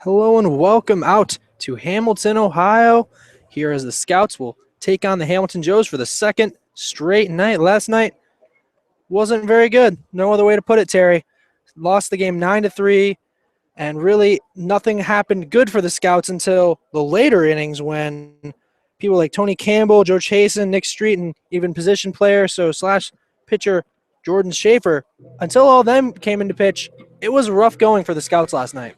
Hello and welcome out to Hamilton, Ohio. Here as the Scouts will take on the Hamilton Joes for the second straight night. Last night wasn't very good. No other way to put it, Terry. Lost the game 9-3, and really nothing happened good for the Scouts until the later innings when people like Tony Campbell, Joe Chasen, Nick Street, and even position player, slash pitcher Jordan Schaefer, until all of them came into pitch, it was rough going for the Scouts last night.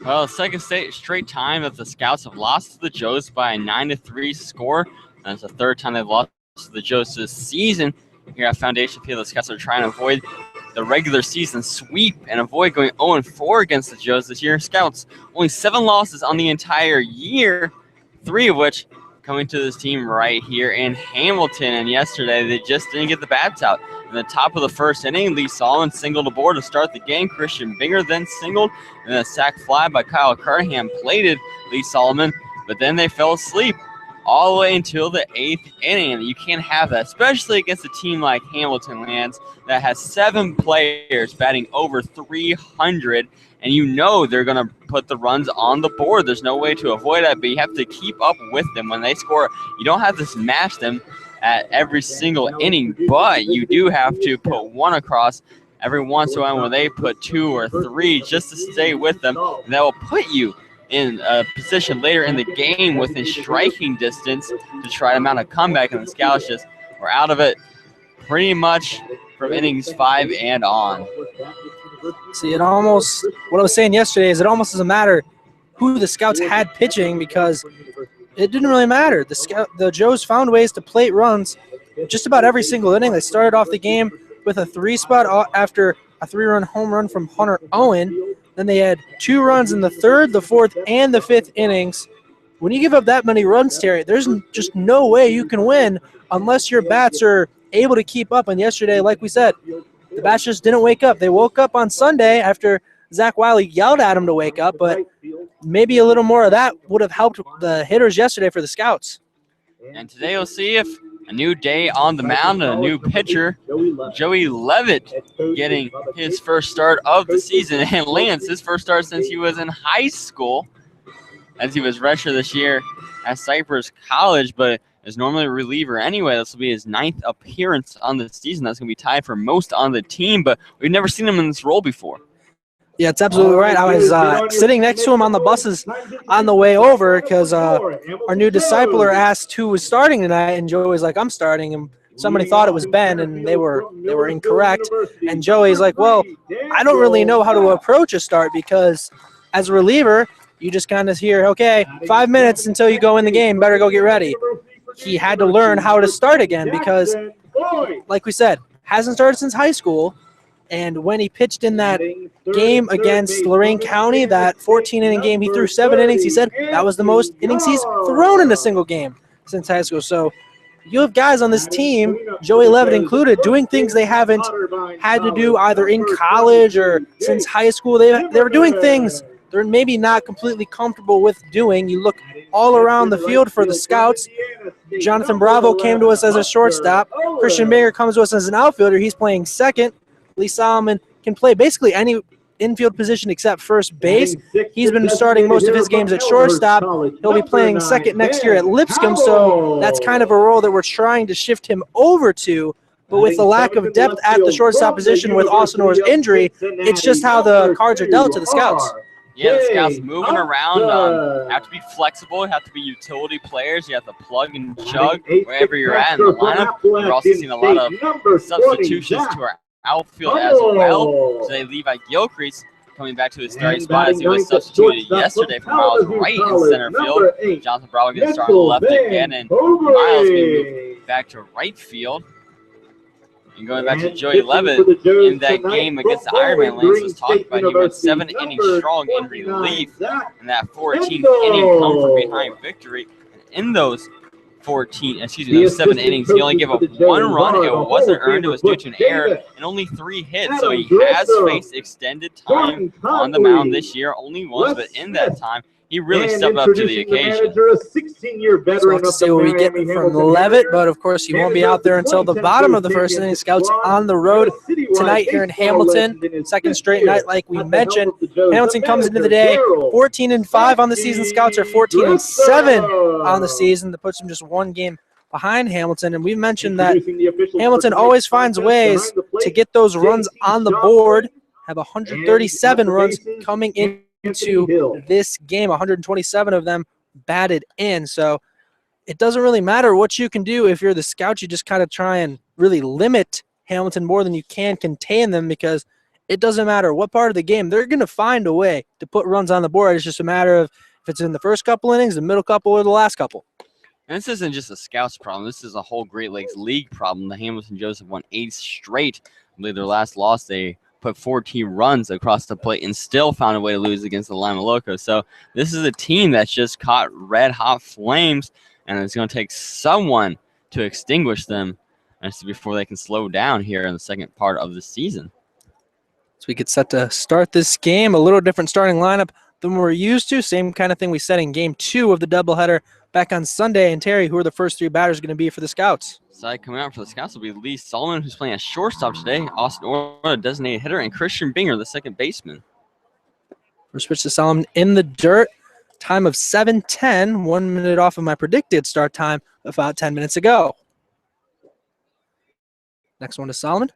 Well, second straight time that the Scouts have lost to the Joes by a 9-3 score. That's the third time they've lost to the Joes this season. Here at Foundation Field, the Scouts are trying to avoid the regular season sweep and avoid going 0-4 against the Joes this year. Scouts only 7 losses on the entire year, 3 of which coming to this team right here in Hamilton. And yesterday, they just didn't get the bats out. In the top of the first inning, Lee Solomon singled aboard to start the game. Christian Binger then singled, and a sac fly by Kyle Carnahan plated Lee Solomon, but then they fell asleep all the way until the 8th inning. You can't have that, especially against a team like Hamilton Lands that has 7 players batting over 300, and you know they're going to put the runs on the board. There's no way to avoid that, but you have to keep up with them. When they score, you don't have to smash them at every single inning, but you do have to put one across every once in a while when they put 2 or 3 just to stay with them. And that will put you in a position later in the game within striking distance to try to mount a comeback, and the Scouts just were out of it pretty much from innings 5 and on. See, what I was saying yesterday is it almost doesn't matter who the Scouts had pitching because it didn't really matter. The Joes found ways to plate runs just about every single inning. They started off the game with a 3-spot after a 3-run home run from Hunter Owen. Then they had 2 runs in the 3rd, the 4th, and the 5th innings. When you give up that many runs, Terry, there's just no way you can win unless your bats are able to keep up. And yesterday, like we said, the bats just didn't wake up. They woke up on Sunday after Zach Wiley yelled at them to wake up, but maybe a little more of that would have helped the hitters yesterday for the Scouts. And today you'll see if a new day on the mound and a new pitcher, Joey Levitt, getting his first start of the season. And Lance, his first start since he was in high school, as he was redshirt this year at Cypress College, but is normally a reliever anyway. This will be his 9th appearance on the season. That's going to be tied for most on the team, but we've never seen him in this role before. Yeah, it's absolutely right. I was sitting next to him on the buses on the way over because our new discipler asked who was starting tonight, and Joey's like, I'm starting. And somebody thought it was Ben, and they were incorrect. And Joey's like, well, I don't really know how to approach a start because as a reliever, you just kind of hear, okay, 5 minutes until you go in the game, better go get ready. He had to learn how to start again because, like we said, hasn't started since high school. And when he pitched in that game against Lorain County, that 14-inning game, he threw 7 innings. He said that was the most innings he's thrown in a single game since high school. So you have guys on this team, Joey Levitt included, doing things they haven't had to do either in college or since high school. They were doing things they're maybe not completely comfortable with doing. You look all around the field for the Scouts. Jonathan Bravo came to us as a shortstop. Christian Baker comes to us as an outfielder. He's playing second. Lee Solomon can play basically any infield position except first base. He's been starting most of his games at shortstop. He'll be playing second next year at Lipscomb, so that's kind of a role that we're trying to shift him over to. But with the lack of depth at the shortstop position with Austin Orr's injury, it's just how the cards are dealt to the Scouts. Yeah, the Scouts moving around have to be flexible, have to be utility players. You have to plug and chug wherever you're at in the lineup. We're also seeing a lot of substitutions to our outfield as well. Today, Levi Gilcrease coming back to his starting spot as he was substituted yesterday for Miles Wright in center field. Jonathan Bravo going to start on the left again, and Miles being moved back to right field. And going back to Joey Levitt in that game against the Ironman, Lance was talking about. He went 7 innings strong in relief, and that 14th inning come from behind victory. And in those 7 innings, he only gave up 1 run. It wasn't earned. It was due to an error and only 3 hits. So he has faced extended time on the mound this year, only once, but in that time, he really stepped up to the occasion. A 16-year veteran So let's see what we get from Levitt, but of course he won't be out there until the bottom of the first inning. Scouts on the road tonight here in Hamilton. Second straight night, like we mentioned. Hamilton comes into the day 14-5 on the season. Scouts are 14-7 on the season. That puts them just one game behind Hamilton. And we mentioned that Hamilton always finds ways to get those runs on the board. Have 137 runs coming into this game, 127 of them batted in. So it doesn't really matter what you can do if you're the Scouts. You just kind of try and really limit Hamilton more than you can contain them, because it doesn't matter what part of the game. They're going to find a way to put runs on the board. It's just a matter of if it's in the first couple innings, the middle couple, or the last couple. And this isn't just a Scouts problem. This is a whole Great Lakes League problem. The Hamilton Joes have won 8 straight. I believe their last loss, they put 14 runs across the plate and still found a way to lose against the Lima Locos. So this is a team that's just caught red-hot flames, and it's going to take someone to extinguish them before they can slow down here in the second part of the season. So we get set to start this game. A little different starting lineup than we're used to. Same kind of thing we said in Game 2 of the doubleheader back on Sunday. And Terry, who are the first 3 batters going to be for the Scouts? Side coming out for the Scouts will be Lee Solomon, who's playing a shortstop today. Austin Orr, a designated hitter, and Christian Binger, the second baseman. First pitch to Solomon in the dirt. Time of 7:10. 1 minute off of my predicted start time about 10 minutes ago. Next one to Solomon.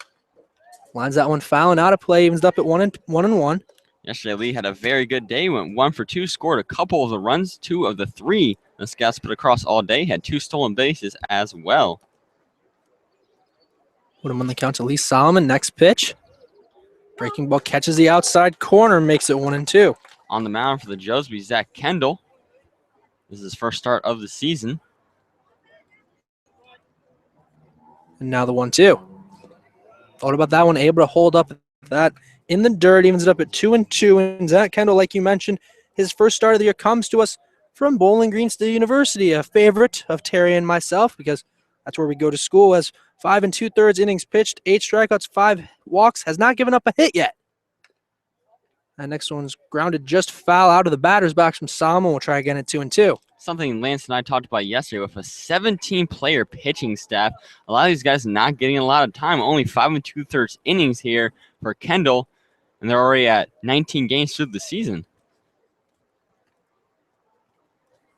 Lines that one foul and out of play. Evens up at 1-1. Yesterday, Lee had a very good day. Went 1 for 2, scored a couple of the runs, 2 of the 3 the Scouts put across all day. Had 2 stolen bases as well. Put him on the count to Lee Solomon. Next pitch. Breaking ball catches the outside corner, makes it 1-2. On the mound for the Joes will be Zach Kendall. This is his first start of the season. And now the 1-2. Thought about that one. Able to hold up that in the dirt. Evens it up at 2-2. And Zach Kendall, like you mentioned, his first start of the year comes to us from Bowling Green State University, a favorite of Terry and myself, because that's where we go to school. Has 5 2/3 innings pitched, 8 strikeouts, 5 walks, has not given up a hit yet. That next one's grounded just foul out of the batter's box from Solomon. We'll try again at 2-2. Something Lance and I talked about yesterday with a 17-player pitching staff. A lot of these guys not getting a lot of time. Only 5 2/3 innings here for Kendall, and they're already at 19 games through the season.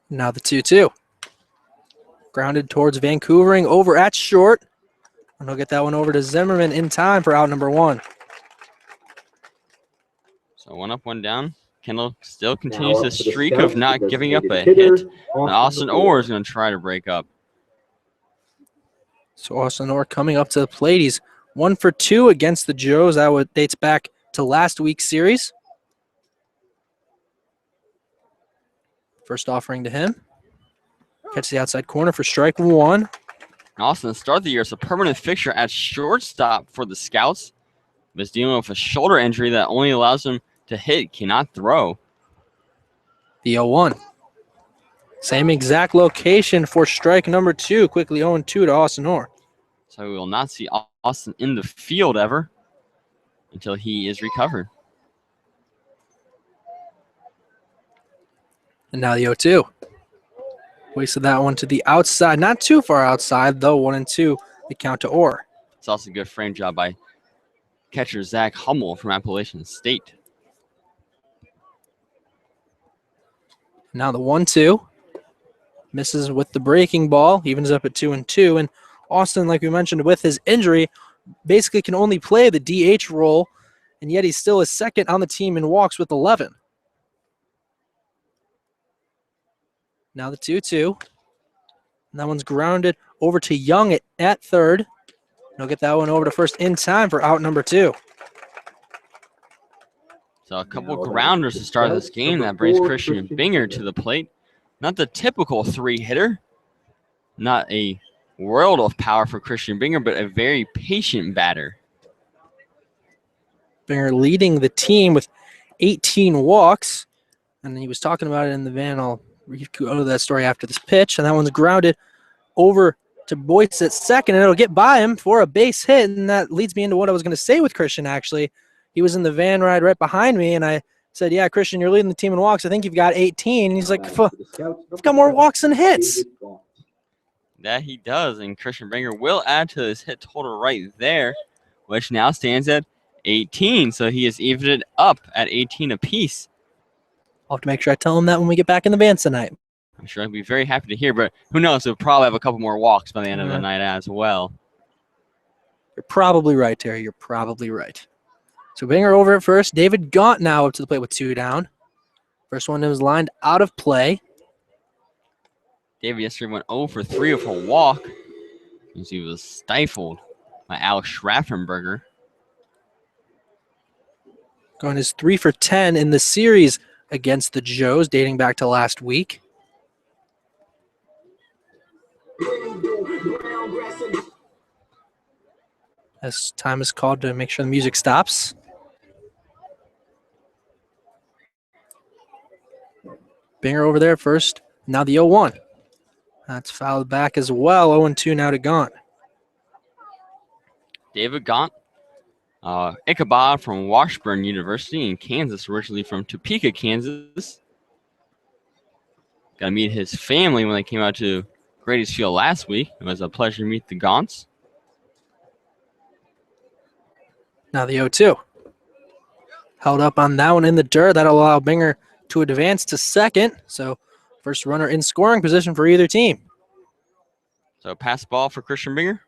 Now the 2-2. Grounded towards Vancouvering over at short. And he'll get that one over to Zimmerman in time for out number 1. So 1 up, 1 down. Kendall still continues the streak of not giving up a hit. And Austin Orr is going to try to break up. So Austin Orr coming up to the plate. He's 1 for 2 against the Joes. That dates back to last week's series. First offering to him. Catch the outside corner for strike 1. Austin, to start the year, is a permanent fixture at shortstop for the Scouts. But he's dealing with a shoulder injury that only allows him to hit, cannot throw. The 0-1. Same exact location for strike number 2. Quickly 0-2 to Austin Orr. So we will not see Austin in the field ever until he is recovered. And now the 0-2. Wasted that one to the outside. Not too far outside, though. 1-2, the count to Orr. It's also a good frame job by catcher Zach Hummel from Appalachian State. Now the 1-2. Misses with the breaking ball. Evens up at 2-2. And Austin, like we mentioned, with his injury, basically can only play the DH role, and yet he's still a second on the team in walks with 11. Now the 2-2. And that one's grounded over to Young at third. He'll get that one over to first in time for out number 2. So a couple grounders to start this game. That brings Christian Binger to the plate. Not the typical 3-hitter. Not a world of power for Christian Binger, but a very patient batter. Binger leading the team with 18 walks. And he was talking about it in the van. I'll go to that story after this pitch. And that one's grounded over to Boyce at second, and it'll get by him for a base hit. And that leads me into what I was going to say with Christian, actually. He was in the van ride right behind me, and I said, yeah, Christian, you're leading the team in walks. I think you've got 18. And he's like, I've got more walks than hits. That he does, and Christian Bringer will add to his hit total right there, which now stands at 18. So he has evened it up at 18 apiece. I'll have to make sure I tell him that when we get back in the van tonight. I'm sure he'll be very happy to hear, but who knows? He'll probably have a couple more walks by the end of the night as well. You're probably right, Terry. You're probably right. So Binger over at first. David Gaunt now up to the plate with 2 down. First one was lined out of play. David yesterday went 0 for 3 with a walk as he was stifled by Alex Schraffenberger. Going his 3 for 10 in the series against the Joes, dating back to last week. As time is called to make sure the music stops. Binger over there first. Now the 0-1. That's fouled back as well. 0-2 now to Gaunt. David Gaunt, Ichabod from Washburn University in Kansas, originally from Topeka, Kansas. Got to meet his family when they came out to Grady's Field last week. It was a pleasure to meet the Gaunts. Now the 0-2. Held up on that one in the dirt. That'll allow Binger to advance to second. So first runner in scoring position for either team. So pass ball for Christian Binger?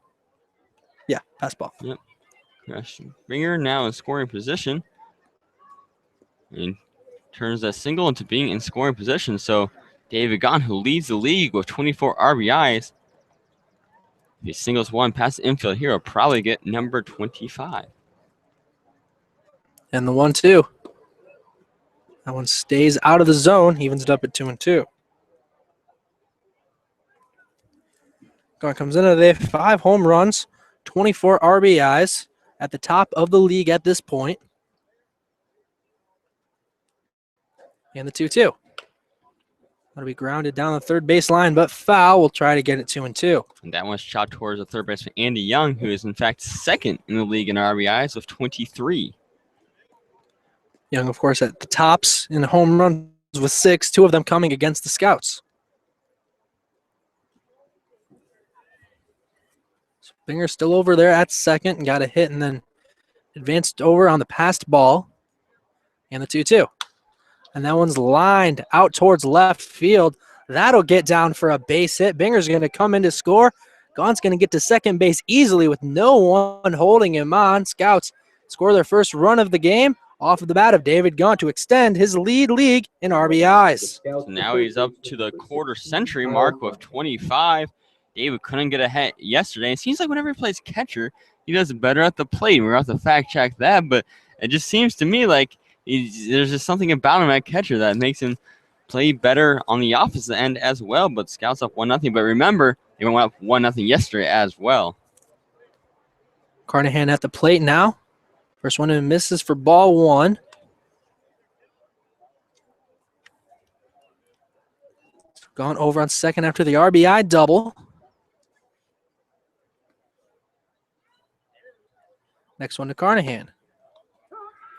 Yeah, pass ball. Yep. Christian Binger now in scoring position. And turns that single into being in scoring position. So David Gaunt, who leads the league with 24 RBIs. If he singles one past the infield here, will probably get number 25. And the 1-2. That one stays out of the zone, evens it up at 2-2. Gaunt comes into the 5 home runs, 24 RBIs, at the top of the league at this point. And the 2-2. That'll be grounded down the third base line, but foul. We'll try to get it 2-2. And that one's chopped towards the third baseman, Andy Young, who is in fact second in the league in RBIs with 23. Young, of course, at the tops in home runs with 6, 2 of them coming against the Scouts. So Binger still over there at second and got a hit and then advanced over on the passed ball. And the 2-2. And that one's lined out towards left field. That'll get down for a base hit. Binger's going to come in to score. Gaunt's going to get to second base easily with no one holding him on. Scouts score their first run of the game off of the bat of David Gaunt to extend his lead in RBIs. So now he's up to the quarter century mark with 25. David couldn't get a hit yesterday. It seems like whenever he plays catcher, he does better at the plate. We're going to have to fact check that, but it just seems to me like there's just something about him at catcher that makes him play better on the opposite end as well. But Scouts up 1-0. But remember, they went up 1-0 yesterday as well. Carnahan at the plate now. First one and misses for ball 1. Gone over on second after the RBI double. Next one to Carnahan.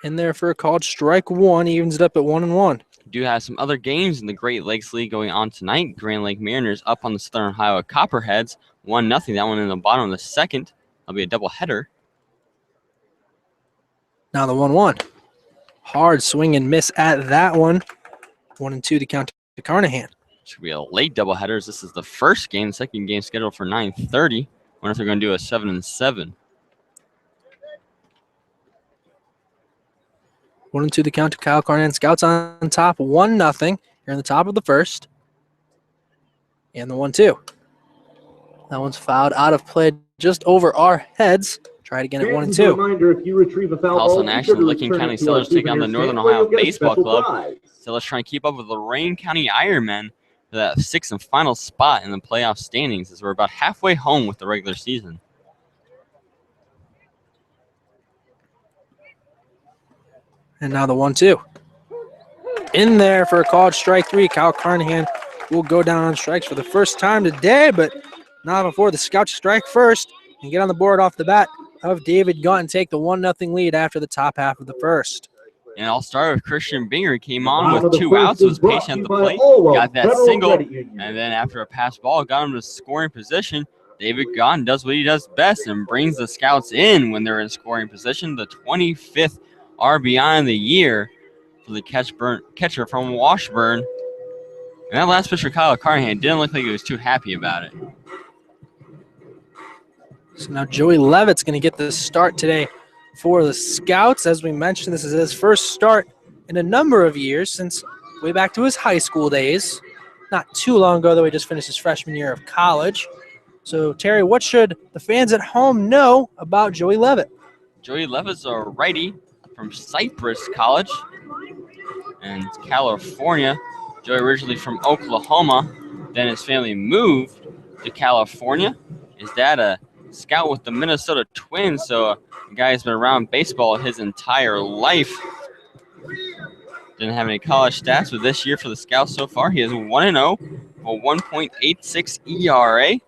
In there for a called strike 1. He evens it up at 1-1. We do have some other games in the Great Lakes League going on tonight. Grand Lake Mariners up on the Southern Ohio Copperheads. 1-0. That one in the bottom of the second. That'll be a doubleheader. Now the 1-1. Hard swing and miss at that one. 1-2 to count to Carnahan. Should be a late doubleheader. This is the first game. The second game scheduled for 9:30. Wonder if they're going to do a 7-7. 1-2 the count to Kyle Carnahan. Scouts on top, 1-0 here in the top of the first. And the 1-2. That one's fouled out of play just over our heads. Try it again at 1-2. Reminder, if you retrieve a foul also in action, the Licking County Sellers take on the Northern Ohio Baseball Club. Sellers trying to keep up with the Lorain County Ironmen for that 6th and final spot in the playoff standings as we're about halfway home with the regular season. And now the 1-2. In there for a called strike 3. Kyle Carnahan will go down on strikes for the first time today, but not before the Scouts strike first and get on the board off the bat of David Gaunt and take the 1-0 lead after the top half of the first. And I'll start with Christian Binger. He came on with 2 outs, was patient at the plate, got that single, and then after a pass ball, got him to scoring position. David Gaunt does what he does best and brings the Scouts in when they're in scoring position. The 25th RBI in the year for the catcher from Washburn. And that last pitch for Kyle Carnahan didn't look like he was too happy about it. So now Joey Levitt's going to get the start today for the Scouts. As we mentioned, this is his first start in a number of years since way back to his high school days. Not too long ago, though, he just finished his freshman year of college. So, Terry, what should the fans at home know about Joey Levitt? Joey Levitt's a righty from Cypress College in California. Joey originally from Oklahoma. Then his family moved to California. His dad a scout with the Minnesota Twins, so a guy who's been around baseball his entire life. Didn't have any college stats, but this year for the Scouts so far, he has 1-0, a 1.86 ERA,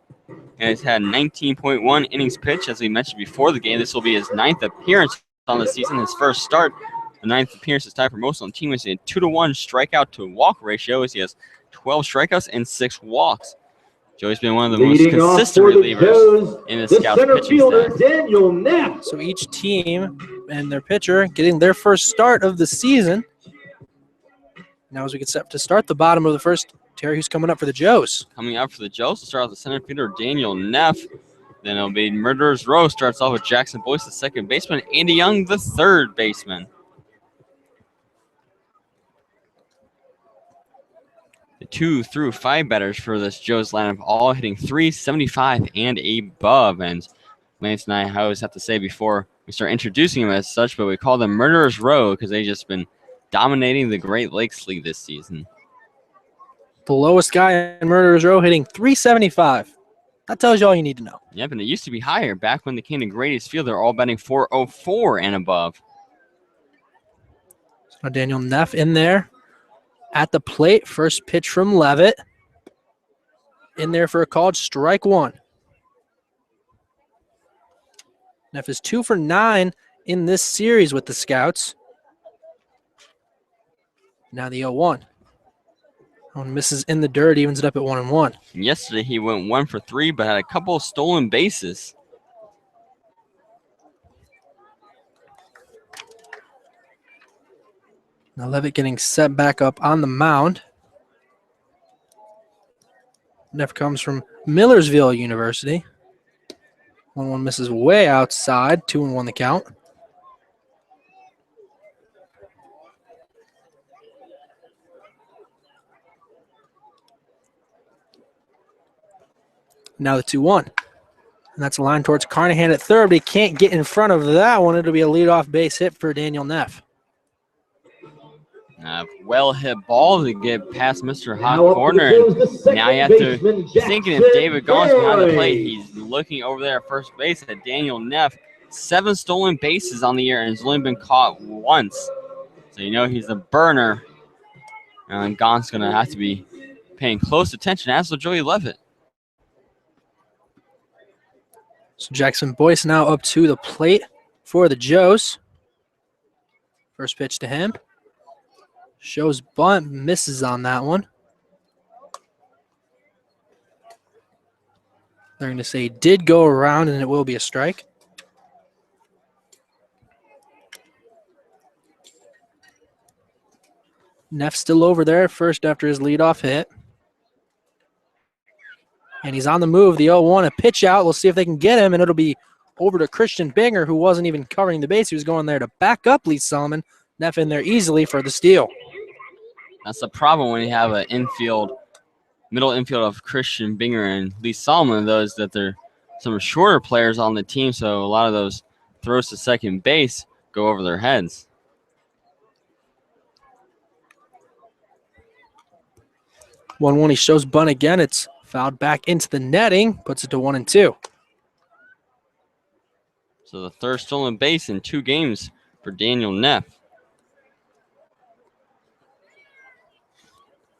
and has had 19.1 innings pitched. As we mentioned before the game, this will be his 9th appearance on the season, his first start. The 9th appearance is tied for most on the team. He's a 2-to-1 strikeout to walk ratio, as he has 12 strikeouts and 6 walks. Joey's been one of the most consistent relievers in the Scouts pitching staff. So each team and their pitcher getting their first start of the season. Now as we get set to start the bottom of the first, Terry, who's coming up for the Joes? Coming up for the Joes, we'll start with the center fielder, Daniel Neff. Then it'll be Murderer's Row. Starts off with Jackson Boyce, the second baseman, Andy Young, the third baseman. The 2 through 5 batters for this Joes lineup, all hitting .375 and above. And Lance and I always have to say before we start introducing them as such, but we call them Murderer's Row because they've just been dominating the Great Lakes League this season. The lowest guy in Murderer's Row hitting .375. That tells you all you need to know. Yep, and it used to be higher. Back when they came to Grady's Field, they're all batting .404 and above. So Daniel Neff in there at the plate. First pitch from Levitt. In there for a called strike 1. Neff is 2 for 9 in this series with the Scouts. Now the 0-1. One misses in the dirt, evens it up at 1-1. Yesterday he went 1 for 3, but had a couple of stolen bases. Now Levitt getting set back up on the mound. Neff comes from Millersville University. 1-1 misses way outside. 2-1 the count. Now the 2-1. And that's a line towards Carnahan at third, but he can't get in front of that one. It'll be a leadoff base hit for Daniel Neff. Well hit ball to get past Mr. Hot Corner. And now you have to thinking if David Gaunt's behind the plate, he's looking over there at first base at Daniel Neff. 7 stolen bases on the year, and he's only been caught once. So you know he's a burner. And Gaunt's going to have to be paying close attention, as will Joey Levitt. So Jackson Boyce now up to the plate for the Joes. First pitch to him. Shows bunt, misses on that one. They're going to say did go around, and it will be a strike. Neff still over there, first after his leadoff hit. And he's on the move, the 0-1, a pitch out. We'll see if they can get him, and it'll be over to Christian Binger, who wasn't even covering the base. He was going there to back up Lee Solomon. Neff in there easily for the steal. That's the problem when you have an middle infield of Christian Binger and Lee Solomon, those that they're some shorter players on the team, so a lot of those throws to second base go over their heads. 1-1, he shows bunt again. It's fouled back into the netting, puts it to 1-2. So the third stolen base in 2 games for Daniel Neff.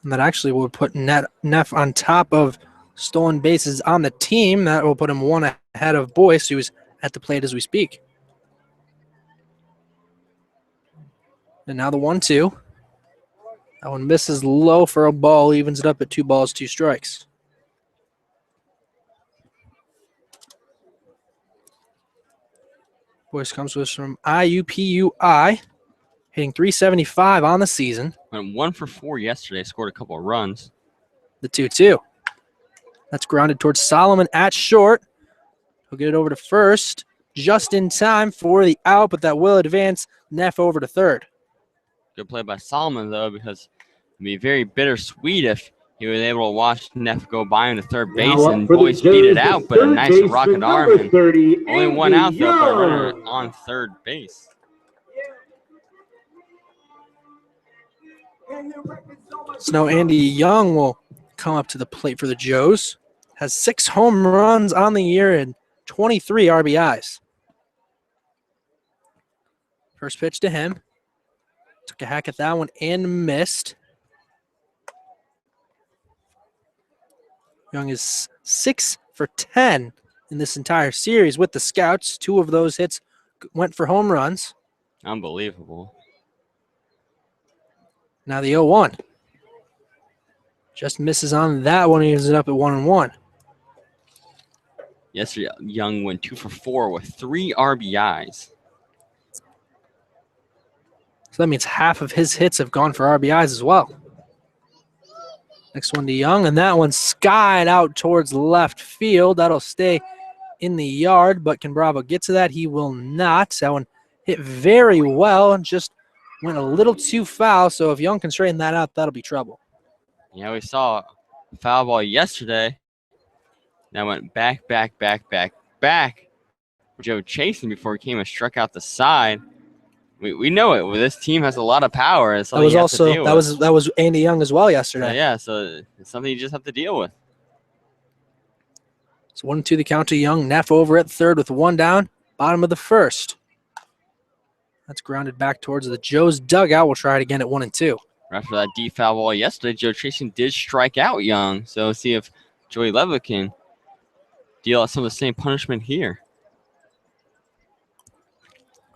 And that actually will put Neff on top of stolen bases on the team. That will put him 1 ahead of Boyce, who's at the plate as we speak. And now the 1-2. That one misses low for a ball, evens it up at 2 balls, 2 strikes. Voice comes to us from IUPUI, hitting .375 on the season. Went 1 for 4 yesterday, scored a couple of runs. The 2-2. That's grounded towards Solomon at short. He'll get it over to first, just in time for the out, but that will advance Neff over to third. Good play by Solomon, though, because it'd be very bittersweet if he was able to watch Neff go by him to third base and Boyce beat it out, but a nice rocket arm. And only 1 out, though, for a runner on third base. So now Andy Young will come up to the plate for the Joes. Has 6 home runs on the year and 23 RBIs. First pitch to him. Took a hack at that one and missed. Young is 6 for 10 in this entire series with the Scouts. 2 of those hits went for home runs. Unbelievable. Now the 0-1. Just misses on that one. He ends it up at 1-1. Yesterday, Young went 2 for 4 with 3 RBIs. So that means half of his hits have gone for RBIs as well. Next one to Young, and that one skied out towards left field. That'll stay in the yard, but can Bravo get to that? He will not. That one hit very well and just went a little too foul, so if Young can straighten that out, that'll be trouble. Yeah, we saw a foul ball yesterday. That went back for Joe Chasen before he came and struck out the side. We know it. This team has a lot of power. It's something that was Andy Young as well yesterday. Yeah, so it's something you just have to deal with. So 1-2 the count to Young. Neff over at third with 1 down. Bottom of the first. That's grounded back towards the Joe's dugout. We'll try it again at 1-2. After that deep foul ball yesterday, Joe Chasen did strike out Young. So let's see if Joey Levitt can deal out some of the same punishment here.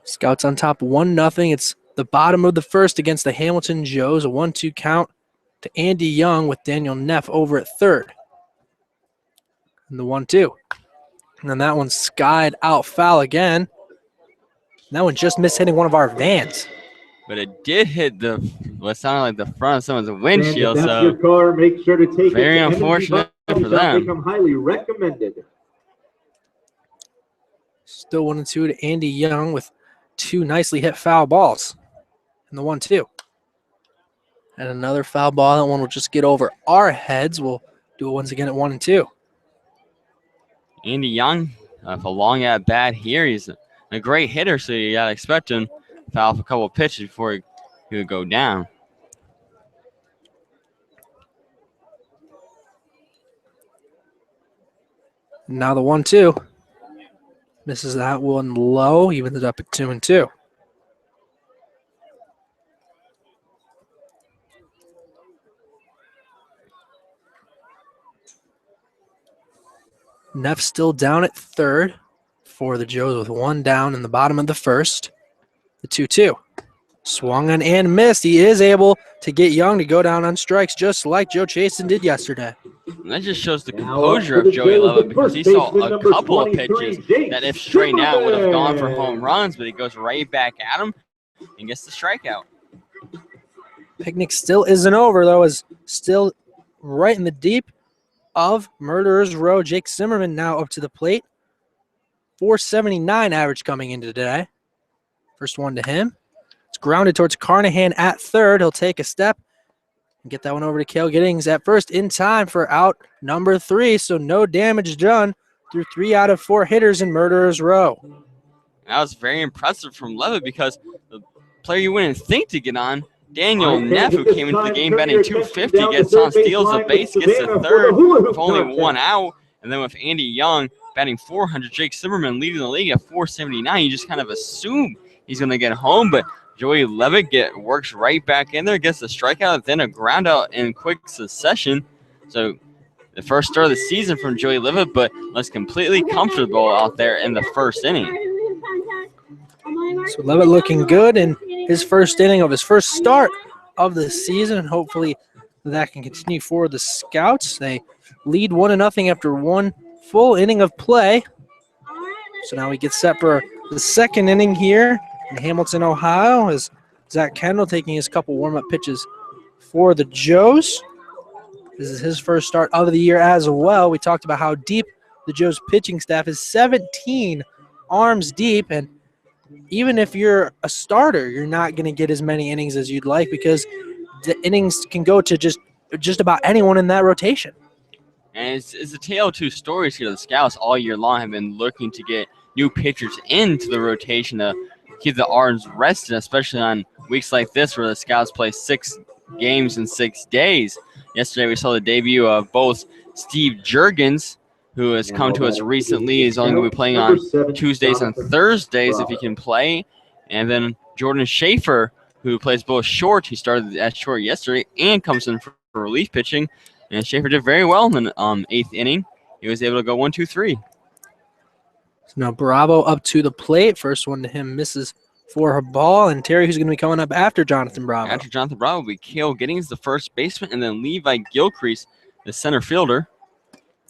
Scouts on top 1-0. It's the bottom of the first against the Hamilton Joes. A 1-2 count to Andy Young with Daniel Neff over at third. And the 1-2. And then that one skied out foul again. And that one just missed hitting one of our vans. But it did hit what sounded like the front of someone's windshield. So your car, make sure to take very unfortunate for them. Become highly recommended. Still 1-2 to Andy Young with 2 nicely hit foul balls. And the 1-2. And another foul ball. That one will just get over our heads. We'll do it once again at 1-2. Andy Young, if a long at bat here, he's a great hitter, so you gotta expect him to foul off a couple of pitches before he would go down. Now the 1-2. Misses that one low, evens it up at 2-2. Neff still down at third for the Joes with 1 down in the bottom of the first. The 2-2. Swung on and missed. He is able to get Young to go down on strikes just like Joe Chasen did yesterday. And that just shows the composure of Joey Levitt because he saw a couple of pitches that if straightened out would have gone for home runs, but he goes right back at him and gets the strikeout. Picnic still isn't over, though, is still right in the deep of Murderers Row. Jake Zimmerman now up to the plate. 479 average coming into today. First one to him. It's grounded towards Carnahan at third. He'll take a step and get that one over to Cale Giddings at first in time for out number 3. So no damage done through 3 out of 4 hitters in Murderers Row. That was very impressive from Levitt because the player you wouldn't think to get on, Daniel Neff, who came into the game batting .250, gets on, steals the base, gets to third with only 1 out. And then with Andy Young batting .400, Jake Zimmerman leading the league at .479, you just kind of assume he's going to get home, but Joey Levitt works right back in there, gets the strikeout, then a ground out in quick succession. So the first start of the season from Joey Levitt, but looks completely comfortable out there in the first inning. So Levitt looking good in his first inning of his first start of the season, and hopefully that can continue for the Scouts. They lead 1-0 after one full inning of play. So now we get set for the second inning here in Hamilton, Ohio, as Zach Kendall taking his couple warm-up pitches for the Joes. This is his first start of the year as well. We talked about how deep the Joes pitching staff is, 17 arms deep, and even if you're a starter, you're not going to get as many innings as you'd like because the innings can go to just about anyone in that rotation. And it's a tale of two stories here. The Scouts all year long have been looking to get new pitchers into the rotation to keep the arms rested, especially on weeks like this where the Scouts play 6 games in 6 days. Yesterday we saw the debut of both Steve Juergens, who has come to us recently. He's only going to be playing on Tuesdays and Thursdays if he can play. And then Jordan Schaefer, who plays both short. He started at short yesterday and comes in for relief pitching. And Schaefer did very well in the 8th inning. He was able to go 1-2-3. So now Bravo up to the plate. First one to him misses for a ball. And Terry, who's going to be coming up after Jonathan Bravo? After Jonathan Bravo will be Cale Giddings, the first baseman, and then Levi Gilcrease, the center fielder.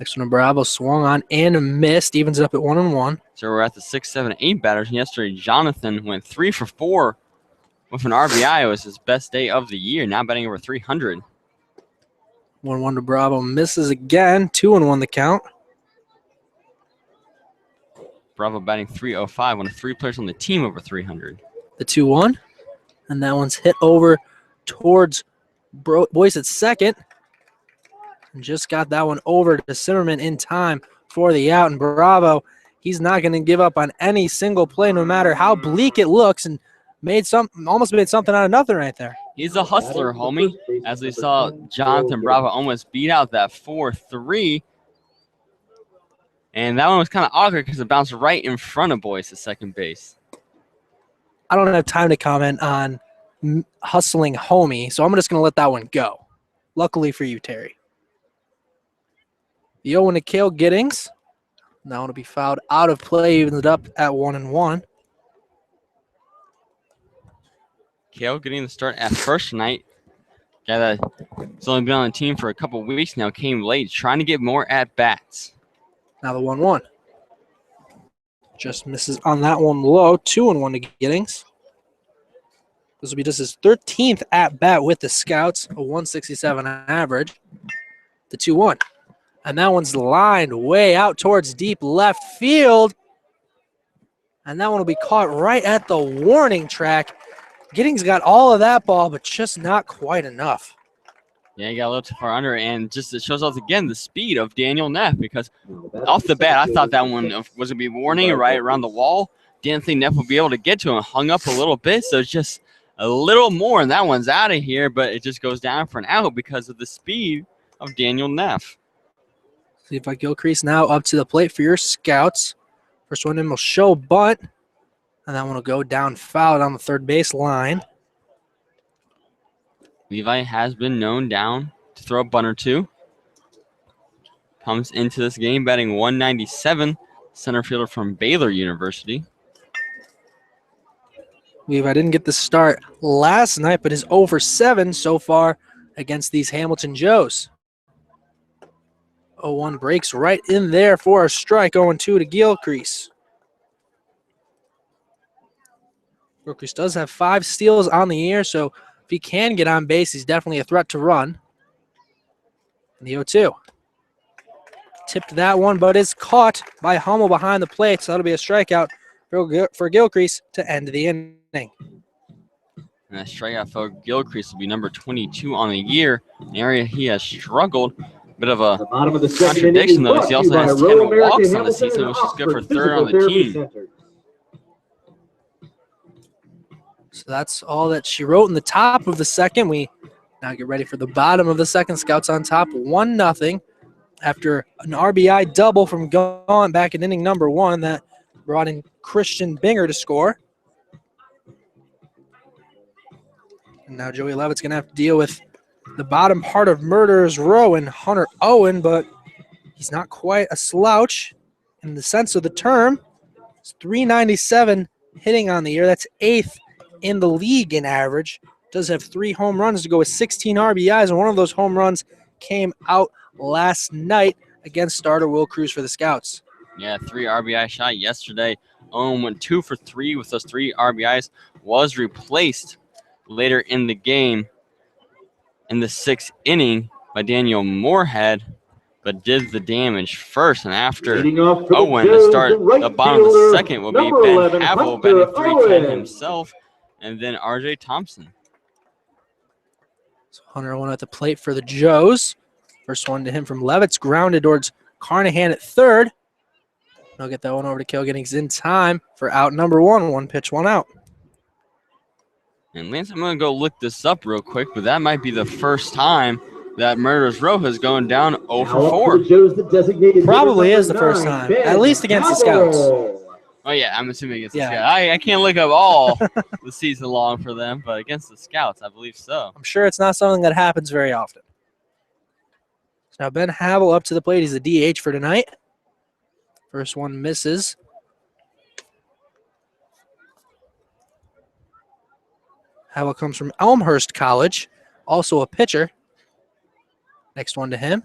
Next one to Bravo, swung on and missed. Evens it up at 1-1. So we're at the 6, 7, 8 batters. And yesterday, Jonathan went 3 for 4 with an RBI. It was his best day of the year, now batting over 300. 1-1 to Bravo, misses again. 2-1 the count. Bravo batting .305, one of 3 players on the team over 300. The 2-1, and that one's hit over towards Boyce at second. And just got that one over to Zimmerman in time for the out. And Bravo, he's not going to give up on any single play, no matter how bleak it looks, and almost made something out of nothing right there. He's a hustler, homie. As we saw, Jonathan Bravo almost beat out that 4-3. And that one was kind of awkward because it bounced right in front of Boyce at second base. I don't have time to comment on hustling homie, so I'm just going to let that one go. Luckily for you, Terry. The 0-1 to Cale Giddings. Now it'll be fouled out of play, evens it up at 1-1. Cale getting the start at first tonight. Guy that's only been on the team for a couple weeks now, came late, trying to get more at-bats. Now the 1-1. Just misses on that one low. 2-1 to Giddings. This will be just his 13th at-bat with the Scouts, a 167 average. The 2-1. And that one's lined way out towards deep left field. And that one will be caught right at the warning track. Giddings got all of that ball, but just not quite enough. Yeah, he got a little too far under, and just it shows us again the speed of Daniel Neff, because off the bat, I thought that one was going to be warning right around the wall. Didn't think Neff would be able to get to him. Hung up a little bit, so it's just a little more, and that one's out of here, but it just goes down for an out because of the speed of Daniel Neff. See if Gilcrease now up to the plate for your Scouts. First one in will show bunt, and that one will go down foul down the third base line. Levi has been known down to throw a bunt or two. Comes into this game batting 197, center fielder from Baylor University. Levi didn't get the start last night, but is 0 for 7 so far against these Hamilton Joes. 0-1 breaks right in there for a strike. 0-2 to Gilcrease. Gilcrease does have 5 steals on the year, so if he can get on base, he's definitely a threat to run. And the 0-2. Tipped that one, but is caught by Hummel behind the plate, so that'll be a strikeout for Gilcrease to end the inning. And that strikeout for Gilcrease will be number 22 on the year, an area he has struggled. Bit of a contradiction, though. He also has 10 walks on the season, which is good for third on the team. So that's all that she wrote in the top of the second. We now get ready for the bottom of the second. Scouts on top, 1-0 after an RBI double from Gaunt back in inning number 1 that brought in Christian Binger to score. And now Joey Levitt's going to have to deal with the bottom part of Murderers Row and Hunter Owen, but he's not quite a slouch in the sense of the term. It's 397 hitting on the year. That's 8th in the league in average. Does have 3 home runs to go with 16 RBIs, and one of those home runs came out last night against starter Will Cruz for the Scouts. Yeah, 3 RBI shot yesterday. Owen went 2 for 3 with those 3 RBIs. Was replaced later in the game in the 6th inning by Daniel Moorhead, but did the damage first. And after Owen to start the bottom of the 2nd will be Ben Havel, batting .310 himself, and then R.J. Thompson. So Hunter Owen at the plate for the Joes. First one to him from Levitz, grounded towards Carnahan at 3rd. He'll get that one over to Kilginnings in time for out number 1. 1 pitch, 1 out. And Lance, I'm going to go look this up real quick, but that might be the first time that Murderers Row has gone down 0 for 4. Probably is the first time, at least against the Scouts. Oh, yeah, I'm assuming against the Scouts. I can't look up all the season long for them, but against the Scouts, I believe so. I'm sure it's not something that happens very often. So now Ben Havel up to the plate. He's the DH for tonight. First one misses. Havel comes from Elmhurst College, also a pitcher. Next one to him.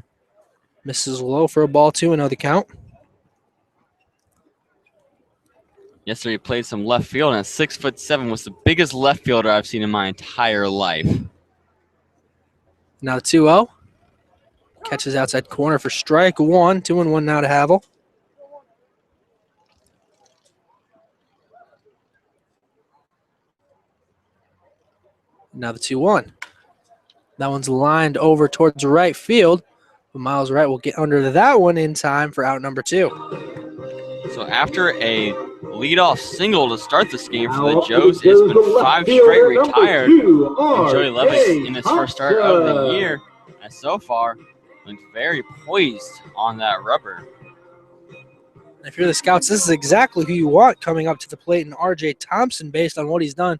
Misses low for a ball 2-0 the count. Yesterday he played some left field, and at 6'7" was the biggest left fielder I've seen in my entire life. Now the 2-0. Catches outside corner for strike 1. 2-1 now to Havel. Now the 2-1. That one's lined over towards right field, but Miles Wright will get under that one in time for out number 2. So after a leadoff single to start this game for the Joes, it's been 5 straight retired. And Joey Levitt in his first start of the year, and so far, been very poised on that rubber. If you're the Scouts, this is exactly who you want coming up to the plate in R.J. Thompson based on what he's done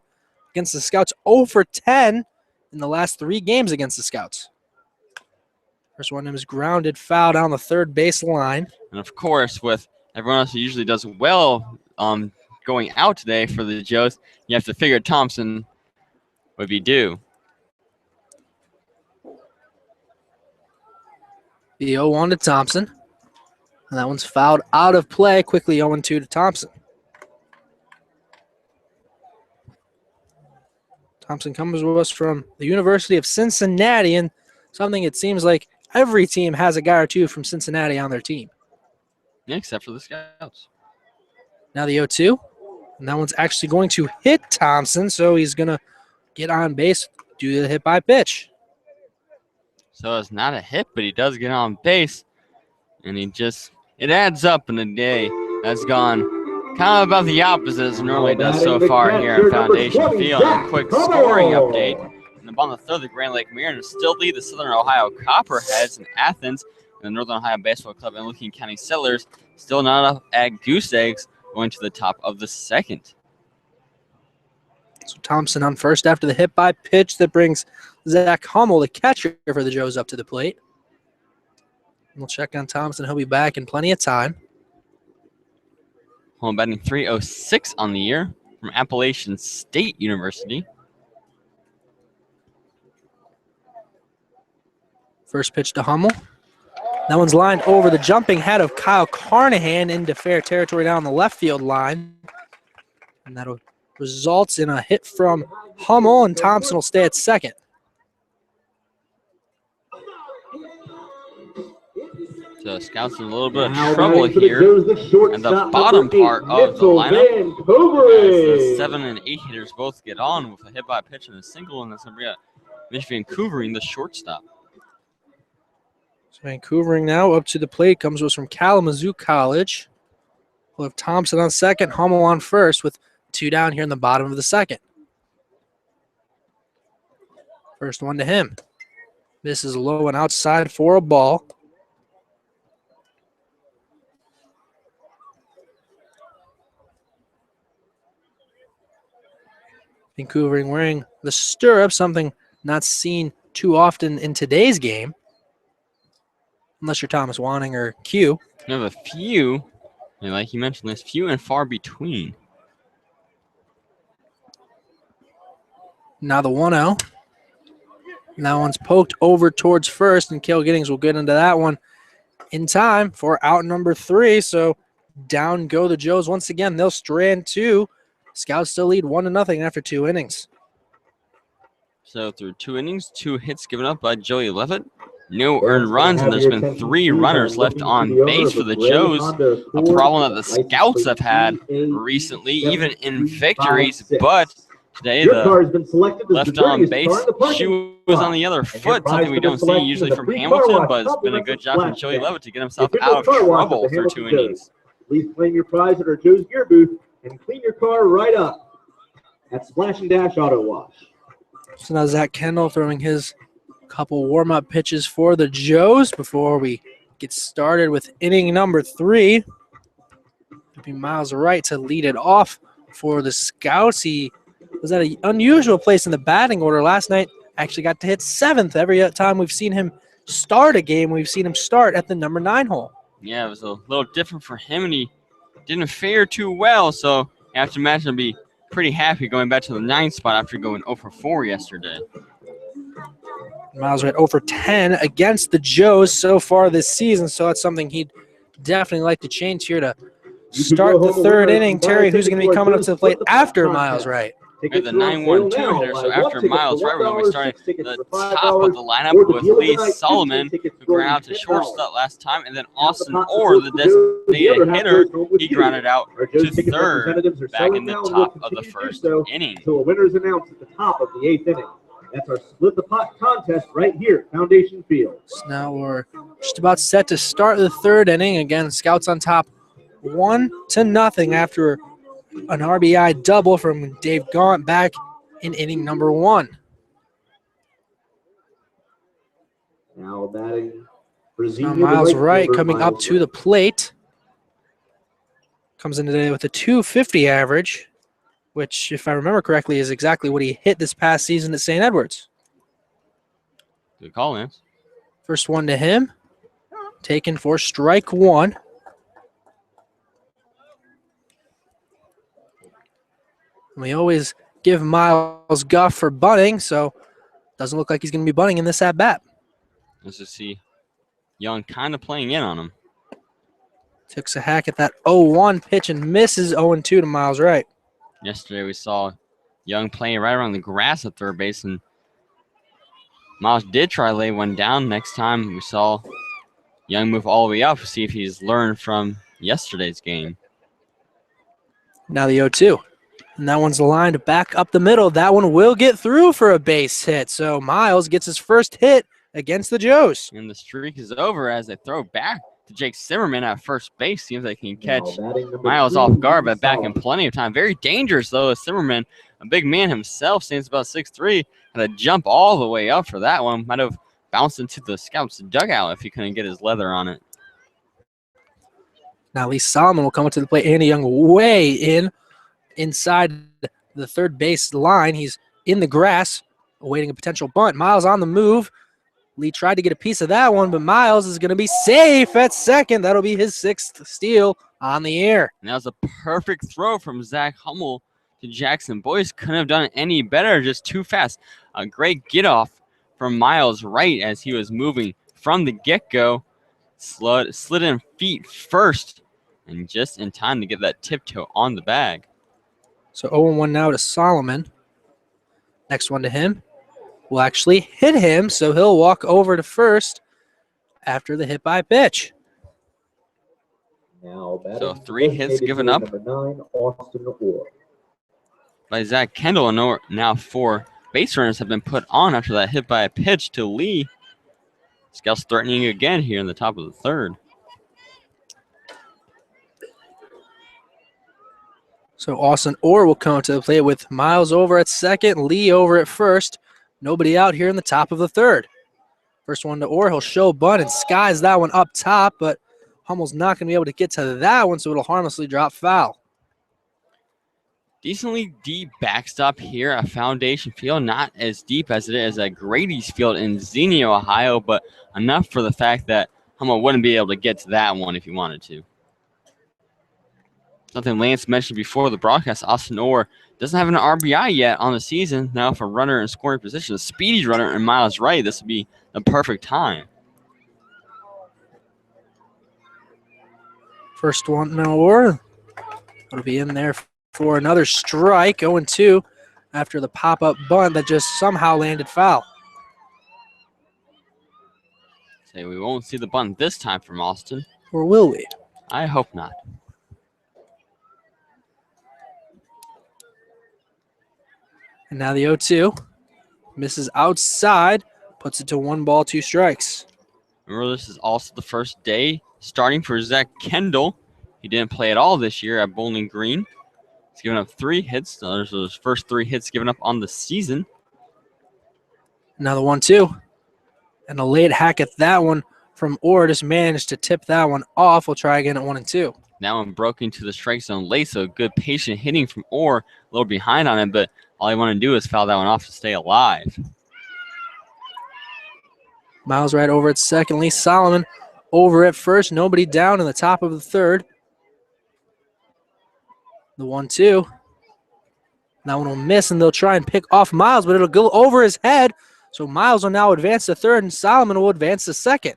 against the Scouts. 0 for 10 in the last 3 games against the Scouts. First one is grounded foul down the third base line. And of course, with everyone else who usually does well going out today for the Joes, you have to figure Thompson would be due. The 0-1 to Thompson. And that one's fouled out of play. Quickly 0-2 to Thompson. Thompson comes with us from the University of Cincinnati, and something it seems like every team has a guy or two from Cincinnati on their team. Yeah, except for the Scouts. Now the 0-2. And that one's actually going to hit Thompson, so he's going to get on base due to the hit by pitch. So it's not a hit, but he does get on base. And it adds up in a day that's gone kind of about the opposite as it normally does so far here at Foundation Field. A quick scoring update. In the bottom of the 3rd, the Grand Lake Mariners still lead the Southern Ohio Copperheads in Athens. And the Northern Ohio Baseball Club and Licking County Settlers still not up at Goose Eggs, going to the top of the 2nd. So Thompson on first after the hit by pitch that brings Zach Hummel, the catcher for the Joes, up to the plate. We'll check on Thompson. He'll be back in plenty of time. Hummel batting .306 on the year from Appalachian State University. First pitch to Hummel. That one's lined over the jumping head of Kyle Carnahan into fair territory down the left field line. And that'll results in a hit from Hummel, and Thompson will stay at second. So Scouts in a little bit of trouble here at the bottom part of the lineup. As the 7 and 8 hitters both get on with a hit by pitch and a single, and that's going to bring Mitch Vancouvering, the shortstop. So Vancouvering now up to the plate, comes with us from Kalamazoo College. We'll have Thompson on second, Hummel on first with 2 down here in the bottom of the 2nd. First one to him. Misses low and outside for a ball. Vancouvering wearing the stirrups, something not seen too often in today's game. Unless you're Thomas Wanning or Q. We have a few, and like you mentioned, there's few and far between. Now the 1-0. And that one's poked over towards first, and Cale Giddings will get into that one in time for out number 3. So down go the Joes once again. They'll strand 2. Scouts still lead 1-0 after 2 innings. So through 2 innings, 2 hits given up by Joey Levitt. No earned runs, and there's been 3 runners left on base for the Joes. A problem that the Scouts have had recently, even in victories. But today, the left on base shoe was on the other foot, something we don't see usually from Hamilton, but it's been a good job from Joey Levitt to get himself out of trouble through 2 innings. Please claim your prize at our Joe's Gear booth and clean your car right up at Splash and Dash Auto Wash. So now Zach Kendall throwing his couple warm-up pitches for the Joes before we get started with inning number 3. It'll be Miles Wright to lead it off for the Scouts. He was at an unusual place in the batting order last night. Actually got to hit 7th. Every time we've seen him start a game, we've seen him start at the number 9 hole. Yeah, it was a little different for him, and he didn't fare too well, so you have to imagine he'll be pretty happy going back to the 9th spot after going 0 for 4 yesterday. Miles Wright 0 for 10 against the Joes so far this season, so that's something he'd definitely like to change here to start the 3rd inning. Terry, who's going to be coming up to the plate after Miles Wright? We have the 9-1-2 hitter, so after Miles Wright, we're going to be starting the top of the lineup with Lee Solomon, who grounded out to shortstop last time, and then Austin Orr, the designated hitter, he grounded out to 3rd back in the top of the 1st inning. So a winner's announced at the top of the 8th inning. That's our split the pot contest right here at Foundation Field. So now we're just about set to start the 3rd inning. Again, Scouts on top 1-0 after an RBI double from Dave Gaunt back in inning number 1. Now batting. Now Miles Wright coming up to the plate. Comes in today with a .250 average, which, if I remember correctly, is exactly what he hit this past season at St. Edwards. Good call, Lance. First one to him. Taken for strike 1. We always give Miles guff for bunting, so doesn't look like he's going to be bunting in this at-bat. Let's just see Young kind of playing in on him. Takes a hack at that 0-1 pitch and misses 0-2 to Miles Wright. Yesterday we saw Young playing right around the grass at 3rd base, and Miles did try to lay one down. Next time we saw Young move all the way up to see if he's learned from yesterday's game. Now the 0-2. And that one's lined back up the middle. That one will get through for a base hit. So Miles gets his first hit against the Joes. And the streak is over as they throw back to Jake Zimmerman at first base. Seems like he can catch Miles off guard, but back in plenty of time. Very dangerous, though, as Zimmerman, a big man himself, stands about 6'3", had to jump all the way up for that one. Might have bounced into the Scouts' dugout if he couldn't get his leather on it. Now Lee Solomon will come up to the plate. Andy Young way inside the 3rd base line. He's in the grass awaiting a potential bunt. Miles on the move. Lee tried to get a piece of that one, but Miles is going to be safe at 2nd. That'll be his 6th steal on the year. And that was a perfect throw from Zach Hummel to Jackson Boyce. Couldn't have done it any better, just too fast. A great get-off from Miles Wright as he was moving from the get-go. Slid in feet first, and just in time to get that tiptoe on the bag. So 0-1 now to Solomon. Next one to him will actually hit him, so he'll walk over to first after the hit by pitch. So 3 hits given up by Zach Kendall, and now 4 base runners have been put on after that hit by a pitch to Lee. Scouts threatening again here in the top of the 3rd. So Austin Orr will come to the plate with Miles over at 2nd, Lee over at 1st. Nobody out here in the top of the 3rd. First one to Orr. He'll show bunt and skies that one up top, but Hummel's not going to be able to get to that one, so it'll harmlessly drop foul. Decently deep backstop here at Foundation Field. Not as deep as it is at Grady's Field in Xenia, Ohio, but enough for the fact that Hummel wouldn't be able to get to that one if he wanted to. Something Lance mentioned before the broadcast, Austin Orr doesn't have an RBI yet on the season. Now, if a runner in scoring position, a speedy runner and Miles Wright, this would be the perfect time. First one, Orr. It'll be in there for another strike. 0-2 after the pop-up bunt that just somehow landed foul. Say we won't see the bunt this time from Austin. Or will we? I hope not. And now the 0-2. Misses outside. Puts it to 1 ball, 2 strikes. Remember, this is also the first day starting for Zach Kendall. He didn't play at all this year at Bowling Green. He's given up 3 hits. Those are his first 3 hits given up on the season. Now the 1-2. And a late hack at that one from Orr. Just managed to tip that one off. We'll try again at 1-2. That one broke into the strike zone late, so good patient hitting from Orr. A little behind on it, but all he wanted to do is foul that one off to stay alive. Miles right over at second. Lee Solomon over at first. Nobody down in the top of the third. The 1-2. That one will miss, and they'll try and pick off Miles, but it'll go over his head. So Miles will now advance to third, and Solomon will advance to second.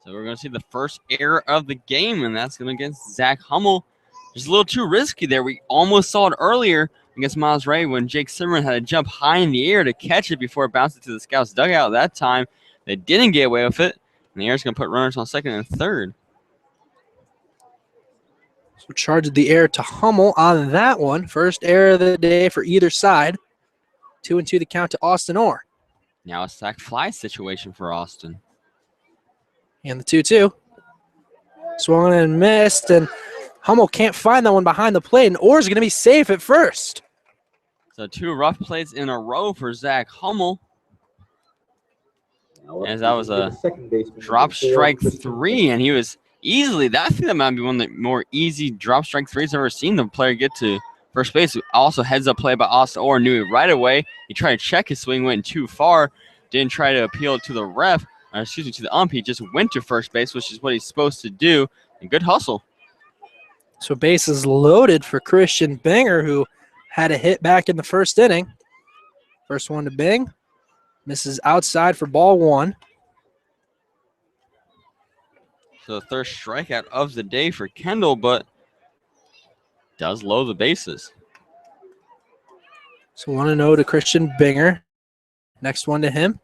So we're going to see the first error of the game, and that's going against Zach Hummel. Just a little too risky there. We almost saw it earlier against Miles Ray when Jake Zimmerman had to jump high in the air to catch it before it bounced into the Scouts' dugout. That time, they didn't get away with it, and the air's going to put runners on second and third. So charged the error to Hummel on that one. First error of the day for either side. 2-2 the count to Austin Orr. Now a sack fly situation for Austin. And the 2-2. Swung and missed, and Hummel can't find that one behind the plate, and Orr's going to be safe at first. So 2 rough plays in a row for Zach Hummel. As that was a drop strike 3, and he was easily, that might be one of the more easy drop strike 3s I've ever seen the player get to first base. Also heads up play by Austin Orr, knew it right away. He tried to check his swing, went too far, didn't try to appeal to the ref, to the ump. He just went to first base, which is what he's supposed to do. And good hustle. So bases loaded for Christian Binger, who had a hit back in the first inning. First one to Bing. Misses outside for ball 1. So the third strikeout of the day for Kendall, but does load the bases. So 1-0 to Christian Binger. Next one to him.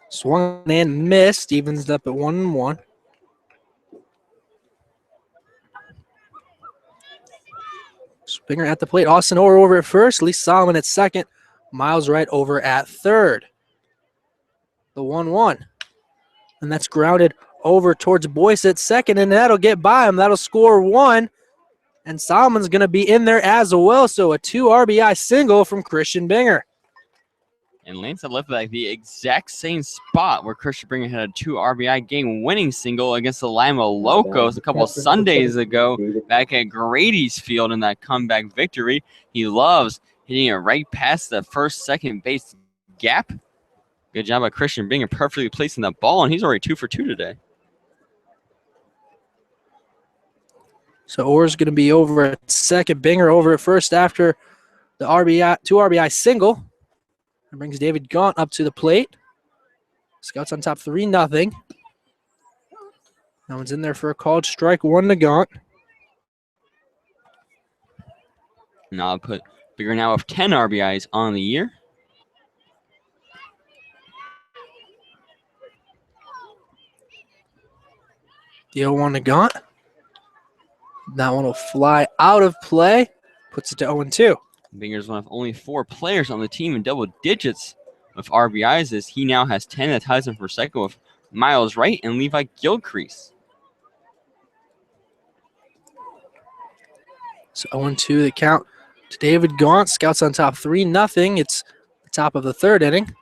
Swung and missed. Evens up at 1-1. Binger at the plate. Austin Orr over at first. Lee Solomon at second. Miles Wright over at third. The 1-1. And that's grounded over towards Boyce at second, and that'll get by him. That'll score 1. And Solomon's going to be in there as well. So a 2 RBI single from Christian Binger. And Lance had left like the exact same spot where Christian Binger had a 2 RBI game-winning single against the Lima Locos a couple of Sundays ago back at Grady's Field in that comeback victory. He loves hitting it right past the first, second base gap. Good job by Christian Binger perfectly placing that ball, and he's already 2 for 2 today. So Orr's going to be over at second. Binger over at first after the 2 RBI single. That brings David Gaunt up to the plate. Scouts on top 3-0. That one's in there for a called strike. 1 to Gaunt. Now I'll put Binger now of 10 RBIs on the year. The 0-1 to Gaunt. That one will fly out of play. Puts it to 0-2. Binger's one of only 4 players on the team in double digits of RBIs, as he now has 10. That ties him for second with Miles Wright and Levi Gilcrease. So 0-2 the count to David Gaunt. Scouts on top 3-0. It's the top of the third inning.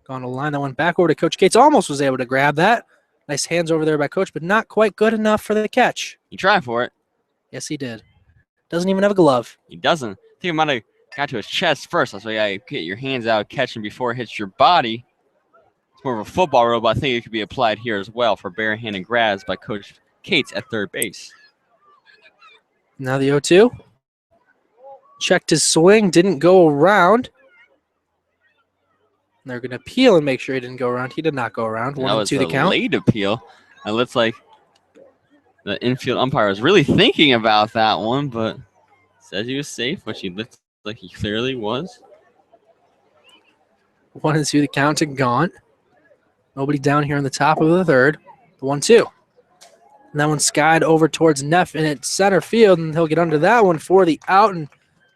Gaunt will line that one back over to Coach Cates. Almost was able to grab that. Nice hands over there by Coach, but not quite good enough for the catch. He tried for it. Yes, he did. Doesn't even have a glove. He doesn't. I think it might have got to his chest first. That's why you gotta get your hands out catching before it hits your body. It's more of a football rule, but I think it could be applied here as well for barehanded grabs by Coach Cates at third base. Now the 0-2. Checked his swing, didn't go around. They're going to appeal and make sure he didn't go around. He did not go around. 1-2 the count. Late appeal. It looks like the infield umpire was really thinking about that one, but says he was safe, which he looks like he clearly was. 1-2 the count to Gaunt. Nobody down here in the top of the third. The 1-2. And that one skied over towards Neff in at center field, and he'll get under that one for the out, and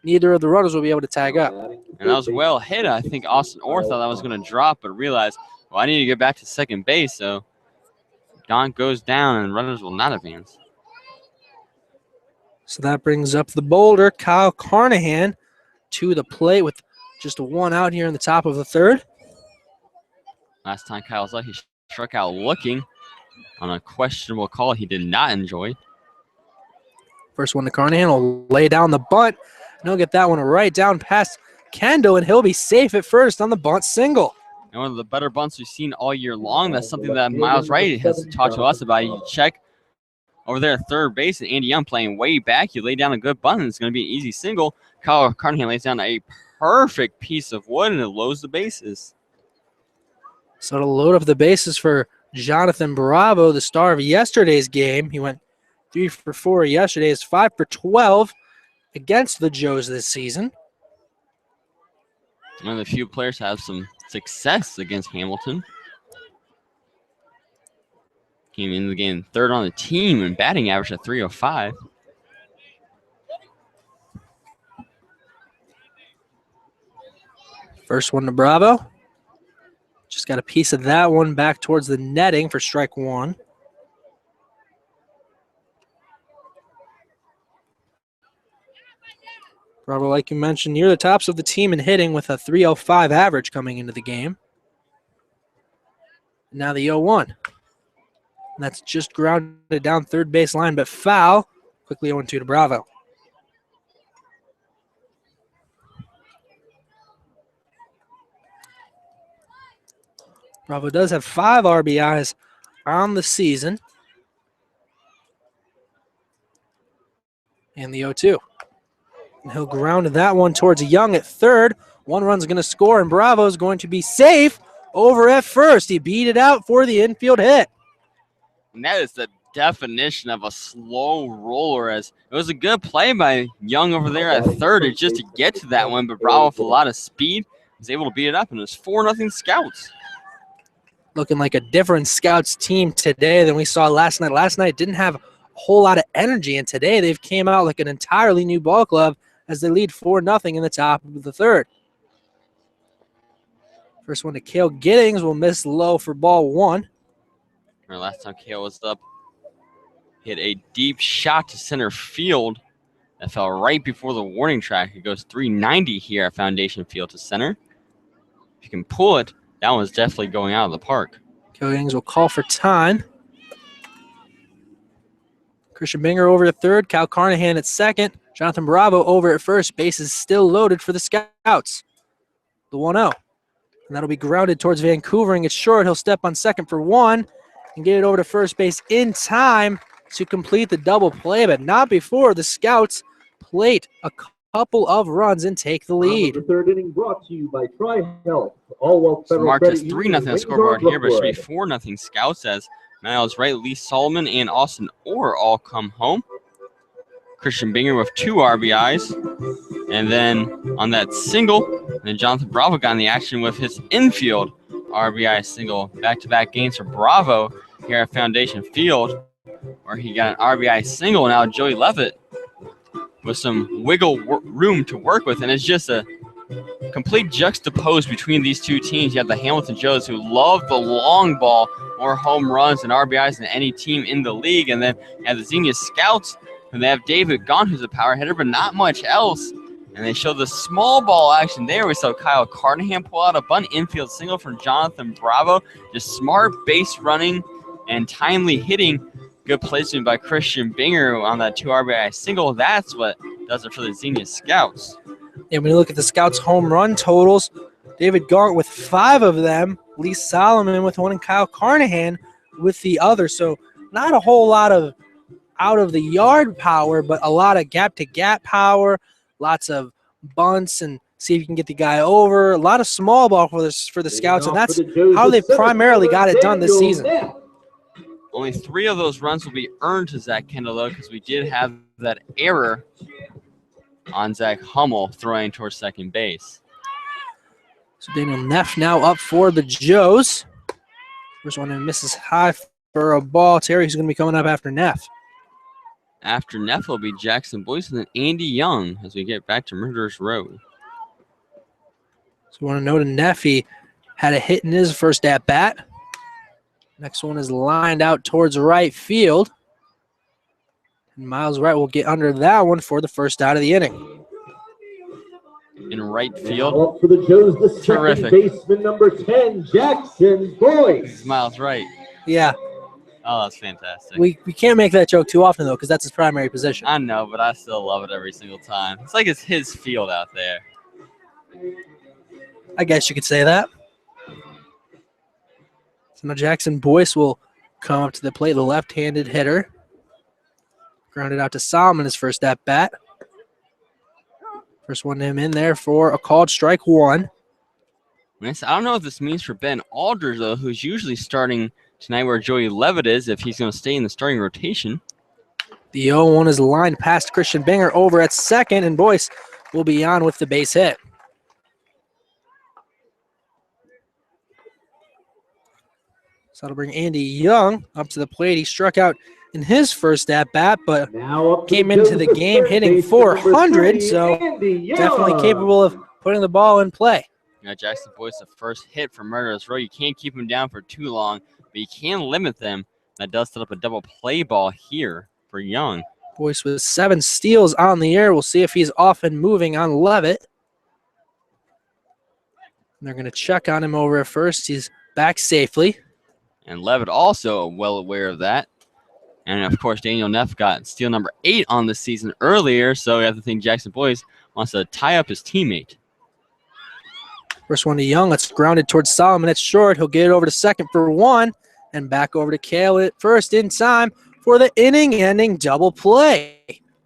neither of the runners will be able to tag up. And that was well hit. I think Austin Orr thought that was going to drop, but realized, well, I need to get back to second base, so Gaunt goes down, and runners will not advance. So that brings up the Boulder, Kyle Carnahan, to the plate with just one out here in the top of the third. Last time Kyle was up, he struck out looking on a questionable call he did not enjoy. First one to Carnahan will lay down the bunt, and he'll get that one right down past Kendall, and he'll be safe at first on the bunt single. And one of the better bunts we've seen all year long. That's something that Miles Wright has talked to us about. You check over there at third base, and Andy Young playing way back. You lay down a good bunt, and it's going to be an easy single. Kyle Carnahan lays down a perfect piece of wood, and it loads the bases. So to load up the bases for Jonathan Bravo, the star of yesterday's game. He went 3 for 4 yesterday. Is 5 for 12 against the Joes this season. One of the few players to have some success against Hamilton. Came in the game third on the team and batting average at .305. First one to Bravo. Just got a piece of that one back towards the netting for strike one. Bravo, like you mentioned, near the tops of the team in hitting with a .305 average coming into the game. Now the 0-1. And that's just grounded down third base line, but foul. Quickly 0-2 to Bravo. Bravo does have 5 RBIs on the season. And the 0-2. And he'll ground that one towards Young at third. One run's going to score, and Bravo's going to be safe over at first. He beat it out for the infield hit. And that is the definition of a slow roller, as it was a good play by Young over there at third just to get to that one, but Bravo with a lot of speed was able to beat it up, and it was 4-0 Scouts. Looking like a different Scouts team today than we saw last night. Last night didn't have a whole lot of energy, and today they've came out like an entirely new ball club as they lead 4-0 in the top of the third. First one to Cale Giddings will miss low for ball one. Last time Cale was up, hit a deep shot to center field that fell right before the warning track. It goes 390 here at Foundation Field to center. If you can pull it, that one's definitely going out of the park. Cale Giddings will call for time. Christian Binger over at third, Kyle Carnahan at second, Jonathan Bravo over at first. Base is still loaded for the Scouts. The 1-0. And that'll be grounded towards Vancouver, and it's short. He'll step on second for one and get it over to first base in time to complete the double play, but not before the Scouts plate a couple of runs and take the lead. The third inning brought to you by Tri-Health. All Wealth So Federal marked as Credit 3-0 Union, scoreboard here, but it should be Brookwood. 4-0 Scouts as Miles Wright, Lee Solomon, and Austin Orr all come home. Christian Binger with 2 RBIs. And then on that single, then Jonathan Bravo got in the action with his infield RBI single. Back-to-back games for Bravo here at Foundation Field, where he got an RBI single. Now Joey Levitt with some wiggle room to work with, and it's just a complete juxtapose between these two teams. You have the Hamilton Joes, who love the long ball, more home runs and RBIs than any team in the league, and then you have the Xenia Scouts, and they have David Gaunt, who's a power hitter, but not much else. And they show the small ball action there. We saw Kyle Carnahan pull out a bunt infield single from Jonathan Bravo. Just smart base running and timely hitting. Good placement by Christian Binger on that 2 RBI single. That's what does it for the Xenia Scouts. And when you look at the Scouts' home run totals, David Gaunt with 5 of them, Lee Solomon with 1, and Kyle Carnahan with the other. So not a whole lot of out of the yard power, but a lot of gap-to-gap power, lots of bunts and see if you can get the guy over. A lot of small ball for the Scouts, and that's how they've primarily got it done this season. Only 3 of those runs will be earned to Zach Kendall, though, because we did have that error on Zach Hummel throwing towards second base. So Daniel Neff now up for the Joes. First one in misses high for a ball. Terry's going to be coming up after Neff. After Neff will be Jackson Boyce and then Andy Young as we get back to Murderers Row. So we want to note Neff, he had a hit in his first at-bat. Next one is lined out towards right field. And Miles Wright will get under that one for the first out of the inning. In right field. Up for the Joes, the Terrific. second baseman, number 10, Jackson Boyce. Miles Wright. Yeah. Oh, that's fantastic. We can't make that joke too often, though, because that's his primary position. I know, but I still love it every single time. It's like it's his field out there. I guess you could say that. So now Jackson Boyce will come up to the plate, the left-handed hitter. Grounded out to Solomon his first at-bat. First one to him in there for a called strike one. I don't know what this means for Ben Aldridge, though, who's usually starting tonight where Joey Levitt is, if he's going to stay in the starting rotation. The 0-1 is lined past Christian Binger over at second, and Boyce will be on with the base hit. So that'll bring Andy Young up to the plate. He struck out in his first at-bat, but came into the game hitting .400, so definitely capable of putting the ball in play. Yeah, Jackson Boyce, the first hit for Murderers Row. You can't keep him down for too long, but you can limit them. That does set up a double play ball here for Young. Boyce with 7 steals on the air. We'll see if he's off and moving on Levitt. They're going to check on him over at first. He's back safely. And Levitt also well aware of that. And, of course, Daniel Neff got steal number 8 on the season earlier, so we have to think Jackson Boyce wants to tie up his teammate. First one to Young. It's grounded towards Solomon. It's short. He'll get it over to second for 1 and back over to Kale at first in time for the inning-ending double play.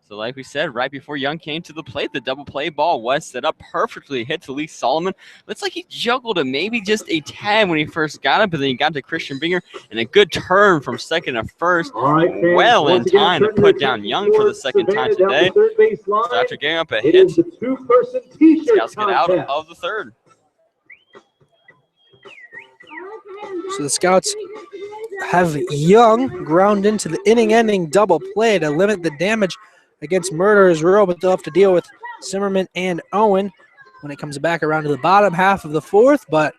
So like we said, right before Young came to the plate, the double play ball was set up perfectly, hit to Lee Solomon. Looks like he juggled it maybe just a tad when he first got it, but then he got to Christian Binger, and a good turn from second to first. Well in time to put down Young for the second time today. So after getting up a hit, Scouts get out of the third. So the Scouts have Young ground into the inning-ending double play to limit the damage against Murderers Row, but they'll have to deal with Zimmerman and Owen when it comes back around to the bottom half of the fourth. But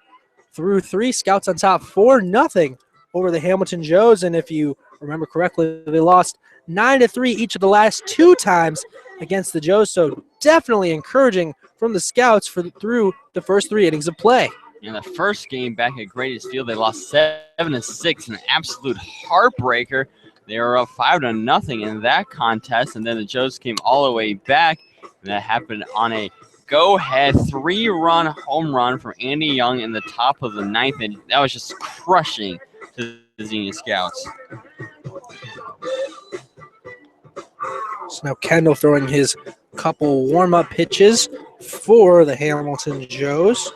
through 3, Scouts on top 4-0 over the Hamilton Joes. And if you remember correctly, they lost 9-3 each of the last 2 times against the Joes. So definitely encouraging from the Scouts through the first 3 innings of play. In the first game back at Greatest Field, they lost 7-6, an absolute heartbreaker. They were up 5-0 in that contest, and then the Joes came all the way back, and that happened on a go-ahead 3-run home run from Andy Young in the top of the 9th, and that was just crushing to the Xenia Scouts. So now Kendall throwing his couple warm-up pitches for the Hamilton Joes.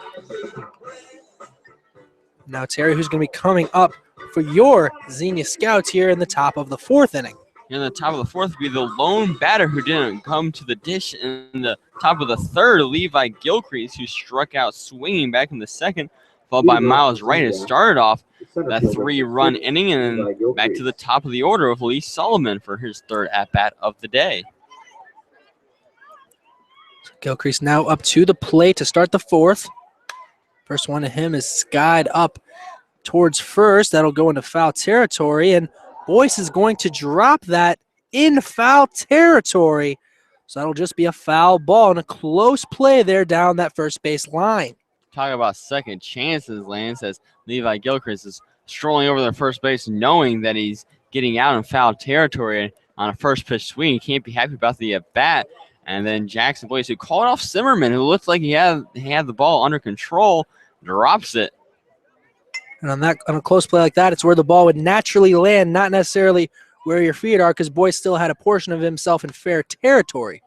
Now Terry, who's going to be coming up for your Xenia Scouts here in the top of the 4th inning. In the top of the 4th would be the lone batter who didn't come to the dish in the top of the 3rd, Levi Gilcrease, who struck out swinging back in the 2nd, followed by Miles Wright, who started off that 3-run inning, and then back to the top of the order with Lee Solomon for his 3rd at-bat of the day. Gilcrease now up to the plate to start the 4th. First one to him is skied up towards first. That'll go into foul territory, and Boyce is going to drop that in foul territory. So that'll just be a foul ball and a close play there down that first base line. Talk about second chances, Lance, as Levi Gilchrist is strolling over the first base knowing that he's getting out in foul territory on a first pitch swing. He can't be happy about the at-bat. And then Jackson Boyce, who called off Zimmerman, who looked like he had the ball under control, drops it. And on a close play like that, it's where the ball would naturally land, not necessarily where your feet are because Boyce still had a portion of himself in fair territory.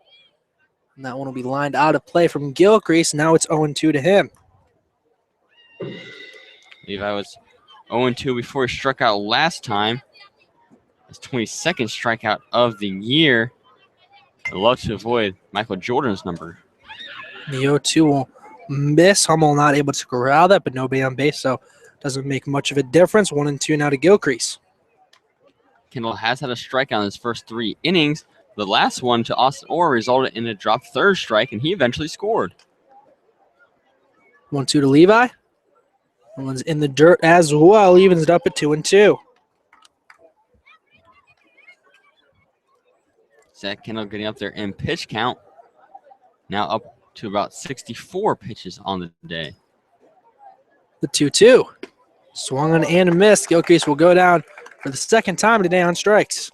And that one will be lined out of play from Gilcrease. Now it's 0-2 to him. Levi was 0-2 before he struck out last time. His 22nd strikeout of the year. I'd love to avoid Michael Jordan's number. The 0-2 will miss. Hummel not able to corral that, but nobody on base, so doesn't make much of a difference. 1-2 now to Gilcrease. Kendall has had a strikeout in his first 3 innings. The last one to Austin Orr resulted in a dropped third strike, and he eventually scored. 1-2 to Levi. That one's in the dirt as well. Evens it up at 2-2. Zach Kendall getting up there in pitch count. Now up to about 64 pitches on the day. The 2-2. Swung on and missed. Gilcrease will go down for the second time today on strikes.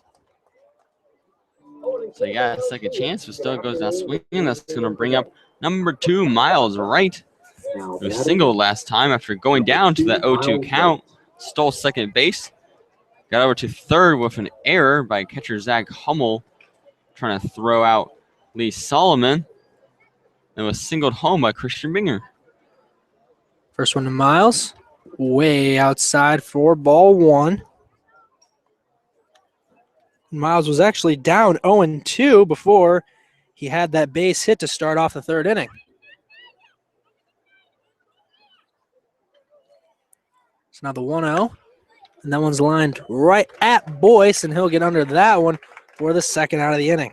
So you got a second chance, but still goes down swinging. That's going to bring up number 2, Miles Wright, who singled last time after going down to that 0-2 count. Stole second base. Got over to third with an error by catcher Zach Hummel, trying to throw out Lee Solomon. And was singled home by Christian Binger. First one to Miles. Way outside for ball 1. Miles was actually down 0-2 before he had that base hit to start off the third inning. So now the 1-0. And that one's lined right at Boyce, and he'll get under that one for the second out of the inning.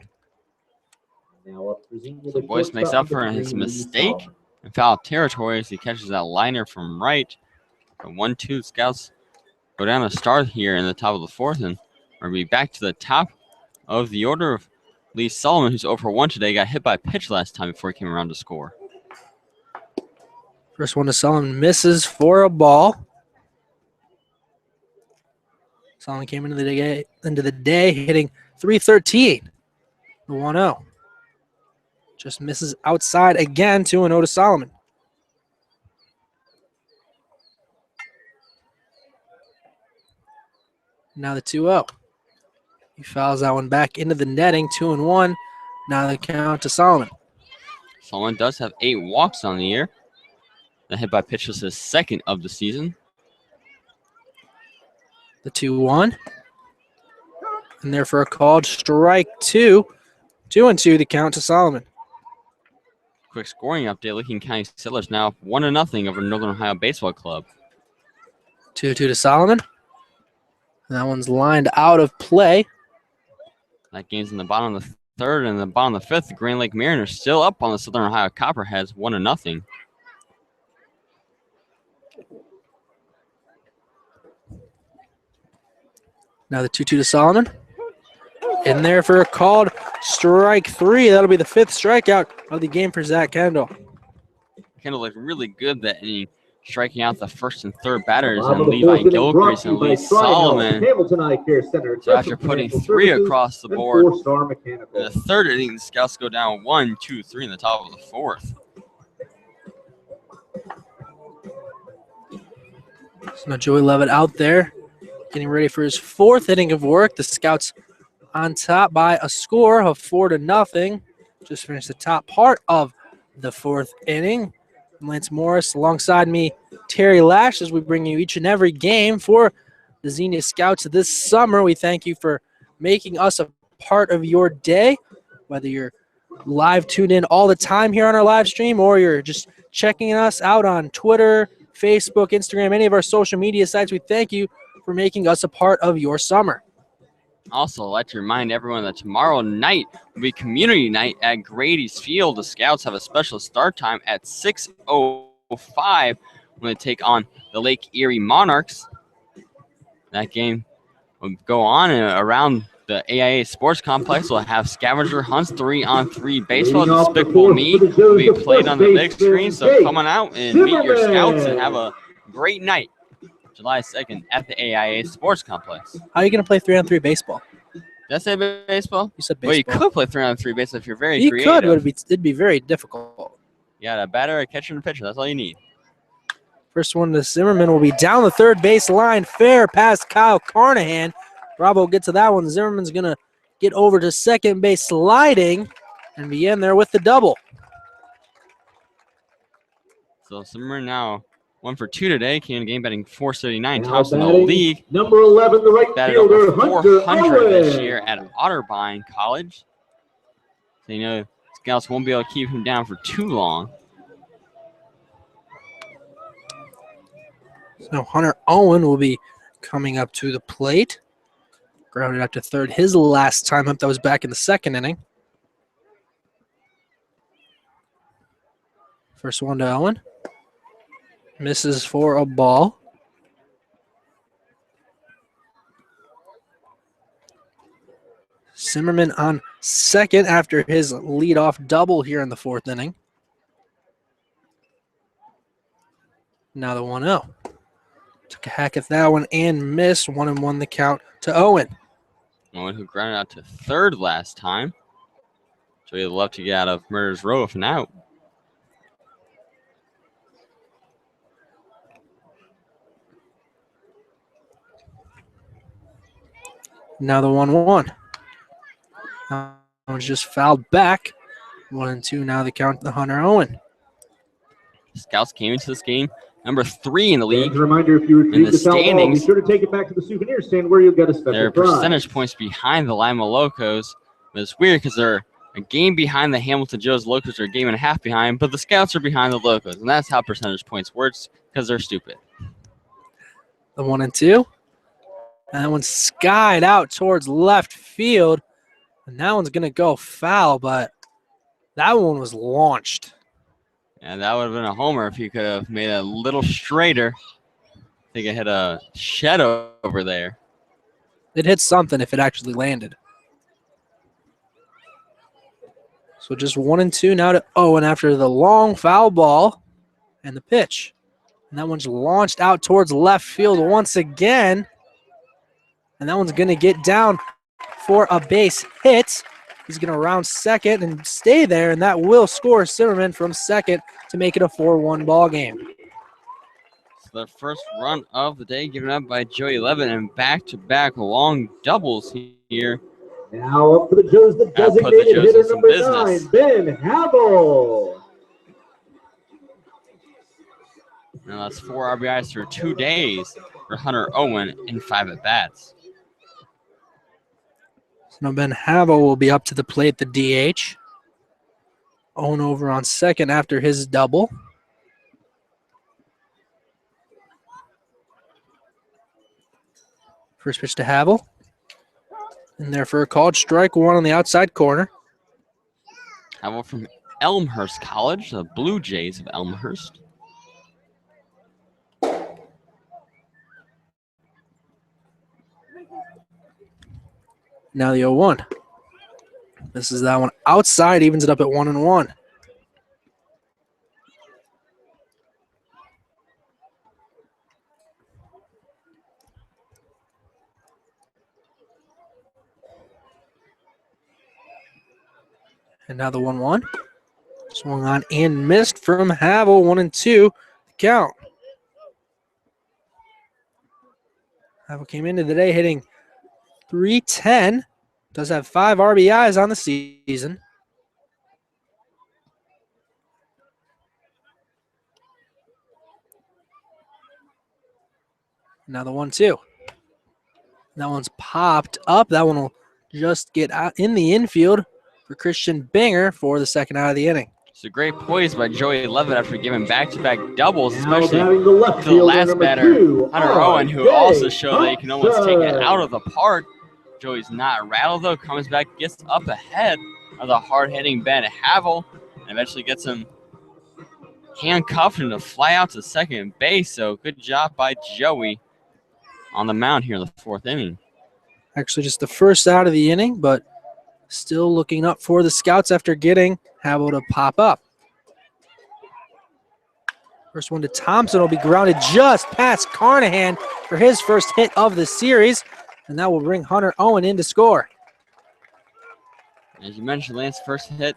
So Boyce makes up for his mistake in foul territory as he catches that liner from right. The 1-2 Scouts go down to start here in the top of the 4th, and we'll be back to the top of the order of Lee Solomon, who's 0 for 1 today. Got hit by a pitch last time before he came around to score. First one to Solomon misses for a ball. Solomon came into the day hitting .313. The 1-0. Just misses outside again, 2-0 to Solomon. Now the 2-0. He fouls that one back into the netting, 2-1. Now the count to Solomon. Solomon does have 8 walks on the year. The hit by pitch was his second of the season. The 2-1. And there for a called strike 2. 2-2 the count to Solomon. Quick scoring update. Licking County Settlers now 1-0 over Northern Ohio Baseball Club. 2-2 to Solomon. And that one's lined out of play. That game's in the bottom of the 3rd and the bottom of the 5th. The Grand Lake Mariners still up on the Southern Ohio Copperheads, 1-0. Now the 2-2 to Solomon. In there for a called strike 3. That'll be the 5th strikeout of the game for Zach Kendall. Kendall looked really good that inning, striking out the 1st and 3rd batters, and Levi Gilcrease and Lee Solomon. So after putting 3 across the board, in the 3rd inning, the Scouts go down 1, 2, 3 in the top of the 4th. So now Joey Levitt out there getting ready for his 4th inning of work. The Scouts on top by a score of 4-0. Just finished the top part of the 4th inning. Lance Morris alongside me, Terry Lash, as we bring you each and every game for the Xenia Scouts this summer. We thank you for making us a part of your day, whether you're live tuned in all the time here on our live stream or you're just checking us out on Twitter, Facebook, Instagram, any of our social media sites. We thank you for making us a part of your summer. Also, I'd like to remind everyone that tomorrow night will be community night at Grady's Field. The Scouts have a special start time at 6:05 when they take on the Lake Erie Monarchs. That game will go on and around the AIA Sports Complex. We'll have scavenger hunts, 3-on-3 baseball. Despicable Me will be played on the big screen. So come on out and meet your Scouts and have a great night. July 2nd at the AIA Sports Complex. How are you going to play 3-on-3 baseball? Did I say baseball? You said baseball. Well, you could play 3-on-3 baseball if you're very creative. You could, but it'd be very difficult. You got a batter, a catcher, and a pitcher. That's all you need. First one to Zimmerman will be down the third base line. Fair past Kyle Carnahan. Bravo gets to that one. Zimmerman's going to get over to second base sliding and be in there with the double. So Zimmerman now 1 for 2 today. Came in game batting 479. Now Tops in the batting, league. number 11, the right Batted fielder, over Hunter 400 this Owen. year at Otterbein College. So you know Scouts won't be able to keep him down for too long. So Hunter Owen will be coming up to the plate. Grounded out to third his last time up. That was back in the second inning. First one to Owen. Misses for a ball. Zimmerman on second after his leadoff double here in the fourth inning. Now the 1-0. Took a hack at that one and missed. 1-1 the count to Owen. Owen, who grounded out to third last time. So he'd love to get out of Murder's Row if an out. Now the 1-1. Owen's just fouled back. 1-2 now the count to Hunter Owen. Scouts came into this game number 3 in the league. As a reminder, if you in retrieve the the foul ball, be standings. sure to take it back to the souvenir stand where you'll get a special They're prize. percentage points behind the Lima Locos. But it's weird because they're a game behind the Hamilton Joes. Locos are a game and a half behind, but the Scouts are behind the Locos. And that's how percentage points works because they're stupid. The 1-2. And that one's skied out towards left field. And that one's going to go foul, but that one was launched. And that would have been a homer if he could have made it a little straighter. I think it hit a shed over there. It hit something if it actually landed. So just 1-2 now to Owen after the long foul ball and the pitch. And that one's launched out towards left field once again. And that one's going to get down for a base hit. He's going to round second and stay there, and that will score Zimmerman from second to make it a 4-1 ball game. So the first run of the day given up by Joey Levin, and back-to-back long doubles here. Now up for the Joes, the Gotta put the designated Joes hitter in some number business. 9, Ben Havel. Now that's 4 RBIs through 2 days for Hunter Owen in 5 at-bats. So now Ben Havel will be up to the plate, the DH. Owen over on second after his double. First pitch to Havel. In there for a called strike, one on the outside corner. Havel from Elmhurst College, the Blue Jays of Elmhurst. Now the 0-1. This is that one outside, evens it up at 1-1. And now the 1-1. Swung on and missed from Havel, 1-2 count. Havel came into the day hitting .310. Does have 5 RBIs on the season. Now the 1-2. That one's popped up. That one will just get out in the infield for Christian Binger for the second out of the inning. It's a great poise by Joey Levitt after giving back-to-back doubles, Now especially batting the left to the fielder, last number batter, 2, Hunter Owen, who also showed that he can almost take it out of the park. Joey's not rattled, though, comes back, gets up ahead of the hard-hitting Ben Havel, and eventually gets him handcuffed and to fly out to second base. So good job by Joey on the mound here in the 4th inning. Actually just the first out of the inning, but still looking up for the Scouts after getting Havel to pop up. First one to Thompson will be grounded just past Carnahan for his first hit of the series, and that will bring Hunter Owen in to score. As you mentioned, Lance's first hit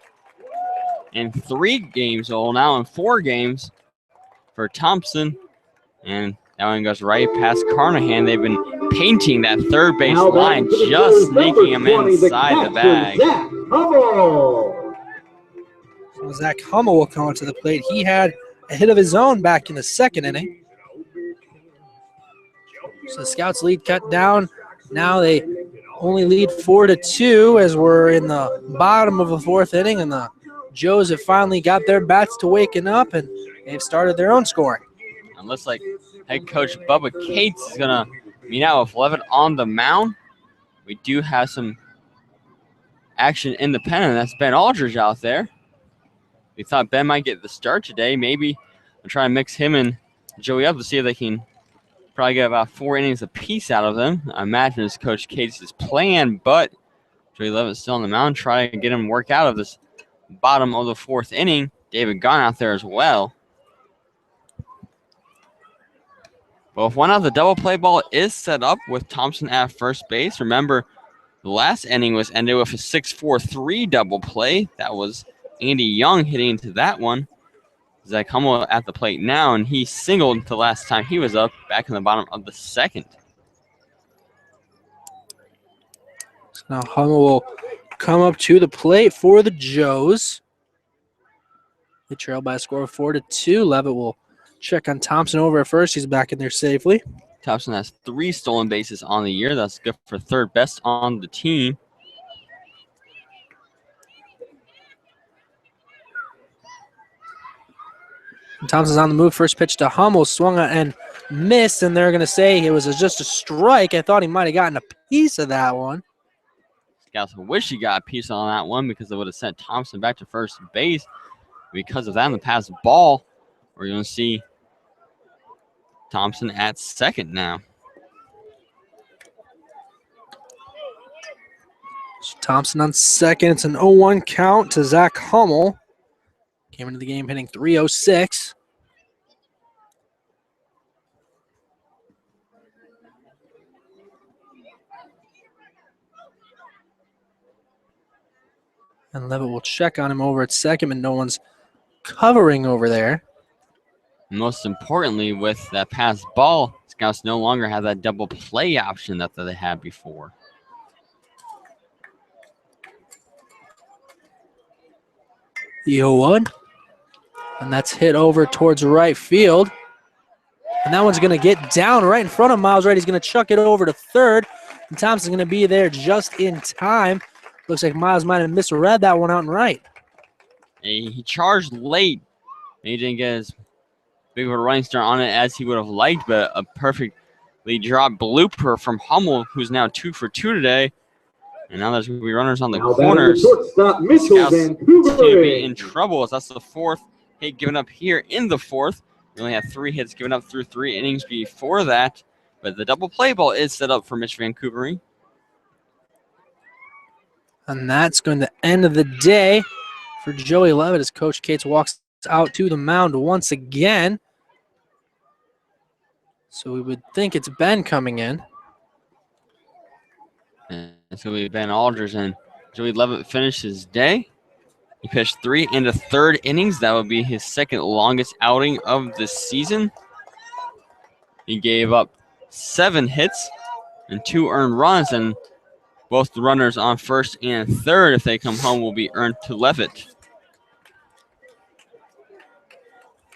in 3 games, well, now in 4 games for Thompson. And That one goes right past Carnahan. They've been painting that third base line, just sneaking him inside the bag. Zach Hummel. So Zach Hummel will come to the plate. He had a hit of his own back in the second inning. So the Scouts lead cut down. Now they only lead 4-2 as we're in the bottom of the fourth inning, and the Joes have finally got their bats to waking up, and they've started their own scoring. It looks like head coach Bubba Cates is going to meet out with Levitt on the mound. We do have some action in the pen, and that's Ben Aldridge out there. We thought Ben might get the start today. Maybe I'll try and mix him and Joey up to see if they can probably get about 4 innings apiece out of them. I imagine it's Coach Cates' plan, but Joey Levitt's still on the mound. Try to get him work out of this bottom of the fourth inning. David Gunn out there as well. Well, if one out, the double play ball is set up with Thompson at first base. Remember, the last inning was ended with a 6-4-3 double play. That was Andy Young hitting into that one. Zach Hummel at the plate now, and he singled the last time he was up back in the bottom of the second. So now Hummel will come up to the plate for the Joes. They trail by a score of 4-2. Levitt will check on Thompson over at first. He's back in there safely. Thompson has 3 stolen bases on the year. That's good for third best on the team. Thompson's on the move. First pitch to Hummel, swung and missed, and they're going to say it was just a strike. I thought he might have gotten a piece of that one. Scouts wish he got a piece on that one because it would have sent Thompson back to first base. Because of that, in the pass ball, we're going to see Thompson at second now. So Thompson on second. It's an 0-1 count to Zach Hummel. Came into the game hitting .306. And Levitt will check on him over at second, but no one's covering over there. Most importantly, with that pass ball, Scouts no longer have that double play option that they had before. The 0-1. And that's hit over towards right field. And that one's going to get down right in front of Miles Wright. He's going to chuck it over to third. And Thompson's going to be there just in time. Looks like Miles might have misread that one out and right. He charged late. He didn't get as big of a running start on it as he would have liked, but a perfectly dropped blooper from Hummel, who's now 2 for 2 today. And now there's going to be runners on the corners. Shortstop Mitchell Scouts to be in trouble as that's the 4th hit given up here in the 4th. We only had 3 hits given up through 3 innings before that. But the double play ball is set up for Mitch Vancouver. And that's going to end the day for Joey Levitt as Coach Cates walks out to the mound once again. So we would think it's Ben coming in. And it's going to be Ben Aldridge, and Joey Levitt finished his day. He pitched 3 1/3 innings. That would be his second longest outing of the season. He gave up 7 hits and 2 earned runs, and both the runners on first and third, if they come home, will be earned to Levitt.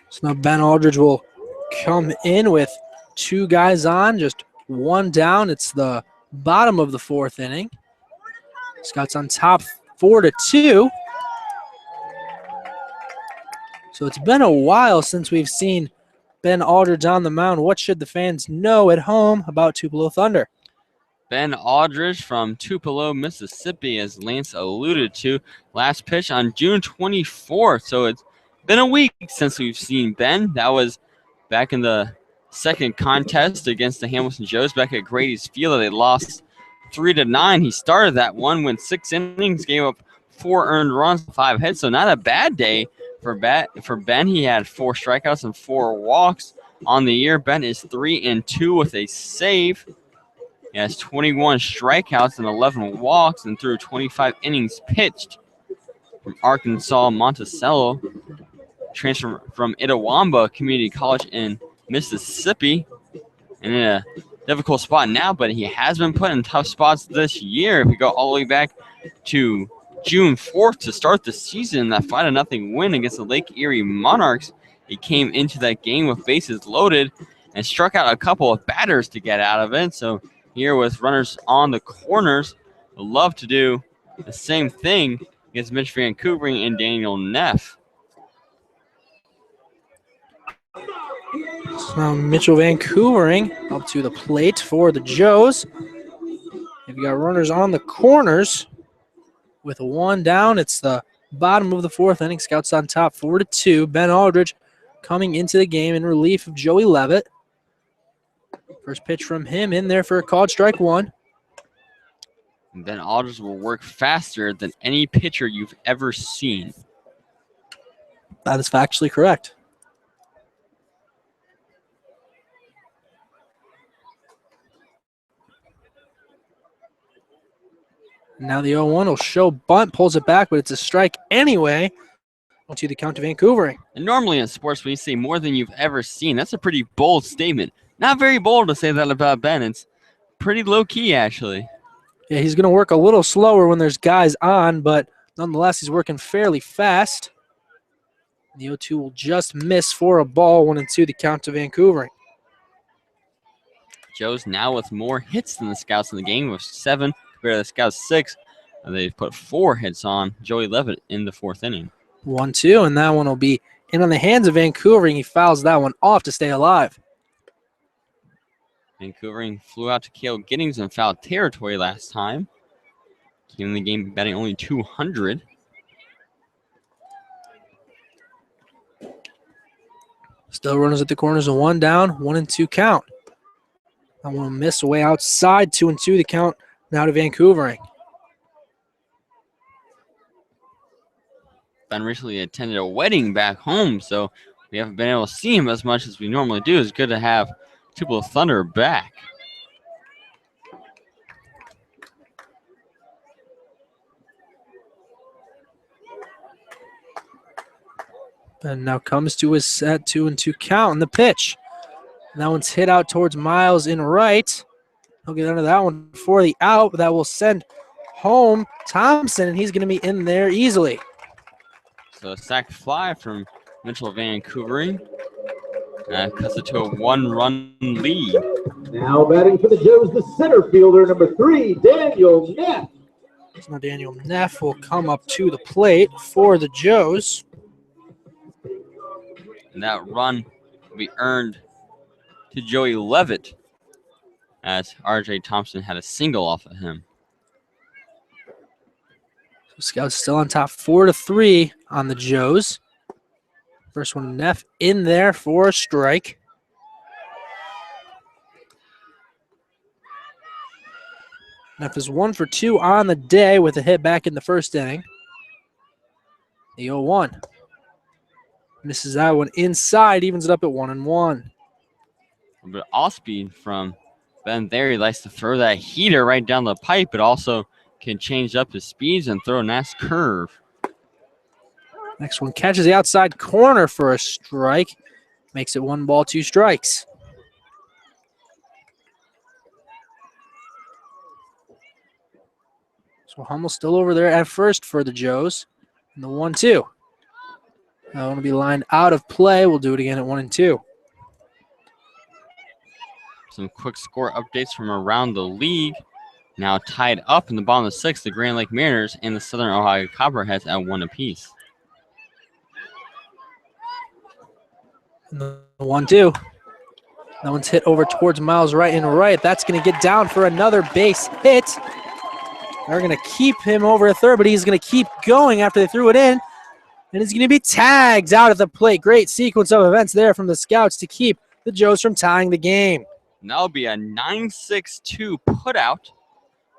So now Ben Aldridge will come in with 2 guys on, just 1 down. It's the bottom of the 4th inning. Scouts on top 4-2. So it's been a while since we've seen Ben Aldridge on the mound. What should the fans know at home about Tupelo Thunder? Ben Aldridge from Tupelo, Mississippi, as Lance alluded to. Last pitch on June 24th. So it's been a week since we've seen Ben. That was back in the second contest against the Hamilton Joes back at Grady's Field. They lost 3-9. He started that one, went 6 innings, gave up 4 earned runs, 5 hits. So not a bad day for Ben. He had 4 strikeouts and 4 walks on the year. Ben is 3-2 with a save. He has 21 strikeouts and 11 walks and threw 25 innings pitched. From Arkansas, Monticello, transfer from Itawamba Community College in Mississippi. in a difficult spot now, but he has been put in tough spots this year. If we go all the way back to June 4th to start the season, that 5-0 win against the Lake Erie Monarchs, he came into that game with bases loaded and struck out a couple of batters to get out of it. So here with runners on the corners, would love to do the same thing against Mitch Vancouvering and Daniel Neff. So Mitchell Vancouvering up to the plate for the Joes. They've got runners on the corners with a 1 down. It's the bottom of the 4th inning. Scouts on top 4-2. Ben Aldridge coming into the game in relief of Joey Levitt. First pitch from him in there for a called strike 1. And Ben Aldridge will work faster than any pitcher you've ever seen. That is factually correct. Now the 0-1 will show bunt, pulls it back, but it's a strike anyway. To the count to Vancouvering. And normally in sports, when you say more than you've ever seen, that's a pretty bold statement. Not very bold to say that about Ben. It's pretty low-key, actually. Yeah, he's going to work a little slower when there's guys on, but nonetheless, he's working fairly fast. The 0-2 will just miss for a ball, 1-2 the count to Vancouvering. Joe's now with more hits than the Scouts in the game with 7 compared to the Scouts 6. And they've put 4 hits on Joey Levitt in the 4th inning. 1-2, and that one will be in on the hands of Vancouvering. He fouls that one off to stay alive. Vancouvering flew out to Cale Giddings in foul territory last time. Came in the game batting only 200. Still runners at the corners, a 1 down, 1-2 count. That one will miss away outside, 2-2 the count now to Vancouvering. Ben recently attended a wedding back home, so we haven't been able to see him as much as we normally do. It's good to have Tupelo Thunder back. Ben now comes to his set, 2-2 count, and the pitch. And that one's hit out towards Miles in right. He'll get under that one for the out, but that will send home Thompson, and he's going to be in there easily. So a sac fly from Mitchell Vancouvering. Cuts it to a 1-run lead. Now batting for the Joes, the center fielder, number 3, Daniel Neff. So now Daniel Neff will come up to the plate for the Joes. And that run will be earned to Joey Levitt as R.J. Thompson had a single off of him. So Scouts still on top 4-3 on the Joes. First one, Neff in there for a strike. Neff is 1 for 2 on the day with a hit back in the first inning. The 0-1. Misses that one inside, evens it up at 1-1. A bit off speed from Ben there. He likes to throw that heater right down the pipe, but also can change up his speeds and throw a nice curve. Next one catches the outside corner for a strike. Makes it 1 ball, 2 strikes. So Hummel still over there at first for the Joes. And the 1-2. That one will be lined out of play. We'll do it again at 1-2. Some quick score updates from around the league. Now tied up in the bottom of the 6th, the Grand Lake Mariners and the Southern Ohio Copperheads at 1 apiece. And the 1-2. That one's hit over towards Miles right and right. That's going to get down for another base hit. They're going to keep him over at third, but he's going to keep going after they threw it in. And he's going to be tagged out at the plate. Great sequence of events there from the Scouts to keep the Joes from tying the game. And that'll be a 9-6-2 putout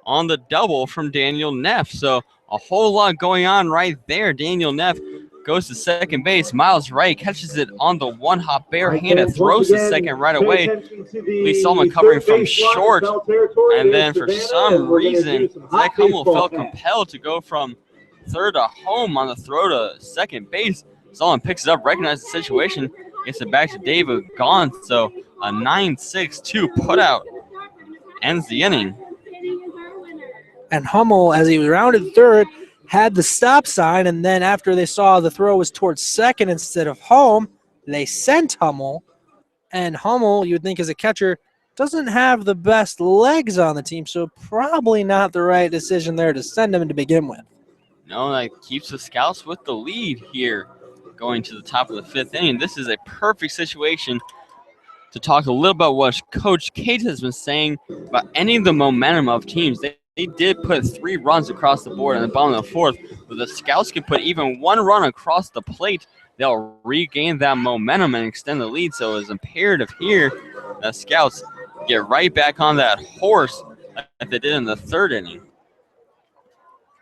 on the double from Daniel Neff. So a whole lot going on right there. Daniel Neff goes to second base. Miles Wright catches it on the one-hop barehanded, throws to second right away. Lee Solomon covering from short. And then for some reason, Zach Hummel felt compelled to go from third to home on the throw to second base. Solomon picks it up, recognizes the situation, gets it back to David Gaunt. So A 9-6-2 putout ends the inning. And Hummel, as he rounded third, had the stop sign, and then after they saw the throw was towards second instead of home, they sent Hummel. And Hummel, you would think as a catcher, doesn't have the best legs on the team, so probably not the right decision there to send him to begin with. No, that keeps the Scouts with the lead here going to the top of the fifth inning. This is a perfect situation to talk a little about what Coach Cates has been saying about ending the momentum of teams. They did put 3 runs across the board in the bottom of the fourth, but the Scouts can put even 1 run across the plate. They'll regain that momentum and extend the lead, so it's imperative here that Scouts get right back on that horse like they did in the third inning.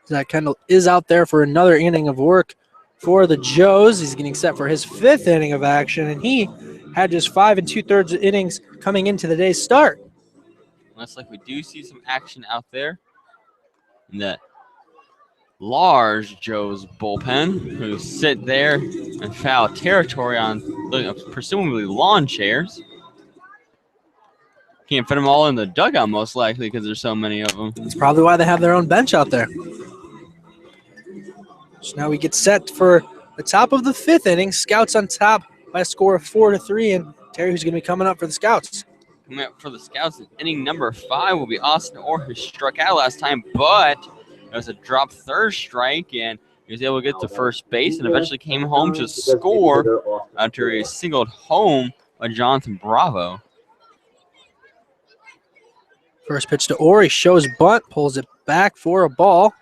Zach Kendall is out there for another inning of work for the Joes. He's getting set for his 5th inning of action, and he had just 5 2/3 innings coming into the day's start. Looks like we do see some action out there in that large Joe's bullpen, who sit there in foul territory on presumably lawn chairs. Can't fit them all in the dugout most likely because there's so many of them. That's probably why they have their own bench out there. So now we get set for the top of the 5th inning. Scouts on top by a score of 4-3, and Terry, who's going to be coming up for the Scouts. Coming up for the Scouts in inning number 5 will be Austin Orr, who struck out last time, but it was a drop third strike, and he was able to get to first base and eventually came home to score after he singled home by Jonathan Bravo. First pitch to Orr. He shows bunt, pulls it back for a ball.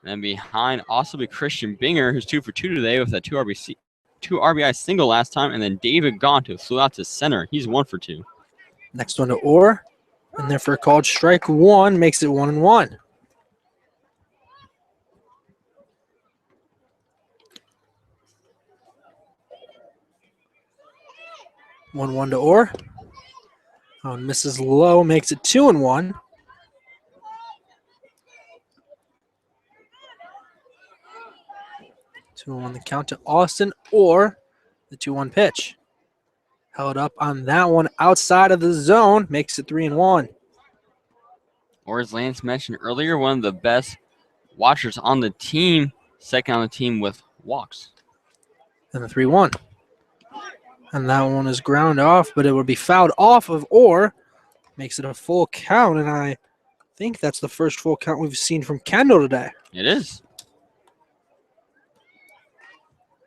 And then behind also be Christian Binger, who's 2 for 2 today with a 2 RBI single last time, and then David Gaunt, who flew out to center. He's 1 for 2. Next one to Orr, and therefore called strike 1, makes it 1-1. One to Orr. Oh, misses low, makes it 2-1. On the count to Austin Orr, the 2-1 pitch. Held up on that one outside of the zone, makes it 3-1. Or as Lance mentioned earlier, one of the best watchers on the team, second on the team with walks. And the 3-1. And that one is ground off, but it would be fouled off of Orr. Makes it a full count, and I think that's the first full count we've seen from Kendall today. It is.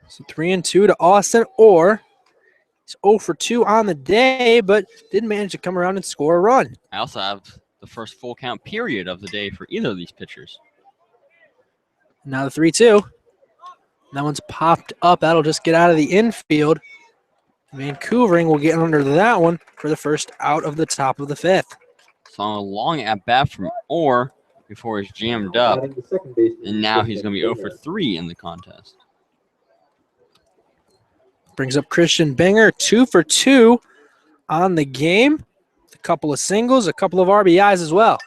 So 3-2 to Austin Orr. He's 0 for 2 on the day, but did manage to come around and score a run. I also have the first full count period of the day for either of these pitchers. Now the 3-2. That one's popped up. That'll just get out of the infield. Vancouvering will get under that one for the first out of the top of the 5th. Saw a long at bat from Orr before he's jammed up, and now he's going to be 0 for 3 in the contest. Brings up Christian Binger, 2 for 2 on the game. A couple of singles, a couple of RBIs as well.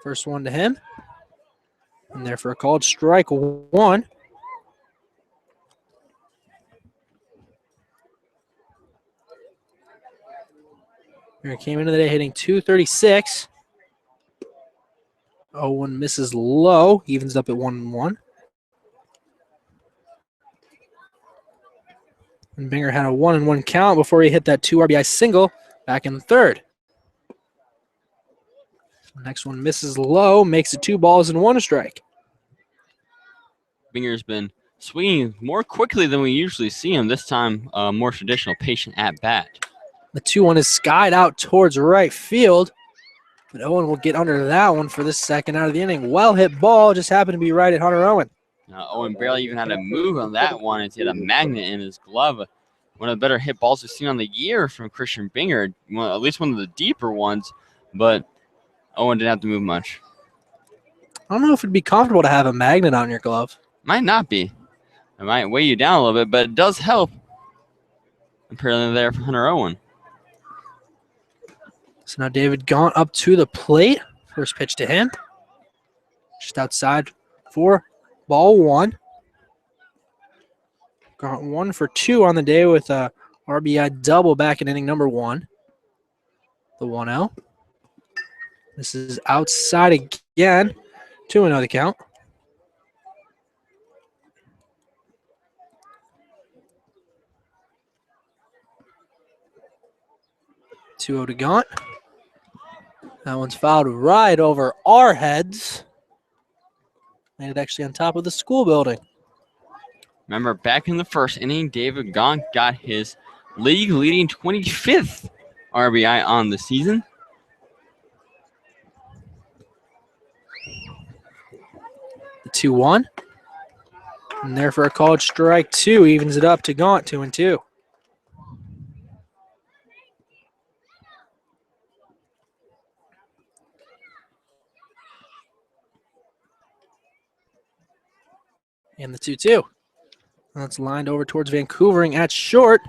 First one to him. And therefore called strike 1. Binger came into the day hitting .236. 0-1 misses low, evens up at 1-1. And Binger had a 1-1 count before he hit that 2 RBI single back in the 3rd. Next one misses low, makes it 2 balls and 1 strike. Binger's been swinging more quickly than we usually see him. This time, more traditional patient at bat. The 2-1 is skied out towards right field. But Owen will get under that one for the second out of the inning. Well hit ball, just happened to be right at Hunter Owen. Owen barely even had to move on that one as he had a magnet in his glove. One of the better hit balls we've seen on the year from Christian Binger, at least one of the deeper ones, but Owen didn't have to move much. I don't know if it'd be comfortable to have a magnet on your glove. Might not be. It might weigh you down a little bit, but it does help. Apparently there for Hunter Owen. So now David Gaunt up to the plate. First pitch to him. Just outside for ball 1. Gaunt 1 for 2 on the day with a RBI double back in inning number 1. The 1-0. This is outside again. 2-0 the count. Two-0 to Gaunt. That one's fouled right over our heads. Made it actually on top of the school building. Remember, back in the first inning, David Gaunt got his league-leading 25th RBI on the season. The 2-1. And there for a called strike 2. Evens it up to Gaunt, 2-2. And the 2-2. That's lined over towards Vancouvering at short.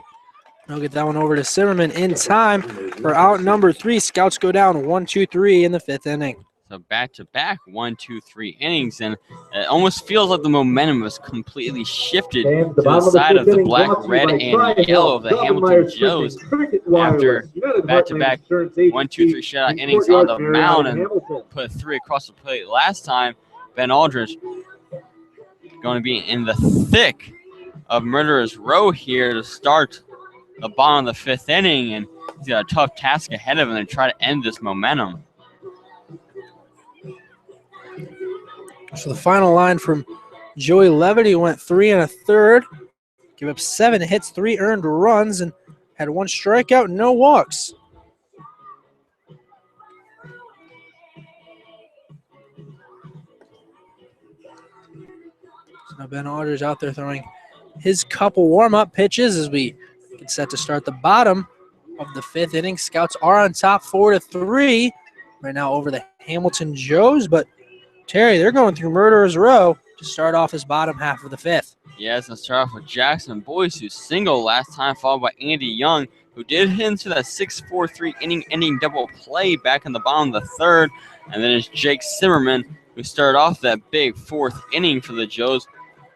They'll get that one over to Zimmerman in time for out number 3. Scouts go down 1-2-3 in the 5th inning. So back-to-back 1, 2, 3 innings, and it almost feels like the momentum was completely shifted to the side of the black, red, and yellow of the Hamilton Joes after back-to-back 1, 2, 3 shutout innings on the mound and put 3 across the plate last time. Ben Aldridge going to be in the thick of Murderer's Row here to start the bottom of the 5th inning, and he's got a tough task ahead of him to try to end this momentum. So the final line from Joey Levity went 3 1/3, gave up 7 hits, 3 earned runs, and had 1 strikeout, no walks. So now Ben Aldridge out there throwing his couple warm-up pitches as we get set to start the bottom of the 5th inning. Scouts are on top 4-3 right now over the Hamilton Joes, but Terry, they're going through Murderer's Row to start off this bottom half of the 5th. Yes, let's start off with Jackson Boyce, who singled last time, followed by Andy Young, who did hit into that 6-4-3 inning double play back in the bottom of the 3rd. And then it's Jake Zimmerman, who started off that big 4th inning for the Joes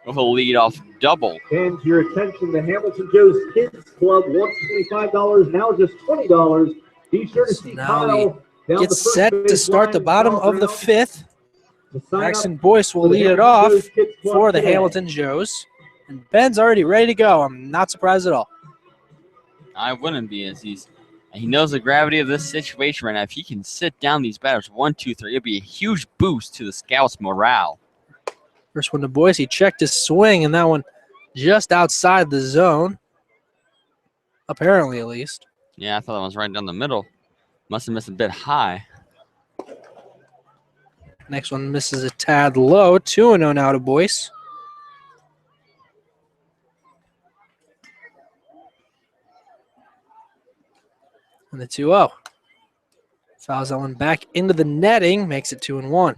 with a leadoff double. And to your attention, the Hamilton Joes Kids Club, once $25, now just $20. Be sure to see Kyle down Get the first set to start the bottom of the 5th. Jackson Boyce will lead it off for the Hamilton Joes. And Ben's already ready to go. I'm not surprised at all. I wouldn't be, as he knows the gravity of this situation right now. If he can sit down these batters 1, 2, 3, it'll be a huge boost to the Scouts' morale. First one to Boyce. He checked his swing, and that one just outside the zone. Apparently, at least. Yeah, I thought that was right down the middle. Must have missed a bit high. Next one misses a tad low. 2-0 now to Boyce. And the 2-0. Fouls that one back into the netting. Makes it 2-1.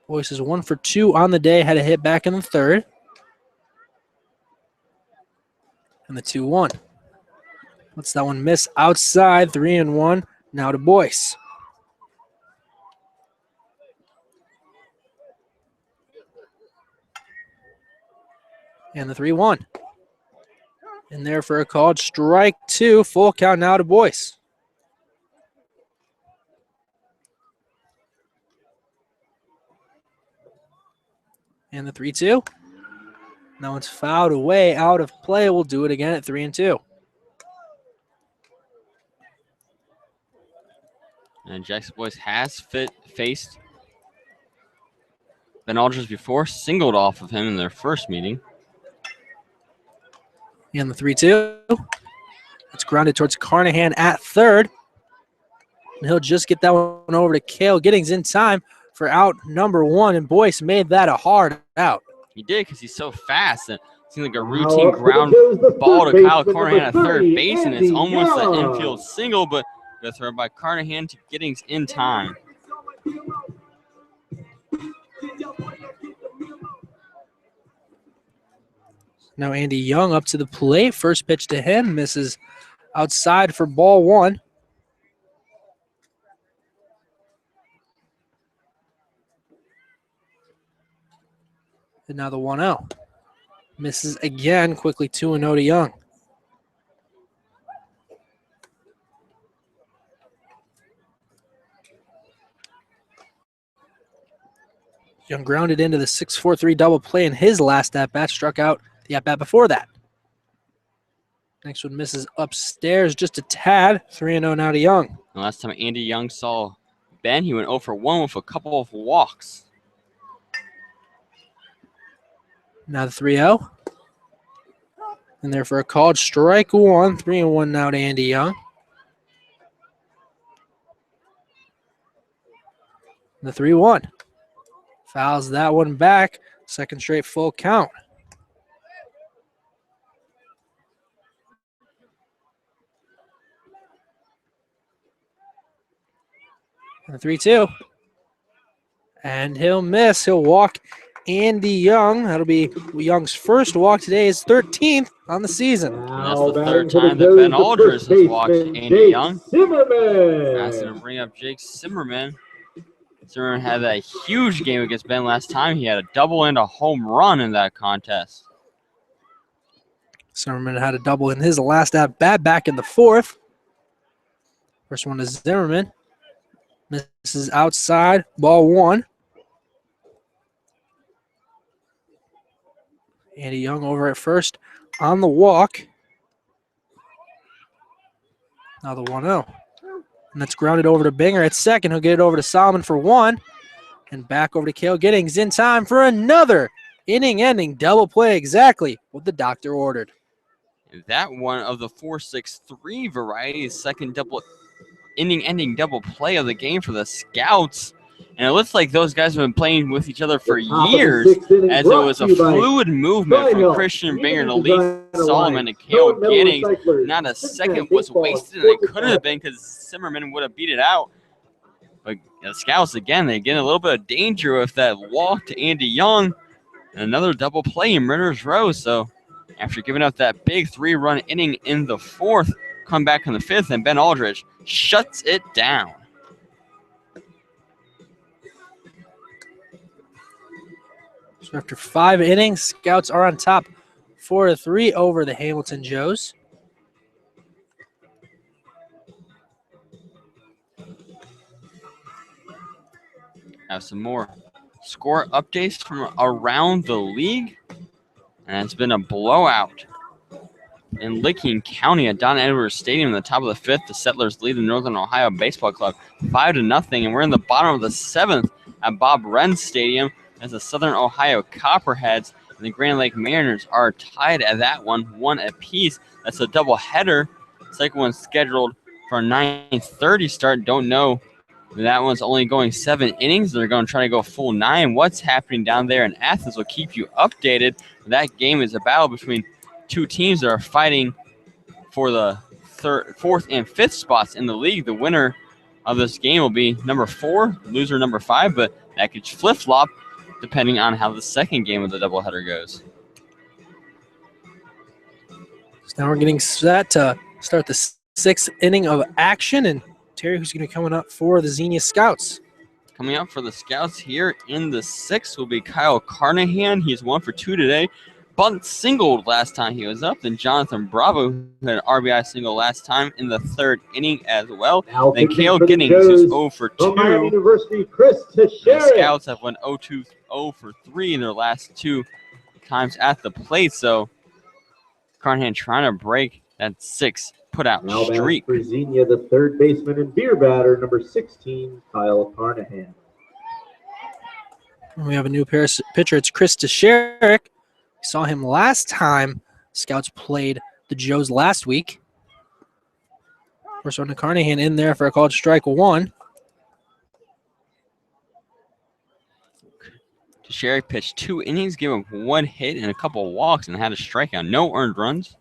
Boyce is 1 for 2 on the day. Had a hit back in the 3rd. And the 2-1. Let's that one miss outside. 3-1. Now to Boyce. And the 3-1. In there for a called strike 2. Full count now to Boyce. And the 3-2. That one's fouled away, out of play. We'll do it again at 3-2. And Jackson Boyce has faced Ben Aldridge before, singled off of him in their first meeting. And the 3-2. It's grounded towards Carnahan at 3rd. And he'll just get that one over to Cale Giddings in time for out number 1. And Boyce made that a hard out. He did because he's so fast. It seemed like a routine ground ball to Kyle Carnahan at 3rd base, and it's almost an infield single, but good throw by Carnahan to Giddings in time. Now Andy Young up to the plate. First pitch to him. Misses outside for ball 1. And now the 1-0. Misses again, quickly 2-0 to Young. Young grounded into the 6-4-3 double play in his last at-bat, struck out the at-bat before that. Next one misses upstairs just a tad, 3-0 now to Young. The last time Andy Young saw Ben, he went 0 for 1 with a couple of walks. Now the 3-0. And there for a called strike one, 3-1 now to Andy Young. The 3-1. Fouls that one back. Second straight full count. And the 3-2. And he'll miss. He'll walk Andy Young. That'll be Young's first walk today, his 13th on the season. And that's the third time that Ben Aldridge has walked Andy Young. That's going to bring up Jake Zimmerman. Zimmerman had that huge game against Ben last time. He had a double and a home run in that contest. Zimmerman had a double in his last at-bat back in the fourth. First one is Zimmerman. Misses outside, ball one. Andy Young over at first on the walk. Now the 1-0. And that's grounded over to Binger at second. He'll get it over to Solomon for one. And back over to Cale Giddings in time for another inning-ending double play, exactly what the doctor ordered. And that one of the 4-6-3 variety is second inning-ending double play of the game for the Scouts. And it looks like those guys have been playing with each other for years, as it was a fluid movement from Christian Binger to Lee Solomon to Cale Giddings. Not a second was wasted, and it could have been because Zimmerman would have beat it out. But the Scouts, again, they get a little bit of danger with that walk to Andy Young. And another double play in Murderers Row. So after giving up that big 3-run inning in the fourth, come back in the fifth, and Ben Aldridge shuts it down. So after 5 innings, Scouts are on top 4-3 over the Hamilton Joes. Have some more score updates from around the league. And it's been a blowout in Licking County at Don Edwards Stadium in the top of the fifth. The Settlers lead the Northern Ohio Baseball Club 5-0. And we're in the bottom of the seventh at Bob Wren Stadium as the Southern Ohio Copperheads and the Grand Lake Mariners are tied at that one apiece. That's a doubleheader. Second one scheduled for a 9:30 start. Don't know. That one's only going 7 innings. They're going to try to go full 9. What's happening down there in Athens will keep you updated. That game is a battle between two teams that are fighting for the fourth and fifth spots in the league. The winner of this game will be number 4, loser number 5, but that could flip-flop depending on how the second game of the doubleheader goes. So now we're getting set to start the 6th inning of action, and Terry, who's going to be coming up for the Xenia Scouts? Coming up for the Scouts here in the 6th will be Kyle Carnahan. He's 1 for 2 today. Bunt singled last time he was up. Then Jonathan Bravo, who had an RBI single last time in the 3rd inning as well. Then Cale Giddings, who's 0 for 2. University, Chris The Teixeira. Scouts have won 0 for 3 in their last 2 times at the plate. So Carnahan trying to break that 6 put-out streak. For Xenia, the 3rd baseman and beer batter, number 16, Kyle Carnahan. We have a new pitcher. It's Chris Teixeira. We saw him last time Scouts played the Joes last week. First one to Carnahan in there for a called strike 1. Teixeira pitched 2 innings, gave him 1 hit and a couple of walks, and had a strikeout. No earned runs.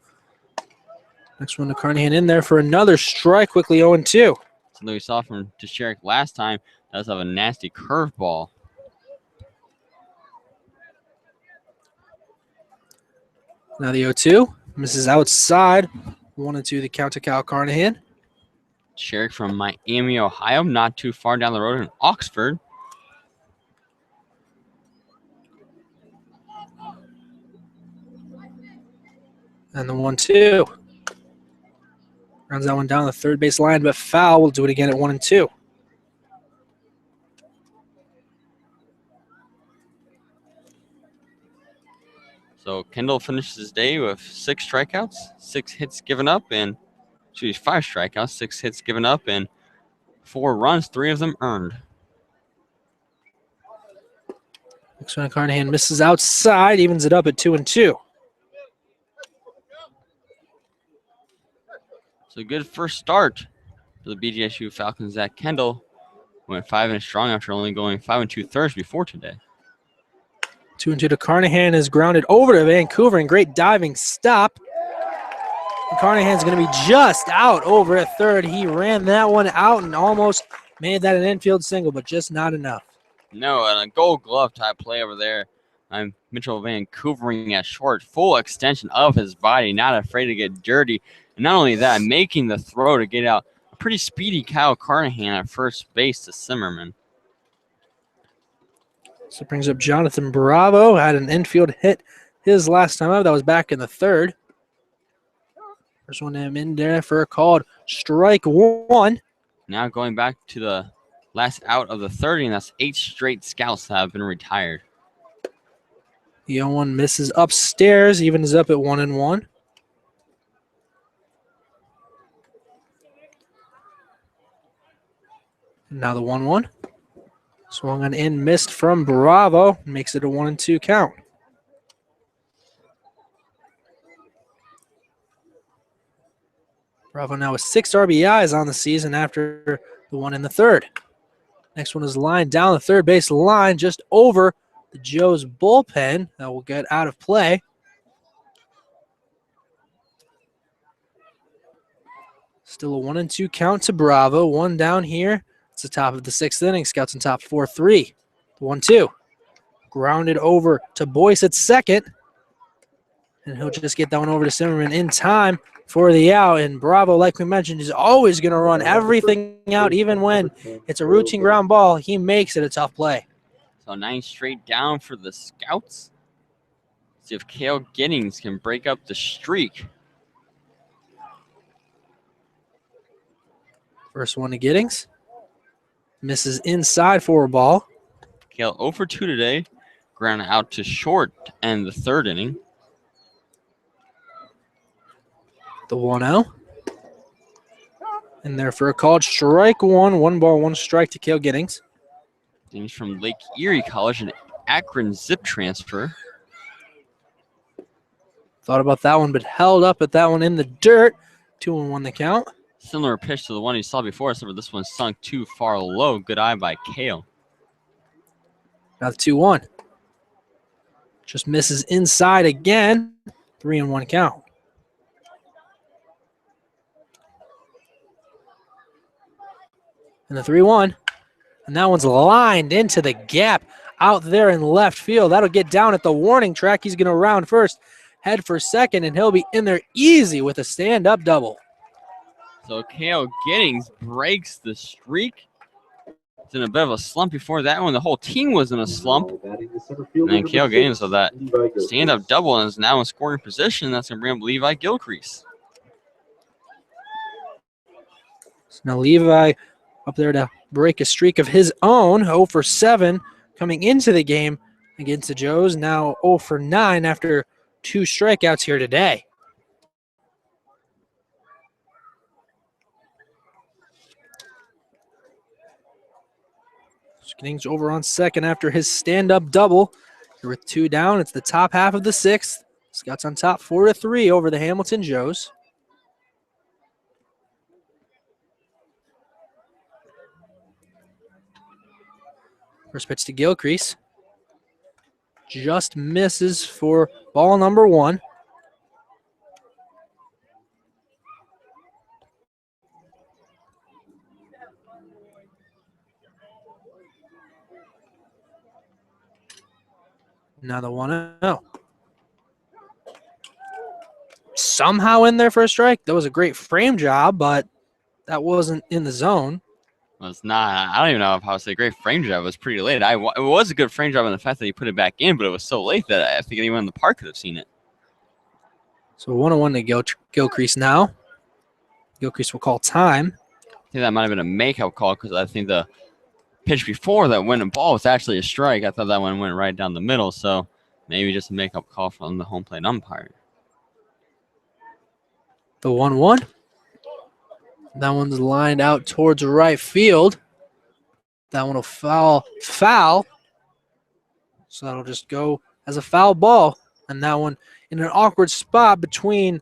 Next one to Carnahan in there for another strike, quickly 0-2. Something we saw from Teixeira last time. Does have a nasty curveball. Now the 0-2. Misses outside. 1-2 the count to Kyle Carnahan. Teixeira from Miami, Ohio, not too far down the road in Oxford. And the 1-2. Runs that one down the third base line, but foul. We'll do it again at 1-2. So Kendall finishes his day with 6 strikeouts, 6 hits given up, and 5 strikeouts, 6 hits given up, and 4 runs, 3 of them earned. Next one, Carnahan misses outside, evens it up at 2-2. So good first start for the BGSU Falcons. Zach Kendall went 5 innings strong after only going 5 2/3 before today. 2-2 to Carnahan is grounded over to Vancouver, and great diving stop. And Carnahan's going to be just out over at third. He ran that one out and almost made that an infield single, but just not enough. No, and a Gold Glove type play over there. Mitchell Vancouvering at short, full extension of his body, not afraid to get dirty. And not only that, making the throw to get out a pretty speedy Kyle Carnahan at first base to Zimmerman. So it brings up Jonathan Bravo. Had an infield hit his last time up. That was back in the third. First one in there for a called strike 1. Now going back to the last out of the 30, and that's 8 straight Scouts that have been retired. The 0-1 misses upstairs, evens up at 1-1. Now the 1-1. Swung on in, missed from Bravo. Makes it a 1-2 count. Bravo now with 6 RBIs on the season after the one in the third. Next one is lined down the third base line just over the Joe's bullpen. That will get out of play. Still a 1-2 count to Bravo. 1 down here. It's the top of the 6th inning. Scouts on top 4-3. 1-2. Grounded over to Boyce at second. And he'll just get that one over to Zimmerman in time for the out. And Bravo, like we mentioned, is always going to run everything out, even when it's a routine ground ball. He makes it a tough play. So 9 straight down for the Scouts. See if Cale Giddings can break up the streak. First one to Giddings. Misses inside for a ball. Cale 0 for 2 today. Grounded out to short and the third inning. The 1-0. And there for a called strike 1. 1 ball, 1 strike to Cale Giddings. He's from Lake Erie College, an Akron zip transfer. Thought about that one, but held up at that one in the dirt. 2-1 the count. Similar pitch to the one you saw before, except for this one sunk too far low. Good eye by Cale. Now the 2-1. Just misses inside again. 3-1 count. And the 3-1. And that one's lined into the gap out there in left field. That'll get down at the warning track. He's going to round first, head for second, and he'll be in there easy with a stand-up double. So Cale Giddings breaks the streak. It's in a bit of a slump before that one. The whole team was in a slump. And then Cale Giddings with that stand-up double and is now in scoring position. That's going to bring up Levi Gilcrease. So now Levi up there to break a streak of his own. 0 for 7 coming into the game against the Joes. Now 0 for 9 after 2 strikeouts here today. Giddings over on second after his stand-up double. Here with 2 down, it's the top half of the 6th. Scouts on top 4-3 over the Hamilton Joes. First pitch to Gilcrease. Just misses for ball number 1. Now the 1-0. Somehow in there for a strike. That was a great frame job, but that wasn't in the zone. Well, it's not. I don't even know if I would say great frame job. It was pretty late. It was a good frame job in the fact that he put it back in, but it was so late that I think anyone in the park could have seen it. So 1-1 to Gilcrease now. Gilcrease will call time. I think that might have been a make-up call because I think the pitch before that went and ball was actually a strike. I thought that one went right down the middle, so maybe just a make-up call from the home plate umpire. The 1-1. That one's lined out towards right field. That one will foul. So that'll just go as a foul ball. And that one in an awkward spot between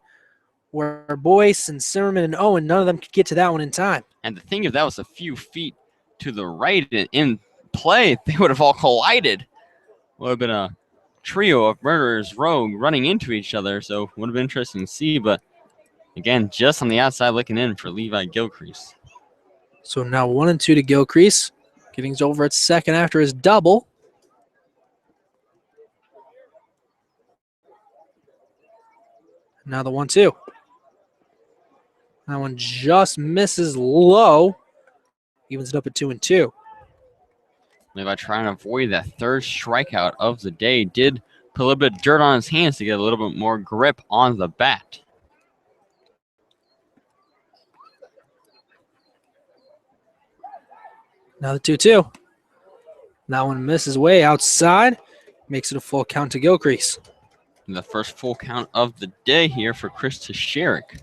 where Boyce and Zimmerman and Owen, none of them could get to that one in time. And the thing, if that was a few feet to the right in play, they would have all collided. Would have been a trio of murderers rogue running into each other, so it would have been interesting to see. But again, just on the outside looking in for Levi Gilcrease. So now 1-2 to Gilcrease. Giddings over at second after his double. Now the 1-2. That one just misses low. Evens it up at 2-2. Levi trying to avoid that third strikeout of the day. Did put a little bit of dirt on his hands to get a little bit more grip on the bat. Now the 2-2. That one misses way outside. Makes it a full count to Gilcrease. And the first full count of the day here for Chris Teixeirick.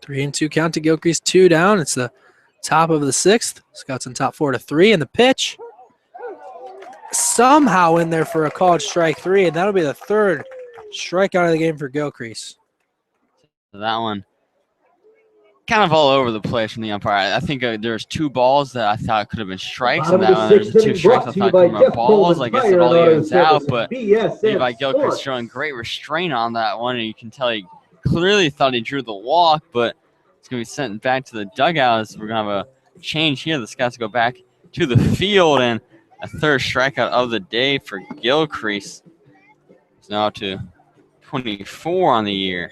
3-2 count to Gilcrease, 2 down. It's the top of the 6th. Scouts on top 4-3, and the pitch somehow in there for a called strike 3, and that'll be the third strikeout of the game for Gilcrease. So that one kind of all over the place from the umpire. I think there's 2 balls that I thought could have been strikes, and that one there's 2 strikes I thought could have been balls. I guess it all evens out, but Levi Gilcrease showing great restraint on that one, and you can tell he clearly thought he drew the walk, but it's going to be sent back to the dugout as we're going to have a change here. The Scouts go back to the field, and a third strikeout of the day for Gilcrease. It's now to 24 on the year.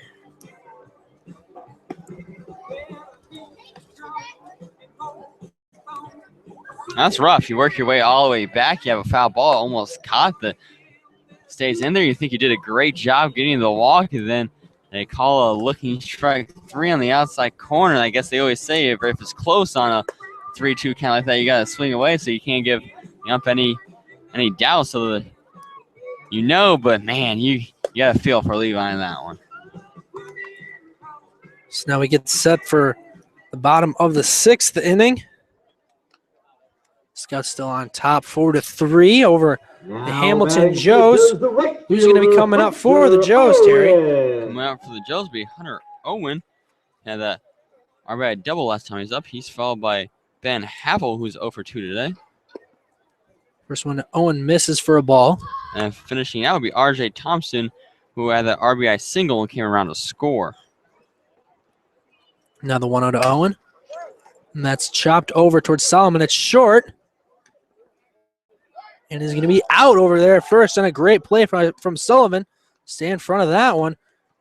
That's rough. You work your way all the way back. You have a foul ball, almost caught the stays in there. You think you did a great job getting the walk, and then they call a looking strike 3 on the outside corner. I guess they always say if it's close on a 3-2 count like that, you got to swing away so you can't give the ump any doubt. So but man, you got to feel for Levi in that one. So now we get set for the bottom of the 6th inning. Scouts still on top 4-3 over the Hamilton Joes. Who's going to be coming up for the Joes, Terry? Coming up for the Joes will be Hunter Owen. Had that RBI double last time he's up. He's followed by Ben Havel, who's 0 for 2 today. First one, Owen misses for a ball. And finishing out will be RJ Thompson, who had that RBI single and came around to score. Now the 1-0 to Owen. And that's chopped over towards Solomon. It's short. And is going to be out over there at first. And a great play from Sullivan. Stay in front of that one.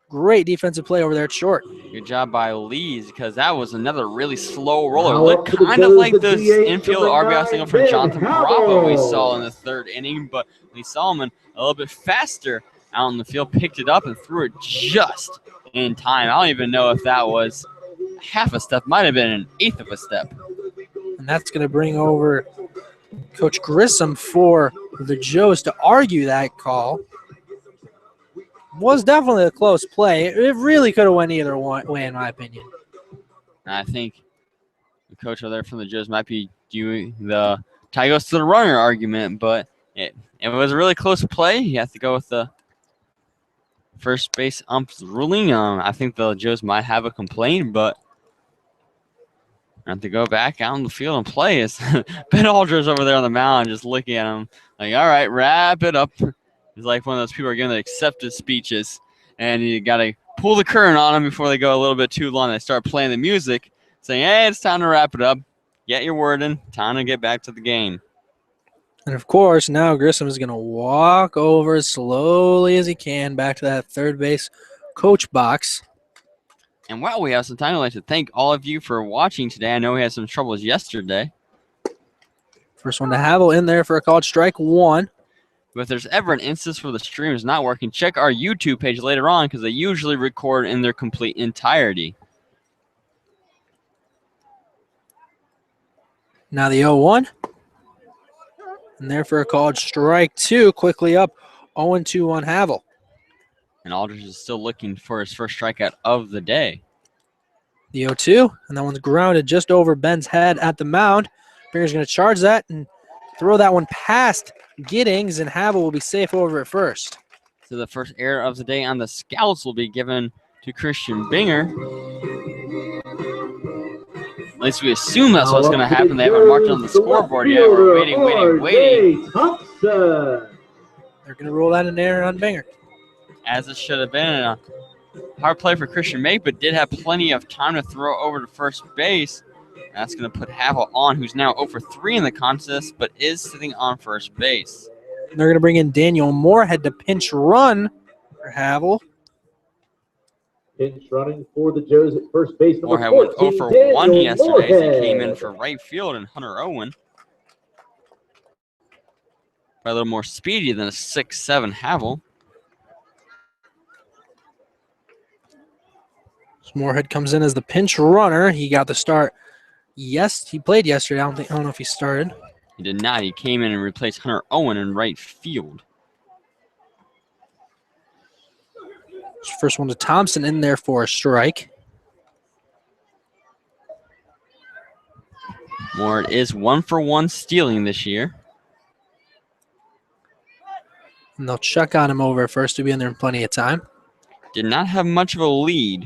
Great defensive play over there at short. Good job by Lees, because that was another really slow roller. Looked kind of like the infield RBI single from Jonathan Bravo we saw in the 3rd inning. But Lee Solomon, a little bit faster out in the field, picked it up and threw it just in time. I don't even know if that was half a step. Might have been an 1/8 of a step. And that's going to bring over Coach Grissom for the Joes to argue that call. Was definitely a close play. It really could have went either way, in my opinion. I think the coach over there from the Joes might be doing the tie goes to the runner argument, but it was a really close play. You have to go with the first base ump's ruling. I think the Joes might have a complaint, but I have to go back out on the field and play. It's Ben Aldridge over there on the mound just looking at him like, all right, wrap it up. He's like one of those people who are giving the acceptance speeches, and you got to pull the curtain on them before they go a little bit too long. They start playing the music, saying, hey, it's time to wrap it up. Get your word in. Time to get back to the game. And, of course, now Grissom is going to walk over as slowly as he can back to that third base coach box. And while we have some time, I'd like to thank all of you for watching today. I know we had some troubles yesterday. First one to Havel in there for a called strike 1. But if there's ever an instance where the stream is not working, check our YouTube page later on because they usually record in their complete entirety. Now the 0-1. And there for a called strike 2. Quickly up 0-2 on Havel. And Aldridge is still looking for his first strikeout of the day. The 0-2. And that one's grounded just over Ben's head at the mound. Binger's going to charge that and throw that one past Giddings, and Havel will be safe over at first. So the first error of the day on the Scouts will be given to Christian Binger. At least we assume that's what's going to happen. They haven't marked it on the scoreboard yet. We're waiting. They're going to roll that in there on Binger. As it should have been. A hard play for Christian Make, but did have plenty of time to throw over to first base. That's going to put Havel on, who's now 0 for 3 in the contest, but is sitting on first base. They're going to bring in Daniel Moorhead to pinch run for Havel. Pinch running for the Joes at first base. Moorhead went 0 for 1 yesterday as he came in for right field, and Hunter Owen, by a little more speedy than a 6'7" Havel. Moorhead comes in as the pinch runner. He got the start. Yes, he played yesterday. I don't know if he started. He did not. He came in and replaced Hunter Owen in right field. First one to Thompson in there for a strike. Moore is 1 for 1 stealing this year. And they'll check on him over at first to be in there in plenty of time. Did not have much of a lead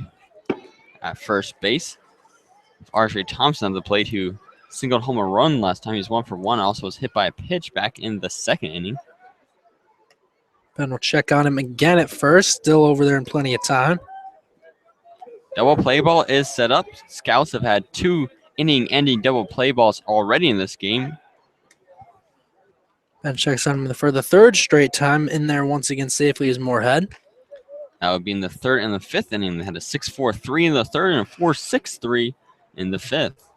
at first base. RJ Thompson on the plate, who singled home a run last time. He's 1 for 1. Also was hit by a pitch back in the second inning. Ben will check on him again at first. Still over there in plenty of time. Double play ball is set up. Scouts have had 2 inning-ending double play balls already in this game. Ben checks on him for the third straight time. In there once again safely is Moorhead. That would be in the third and the fifth inning. They had a 6-4-3 in the third and a 4-6-3 in the fifth.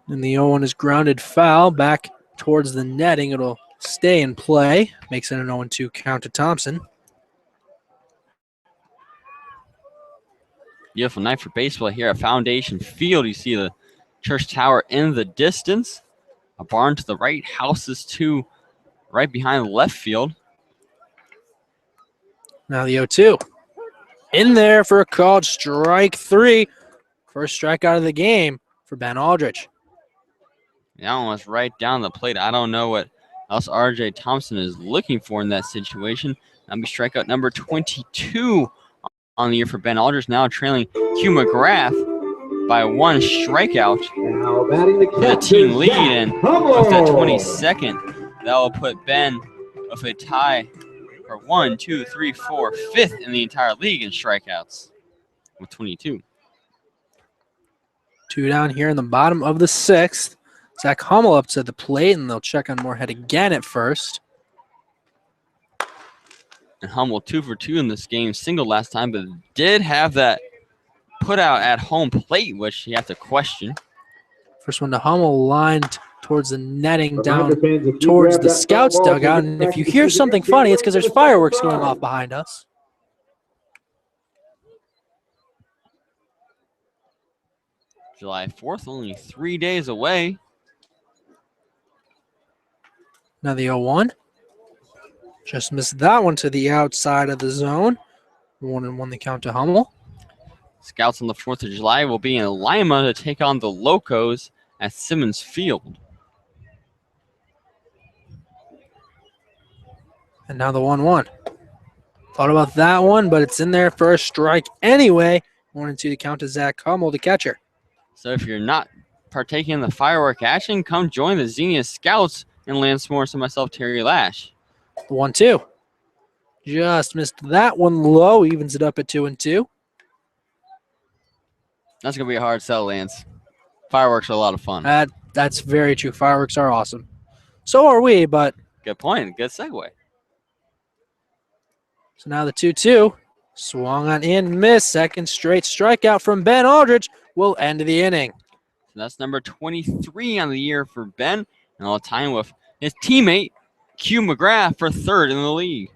And the 0-1 is grounded foul back towards the netting. It'll stay in play. Makes it an 0-2 count to Thompson. Beautiful night for baseball here at Foundation Field. You see the church tower in the distance. A barn to the right, houses to right behind left field. Now the 0-2. In there for a called strike 3. First strikeout of the game for Ben Aldridge. That one was right down the plate. I don't know what else RJ Thompson is looking for in that situation. That'll be strikeout number 22 on the year for Ben Aldridge. Now trailing Hugh McGrath by 1 strikeout. Now batting the team lead, and with that 22nd, that will put Ben with a tie for 1, 2, 3, 4, 5th in the entire league in strikeouts with 22. 2 down here in the bottom of the 6th. Zach Hummel up to the plate, and they'll check on Moorhead again at first. And Hummel 2 for 2 in this game, singled last time, but did have that put out at home plate, which you have to question. First one to Hummel, lined towards the netting down towards the Scouts dugout. And if you hear something funny, it's because there's fireworks going off behind us. July 4th, only 3 days away. Now the 0-1. Just missed that one to the outside of the zone. 1-1 the count to Hummel. Scouts on the 4th of July will be in Lima to take on the Locos at Simmons Field. And now the 1-1. Thought about that one, but it's in there for a strike anyway. 1-2 the count to Zach Hummel, the catcher. So if you're not partaking in the firework action, come join the Xenia Scouts and Lance Morris and myself, Terry Lash. The 1-2. Just missed that one low. Evens it up at 2-2. That's going to be a hard sell, Lance. Fireworks are a lot of fun. That's very true. Fireworks are awesome. So are we, but... Good point. Good segue. So now the 2-2. Swung on in, miss. Second straight strikeout from Ben Aldridge will end the inning. So that's number 23 on the year for Ben. And all time with his teammate, Q McGrath for third in the league.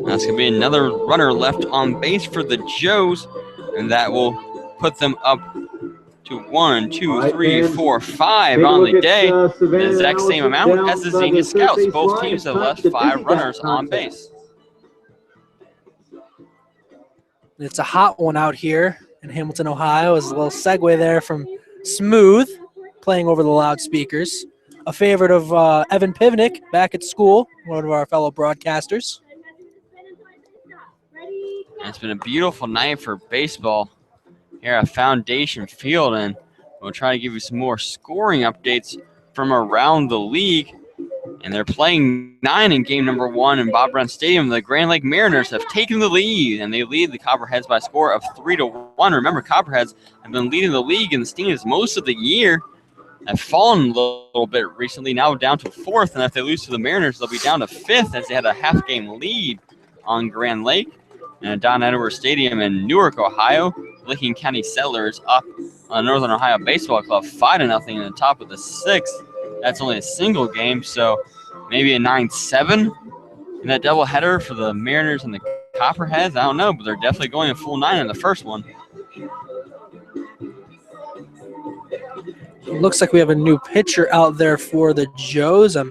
That's going to be another runner left on base for the Joes, and that will put them up to 1, 2, 3, 4, 5 on the day. The exact same amount as the Xenia Scouts. Both teams have left 5 runners on base. It's a hot one out here in Hamilton, Ohio. Is a little segue there from Smooth playing over the loudspeakers. A favorite of Evan Pivnik back at school, one of our fellow broadcasters. And it's been a beautiful night for baseball here at Foundation Field, and we'll try to give you some more scoring updates from around the league. And they're playing 9 in game number 1 in Bob Brown Stadium. The Grand Lake Mariners have taken the lead, and they lead the Copperheads by a score of 3-1. Remember, Copperheads have been leading the league in the standings most of the year. Have fallen a little bit recently, now down to 4th, and if they lose to the Mariners, they'll be down to 5th as they had a half-game lead on Grand Lake. And at Don Edwards Stadium in Newark, Ohio, Licking County Settlers up on the Northern Ohio Baseball Club 5-0 in the top of the 6th. That's only a single game, so maybe a 9-7 in that doubleheader for the Mariners and the Copperheads. I don't know, but they're definitely going a full 9 in the first one. It looks like we have a new pitcher out there for the Joes. I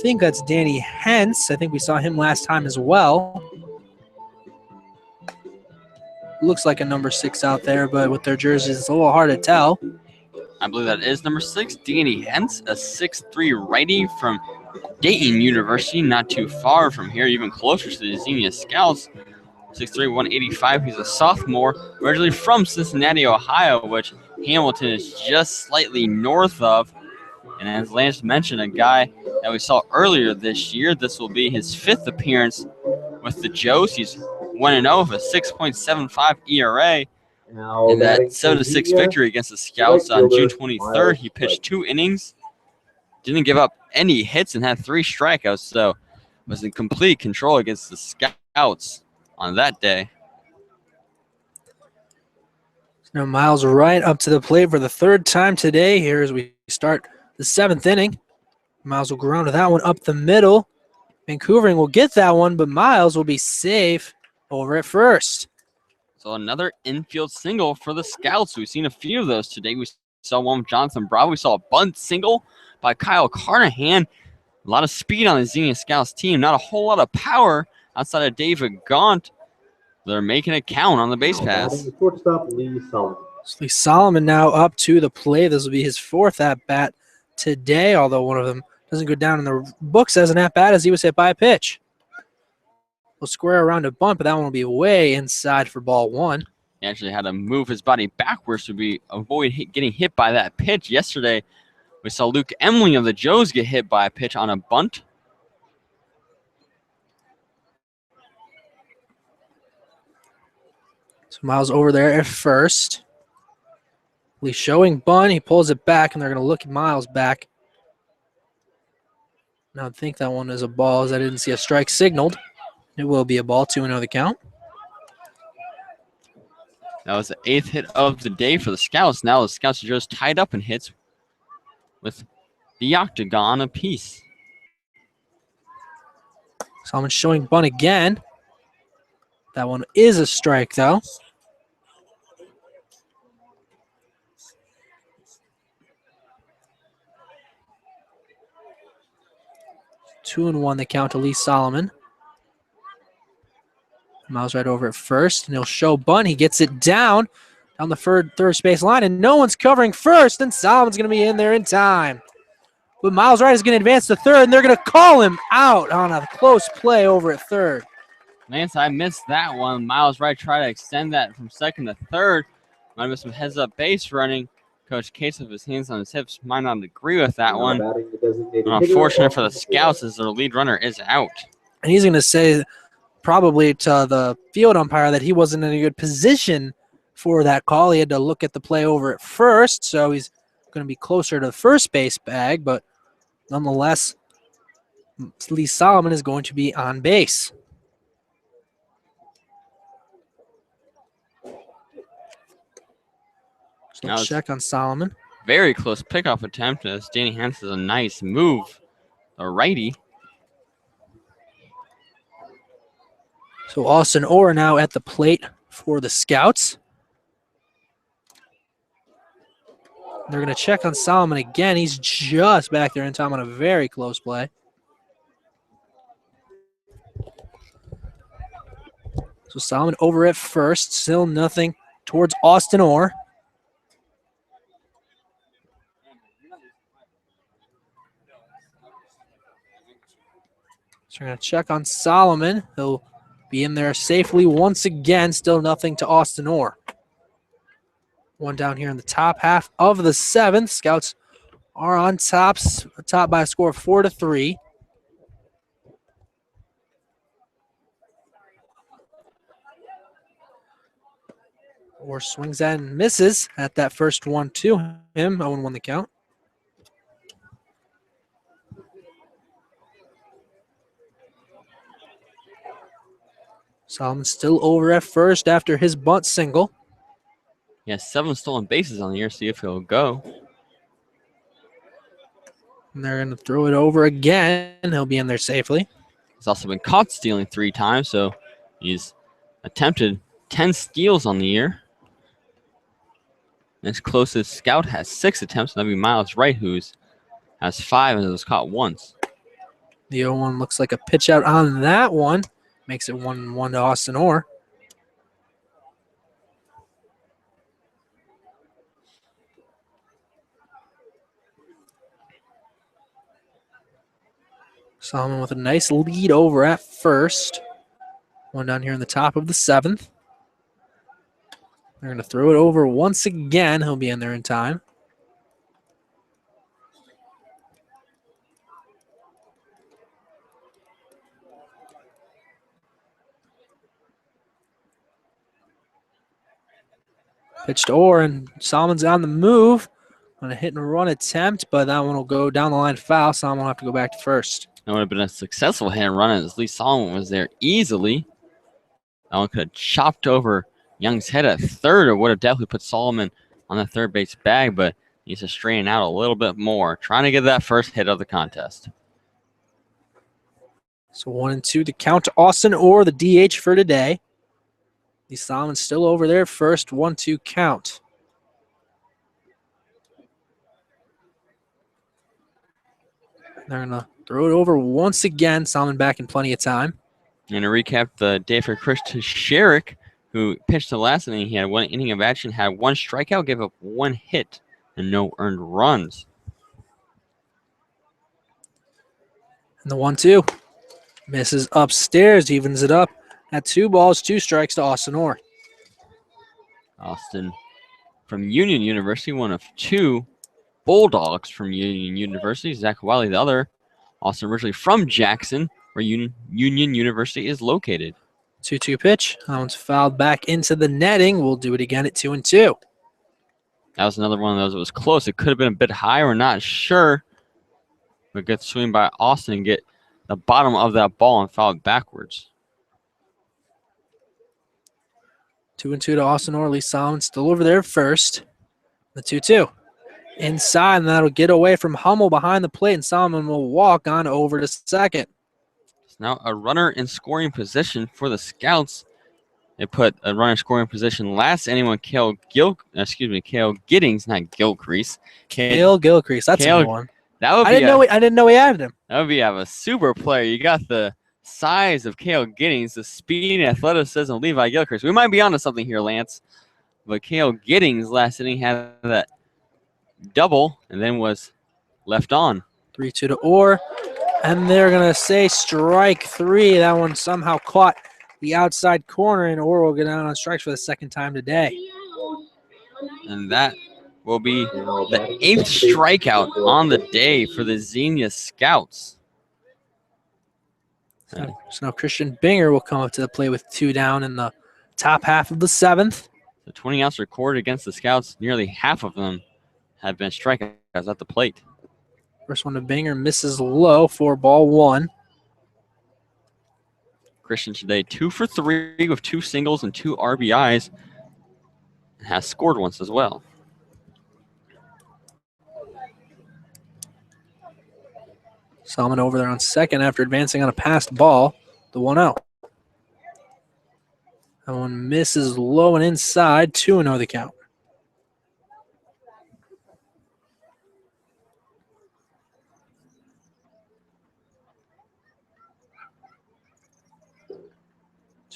think that's Danny Hentz. I think we saw him last time as well. Looks like a number 6 out there, but with their jerseys, it's a little hard to tell. I believe that is number 6, Danny Hentz, a 6'3" righty from Dayton University, not too far from here, even closer to the Xenia Scouts. 6'3", 185. He's a sophomore, originally from Cincinnati, Ohio, which Hamilton is just slightly north of. And as Lance mentioned, a guy that we saw earlier this year, this will be his 5th appearance with the Joes. He's 1-0 with a 6.75 ERA. In that 7-6 victory against the Scouts on June 23rd, he pitched 2 innings, didn't give up any hits, and had 3 strikeouts, so was in complete control against the Scouts on that day. Now Miles right up to the plate for the 3rd time today here as we start the 7th inning. Miles will ground to that one up the middle. Vancouvering will get that one, but Miles will be safe over at first. So another infield single for the Scouts. We've seen a few of those today. We saw one with Jonathan Bravo. We saw a bunt single by Kyle Carnahan. A lot of speed on the Xenia Scouts team. Not a whole lot of power outside of David Gaunt. They're making it count on the base pass. Shortstop Lee Solomon. Lee Solomon now up to the plate. This will be his 4th at-bat today, although one of them doesn't go down in the books as an at-bat as he was hit by a pitch. We'll square around a bunt, but that one will be way inside for ball 1. He actually had to move his body backwards to avoid getting hit by that pitch. Yesterday, we saw Luke Emling of the Joes get hit by a pitch on a bunt. So Miles over there at first. Lee showing bunt. He pulls it back, and they're going to look at Miles back. Now I think that one is a ball as I didn't see a strike signaled. It will be a ball, 2-0 the count. That was the 8th hit of the day for the Scouts. Now the Scouts are just tied up in hits with the octagon apiece. Solomon showing bunt again. That one is a strike, though. Two and 1 the count to Lee Solomon. Miles right over at first, and he'll show bunt. He gets it down the third space line, and no one's covering first, and Solomon's going to be in there in time. But Miles Wright is going to advance to third, and they're going to call him out on a close play over at third. Lance, I missed that one. Miles Wright tried to extend that from second to third. Might have been some heads-up base running. Coach Case, with his hands on his hips, might not agree with that one. Unfortunate for the Scouts as their lead runner is out. And he's going to say probably to the field umpire that he wasn't in a good position for that call. He had to look at the play over at first, so he's going to be closer to the first base bag, but nonetheless, Lee Solomon is going to be on base. So let's check on Solomon. Very close pickoff attempt as Danny Hansen has a nice move. A righty. So Austin Orr now at the plate for the Scouts. They're going to check on Solomon again. He's just back there in time on a very close play. So Solomon over at first. Still nothing towards Austin Orr. So we're going to check on Solomon. He'll be in there safely once again. Still nothing to Austin Orr. One down here in the top half of the seventh. Scouts are on top by a score of 4-3. Orr swings and misses at that first one to him. 0-1 the count. Solomon still over at first after his bunt single. He has 7 stolen bases on the year. See if he'll go. And they're going to throw it over again. He'll be in there safely. He's also been caught stealing 3 times, so he's attempted 10 steals on the year. His closest Scout has 6 attempts, and that'd be Miles Wright, who has 5 and was caught once. The 0-1 looks like a pitch out on that one. Makes it 1-1 to Austin Orr. Solomon with a nice lead over at first. One down here in the top of the seventh. They're going to throw it over once again. He'll be in there in time. Pitch to Orr, and Solomon's on the move. On a hit and run attempt, but that one will go down the line foul. Solomon will have to go back to first. That would have been a successful hit and run as Lee Solomon was there easily. That one could have chopped over Young's head at third, or would have definitely put Solomon on the third base bag, but needs to straighten out a little bit more, trying to get that first hit of the contest. So 1-2 to count to Austin Orr, the DH for today. Lee Solomon still over there first, 1-2 count. They're going to throw it over once again. Solomon back in plenty of time. And to recap the day for Chris Sherrick, who pitched the last inning. He had 1 inning of action, had 1 strikeout, gave up 1 hit, and no earned runs. And the 1-2 misses upstairs, evens it up at 2 balls, 2 strikes to Austin Orr. Austin from Union University, one of 2 Bulldogs from Union University. Zach Wiley, the other. Austin originally from Jackson, where Union University is located. 2-2 pitch. That one's fouled back into the netting. We'll do it again at 2-2. That was another one of those that was close. It could have been a bit higher. We're not sure. But good swing by Austin and get the bottom of that ball and foul it backwards. 2-2 to Austin Orr. Lee Solomon still over there first. The 2-2. Inside, and that'll get away from Hummel behind the plate, and Solomon will walk on over to second. It's now a runner in scoring position for the Scouts. They put a runner in scoring position last anyone, Cale Giddings, not Gilcrease. Cale Gilcrease, that's a good one. That would be I didn't know we had him. That would be a super player. You got the size of Cale Giddings, the speed and athleticism of Levi Gilcrease. We might be onto something here, Lance. But Cale Giddings last inning had that double and then was left on. 3-2 to Orr. And they're going to say strike 3. That one somehow caught the outside corner, and Orr will get down on strikes for the second time today. And that will be the 8th strikeout on the day for the Xenia Scouts. So now Christian Binger will come up to the plate with 2 down in the top half of the 7th. The 20 outs recorded against the Scouts, nearly half of them have been strikeouts at the plate. First one to Binger misses low for ball 1. Christian today 2 for 3 with 2 singles and 2 RBIs. And has scored once as well. Solomon over there on second after advancing on a passed ball. The 1-0. That one misses low and inside. 2-0 the count.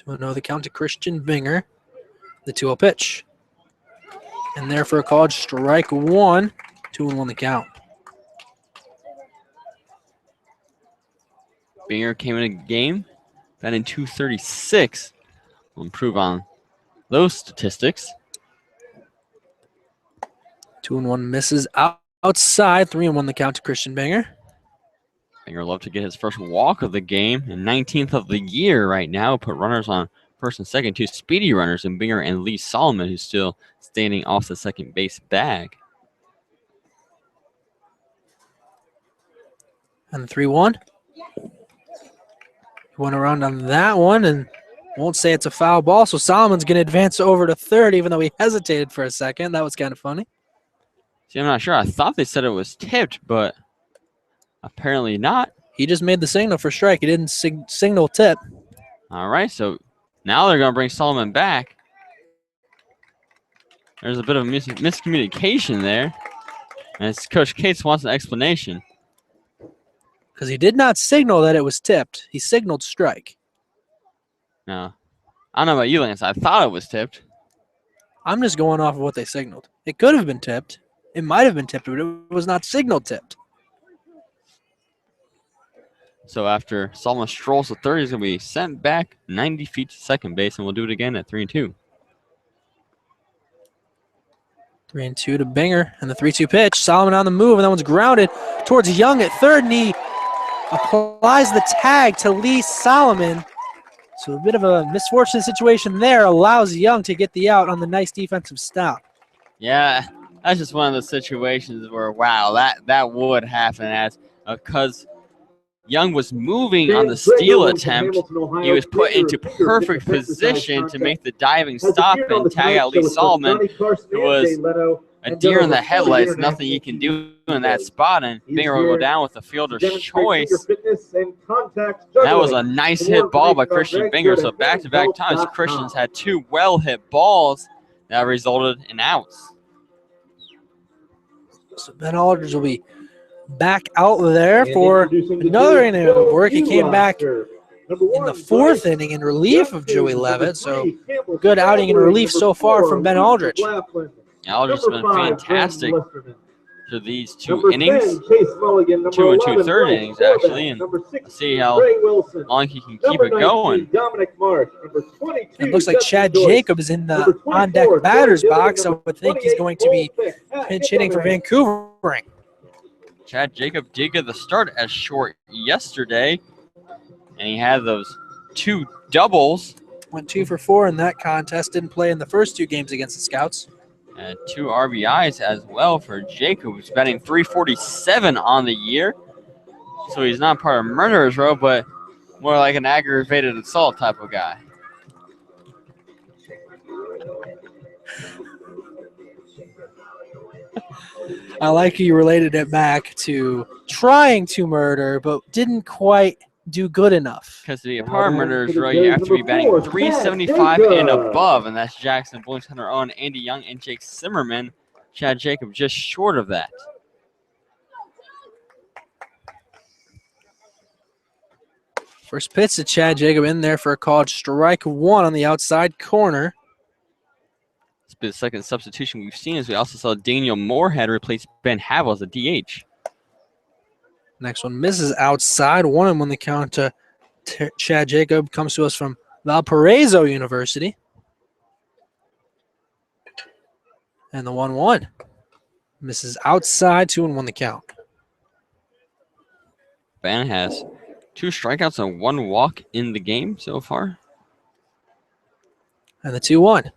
The count to Christian Binger. The 2-0 pitch. And there for a called strike one. 2-1 the count. Binger came in a game batting .236. Will improve on those statistics. 2-1 misses outside. 3-1 the count to Christian Binger. Binger will love to get his first walk of the game and 19th of the year right now. Put runners on first and second, 2 speedy runners in Binger and Lee Solomon, who's still standing off the second base bag. And the 3-1. Went around on that one and won't say it's a foul ball, so Solomon's going to advance over to third, even though he hesitated for a second. That was kind of funny. See, I'm not sure. I thought they said it was tipped, but apparently not. He just made the signal for strike. He didn't signal tip. All right, so now they're going to bring Solomon back. There's a bit of miscommunication there. And it's Coach Cates wants an explanation. Because he did not signal that it was tipped. He signaled strike. No. I don't know about you, Lance. I thought it was tipped. I'm just going off of what they signaled. It could have been tipped. It might have been tipped, but it was not signaled tipped. So after Solomon strolls to third, he's going to be sent back 90 feet to second base, and we'll do it again at 3-2. 3-2 to Binger, and the 3-2 pitch. Solomon on the move, and that one's grounded towards Young at third, and he applies the tag to Lee Solomon. So a bit of a misfortunate situation there allows Young to get the out on the nice defensive stop. Yeah, that's just one of those situations where, wow, that would happen as because Young was moving on the steal attempt. He was put into perfect position to make the diving stop and tag out Lee Solomon, who was a deer in the headlights. Nothing you can do in that spot, and Binger will go down with the fielder's choice. That was a nice hit ball by Christian Binger. So back-to-back times, Christian's had 2 well-hit balls that resulted in outs. So Ben Aldridge will be back out there for another inning of work. He came back in the 4th inning in relief of Joey Levitt. So good outing in relief so far from Ben Aldridge. Yeah, Aldridge's been fantastic to these 2 innings, 2 and 2/3 innings actually, and let's see how long he can keep it going. It looks like Chad Jacob is in the on-deck batter's box, so I would think he's going to be pinch hitting for Vancouver. Chad Jacob did get the start as short yesterday, and he had those 2 doubles. Went 2 for 4 in that contest. Didn't play in the first 2 games against the Scouts. And 2 RBIs as well for Jacob, who's batting .347 on the year. So he's not part of Murderer's Row, but more like an aggravated assault type of guy. I like you related it back to trying to murder, but didn't quite do good enough. Because to be a part of Murderer's Row, you have to be batting .375 and above, and that's Jackson Bloom's Hunter Owen, Andy Young, and Jake Zimmerman. Chad Jacob just short of that. First pitch to Chad Jacob in there for a called strike one on the outside corner. This be the second substitution we've seen, as we also saw Daniel Moorhead replace Ben Havel as a DH. Next one misses outside. 1-1 the count to Chad Jacob. Comes to us from Valparaiso University. And the 1-1 misses outside. 2-1 the count. Ben has 2 strikeouts and 1 walk in the game so far. And the 2-1.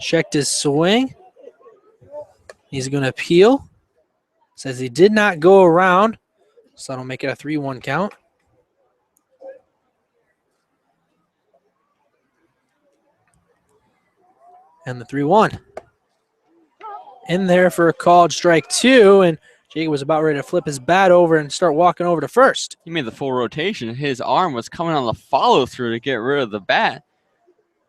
Checked his swing. He's going to appeal. Says he did not go around, so that'll make it a 3-1 count. And the 3-1. In there for a called strike 2, and Jacob was about ready to flip his bat over and start walking over to first. He made the full rotation. His arm was coming on the follow-through to get rid of the bat.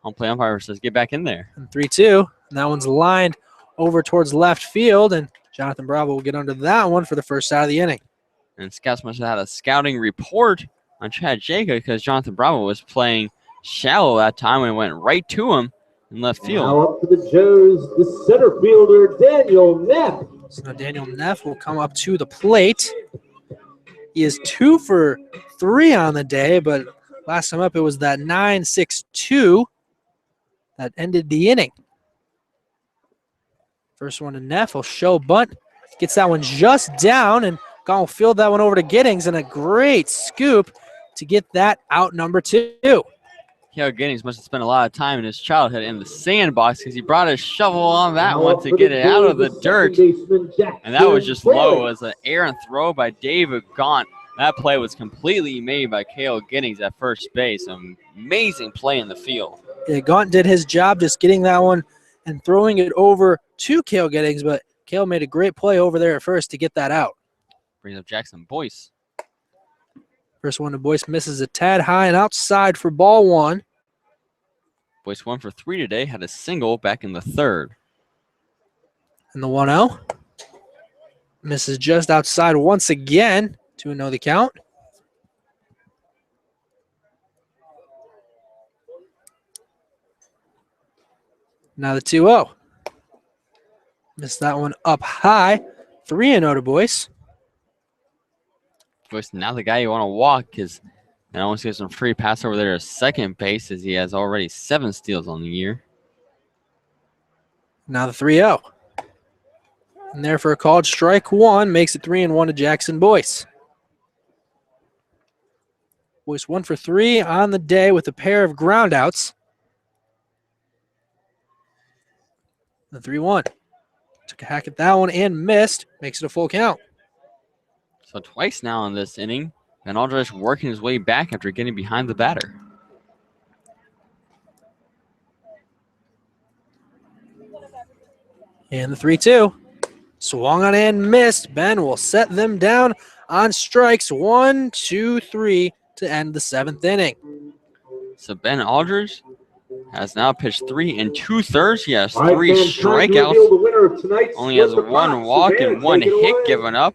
Home plate umpire says, get back in there. And 3-2. And that one's lined over towards left field, and Jonathan Bravo will get under that one for the first out of the inning. And Scouts must have had a scouting report on Chad Jacob because Jonathan Bravo was playing shallow that time and went right to him in left field. Now up to the Joes, the center fielder, Daniel Neff. So now Daniel Neff will come up to the plate. He is 2 for 3 on the day, but last time up it was that 9-6-2 that ended the inning. First one to Neff will show bunt. Gets that one just down, and Gone will field that one over to Giddings, and a great scoop to get that out number 2. Kale Giddings must have spent a lot of time in his childhood in the sandbox because he brought his shovel on that one to get it out of the dirt. And that was just low as an errant throw by David Gaunt. That play was completely made by Kale Giddings at first base. Amazing play in the field. Yeah, Gaunt did his job just getting that one and throwing it over to Kale Giddings, but Kale made a great play over there at first to get that out. Brings up Jackson Boyce. First one to Boyce misses a tad high and outside for ball 1. Boyce 1 for 3 today, had a single back in the 3rd. And the 1-0 misses just outside once again. 2-0 the count. Now the 2-0. Missed that one up high. 3-0 to Boyce. Boyce now the guy you want to walk because I want to get some free pass over there to second base as he has already 7 steals on the year. Now the 3-0. And there for a called strike 1 makes it 3-1 to Jackson Boyce. Boyce 1 for 3 on the day with a pair of groundouts. The 3-1. Took a hack at that one and missed. Makes it a full count. So twice now in this inning, Van Aldrich working his way back after getting behind the batter. And the 3-2. Swung on and missed. Ben will set them down on strikes 1, 2, 3 to end the 7th inning. So Ben Aldridge has now pitched 3 2/3. He has 3 strikeouts. Only has 1 walk and 1 hit given up.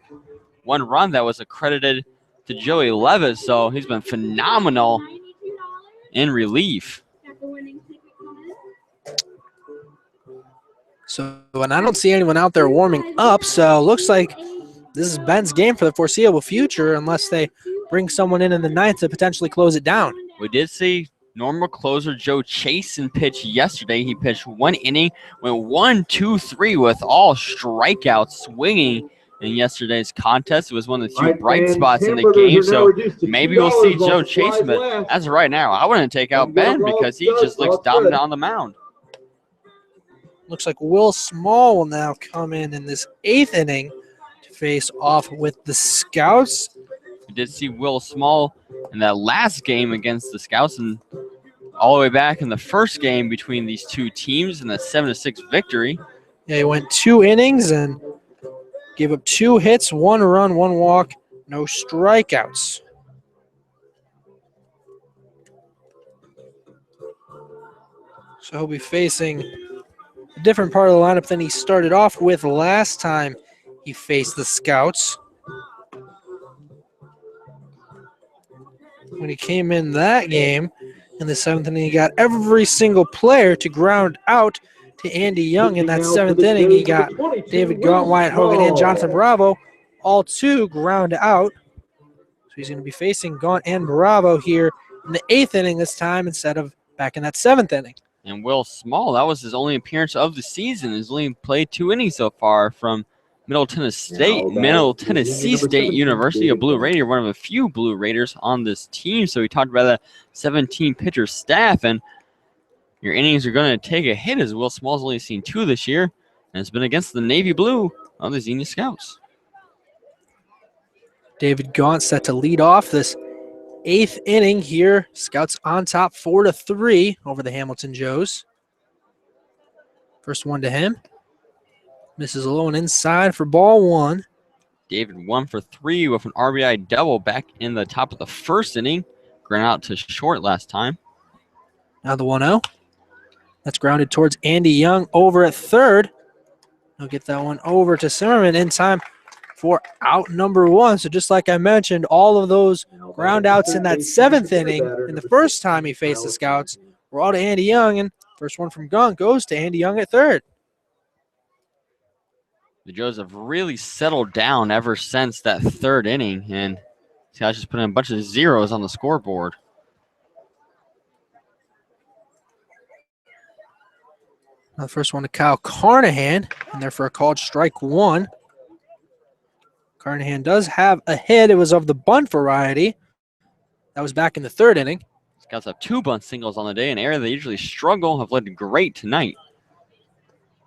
1 run that was accredited to Joey Levitt, so he's been phenomenal in relief. So, and I don't see anyone out there warming up, so looks like this is Ben's game for the foreseeable future unless they bring someone in the 9th to potentially close it down. We did see normal closer Joe Chasen pitch yesterday. He pitched 1 inning, went 1, 2, 3 with all strikeouts, swinging in yesterday's contest. It was one of the few bright spots in the game, so maybe we'll see Joe Chasen, but as of right now, I wouldn't take out Ben because he just looks dominant on the mound. Looks like Will Small will now come in this 8th inning to face off with the Scouts. We did see Will Small in that last game against the Scouts and all the way back in the first game between these two teams in the 7-6 victory. Yeah, he went 2 innings and gave up 2 hits, 1 run, 1 walk, no strikeouts. So he'll be facing a different part of the lineup than he started off with last time he faced the Scouts. When he came in that game, in the 7th inning, he got every single player to ground out to Andy Young. In that 7th inning, he got David Gaunt, Wyatt Hogan, and Jonathan Bravo, all 2 ground out. So he's going to be facing Gaunt and Bravo here in the 8th inning this time instead of back in that 7th inning. And Will Small, that was his only appearance of the season. He's only played 2 innings so far from Middle Tennessee State University, a Blue Raider, one of a few Blue Raiders on this team. So we talked about the 17-pitcher staff, and your innings are going to take a hit as Will Small's only seen 2 this year, and it's been against the Navy Blue of the Xenia Scouts. David Gaunt set to lead off this 8th inning here. Scouts on top 4-3 over the Hamilton Joes. First one to him. Misses low and inside for ball 1. David 1 for 3 with an RBI double back in the top of the first inning. Ground out to short last time. Now the 1-0. That's grounded towards Andy Young over at third. He'll get that one over to Zimmerman in time for out number 1. So just like I mentioned, all of those ground outs in that 7th inning, in the first time he faced the Scouts, were all to Andy Young, and first one from Gunk goes to Andy Young at third. The Joes have really settled down ever since that 3rd inning, and Scouts just put in a bunch of zeros on the scoreboard. Now the first one to Kyle Carnahan, and there for a called strike 1. Carnahan does have a hit. It was of the bunt variety. That was back in the 3rd inning. Scouts have 2 bunt singles on the day, an area they usually struggle, have led great tonight.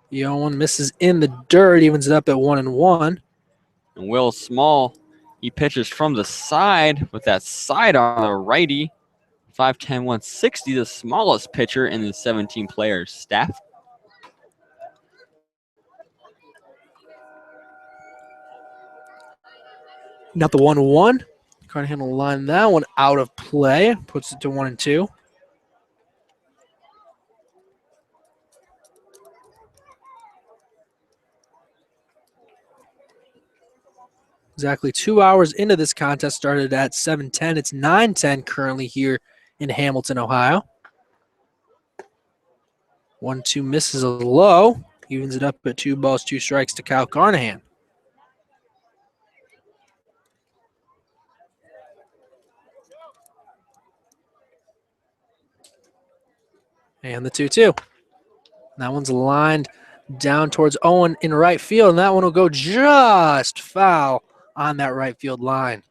The 0-1 misses in the dirt, evens it up at 1-1. And Will Small, he pitches from the side with that sidearm on the righty. 5'10", 160, the smallest pitcher in the 17 players staff. Now the 1-1. Carnahan will line that one out of play. Puts it to 1-2. Exactly 2 hours into this contest, started at 7:10. It's 9:10 currently here in Hamilton, Ohio. 1-2 misses a low. Evens it up at 2 balls, 2 strikes to Kyle Carnahan. And the 2-2. That one's lined down towards Owen in right field, and that one will go just foul on that right field line.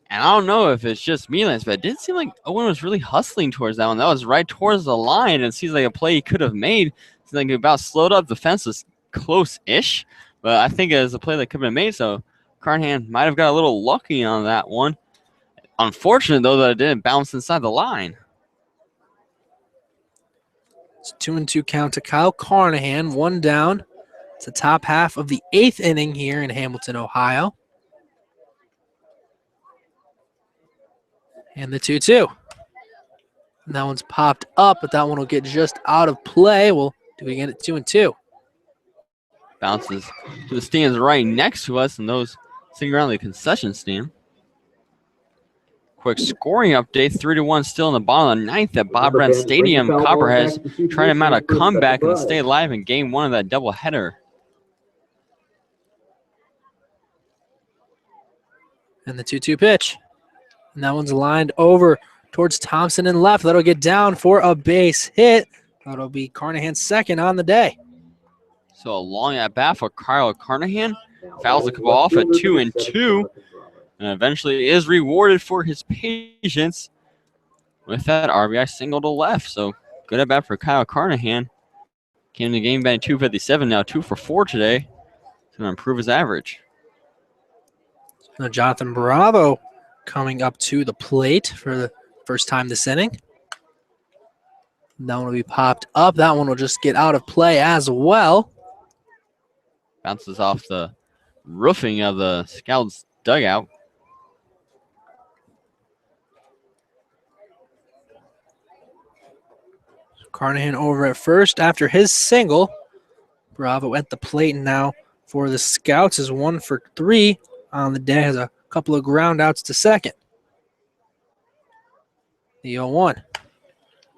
And I don't know if it's just me, Lance, but it didn't seem like Owen was really hustling towards that one. That was right towards the line, and it seems like a play he could have made. It seems like he about slowed up. The fence was close-ish, but I think it was a play that could have been made, so Carnahan might have got a little lucky on that one. Unfortunate, though, that it didn't bounce inside the line. It's 2-2 count to Kyle Carnahan, 1 down. It's the top half of the 8th inning here in Hamilton, Ohio. And the 2-2. And that one's popped up, but that one will get just out of play. We'll do it again at 2-2. Bounces to the stands right next to us, and those sitting around the concession stand. Quick scoring update, 3-1 still in the bottom of the 9th at Bob Brent Stadium. Copperheads trying to mount a comeback and stay alive in game 1 of that doubleheader. And the 2-2 pitch. And that one's lined over towards Thompson and left. That'll get down for a base hit. That'll be Carnahan's second on the day. So a long at bat for Kyle Carnahan. Fouls the ball off at 2-2. And eventually is rewarded for his patience with that RBI single to left. So good at bat for Kyle Carnahan. Came in the game batting .257, now 2 for 4 today. He's going to improve his average. Now Jonathan Bravo coming up to the plate for the first time this inning. That one will be popped up. That one will just get out of play as well. Bounces off the roofing of the Scouts dugout. Carnahan over at first after his single. Bravo at the plate now for the Scouts is 1 for 3 on the day. Has a couple of ground outs to second. The 0-1.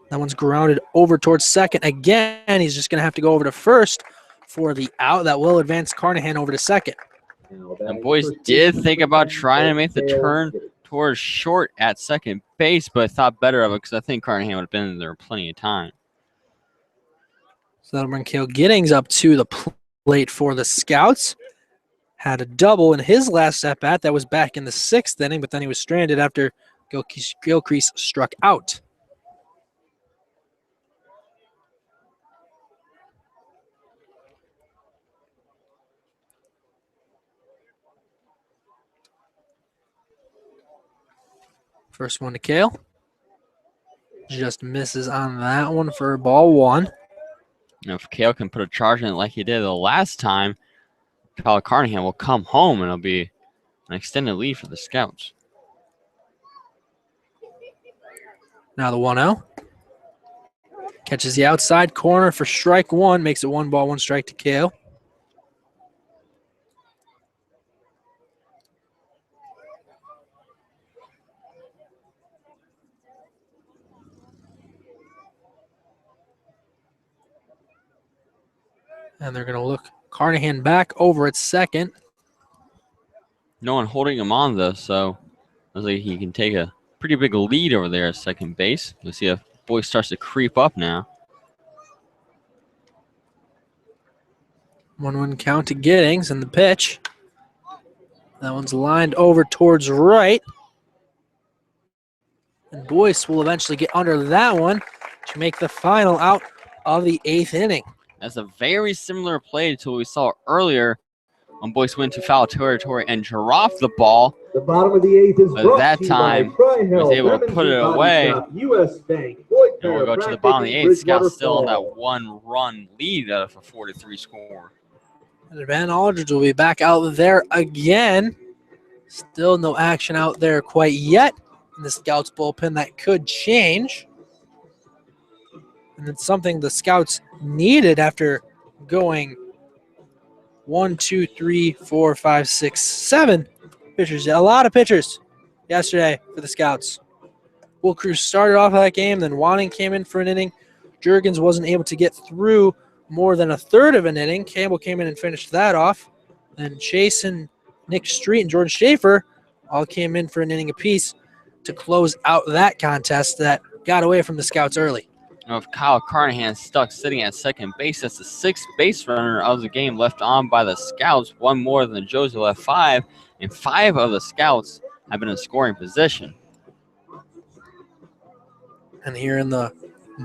That one's grounded over towards second again. He's just going to have to go over to first for the out. That will advance Carnahan over to second. And boys did think about trying to make the turn towards short at second base, but thought better of it because I think Carnahan would have been in there plenty of time. So that'll bring Cale Giddings up to the plate for the Scouts. Had a double in his last at-bat. That was back in the 6th inning, but then he was stranded after Gilcrease struck out. First one to Cale. Just misses on that one for ball 1. Now, if Cale can put a charge in it like he did the last time, Kyle Carnahan will come home, and it'll be an extended lead for the Scouts. Now the 1-0. Catches the outside corner for strike one. Makes it 1 ball, 1 strike to KO. And they're going to look Carnahan back over at second. No one holding him on, though, so looks like he can take a pretty big lead over there at second base. We'll see if Boyce starts to creep up now. 1-1 count to Giddings, and the pitch. That one's lined over towards right. And Boyce will eventually get under that one to make the final out of the 8th inning. That's a very similar play to what we saw earlier when Boyce went to foul territory and dropped the ball. The bottom of the 8th is But that time, he was able to put it away. US Bank, And we'll go to the bottom of the 8th. Scouts still on that 1-run lead out of a 4-3 score. And Ben Aldridge will be back out there again. Still no action out there quite yet in the Scouts bullpen. That could change. And it's something the Scouts needed after going 1, 2, 3, 4, 5, 6, 7 pitchers. A lot of pitchers yesterday for the Scouts. Will Cruz started off that game, then Wanning came in for an inning. Juergens wasn't able to get through more than a third of an inning. Campbell came in and finished that off. Then Chase and Nick Street and Jordan Schaefer all came in for an inning apiece to close out that contest that got away from the Scouts early. Of Kyle Carnahan stuck sitting at second base. That's the 6th base runner of the game left on by the Scouts. One more than the Joes who left 5, and 5 of the Scouts have been in scoring position. And here in the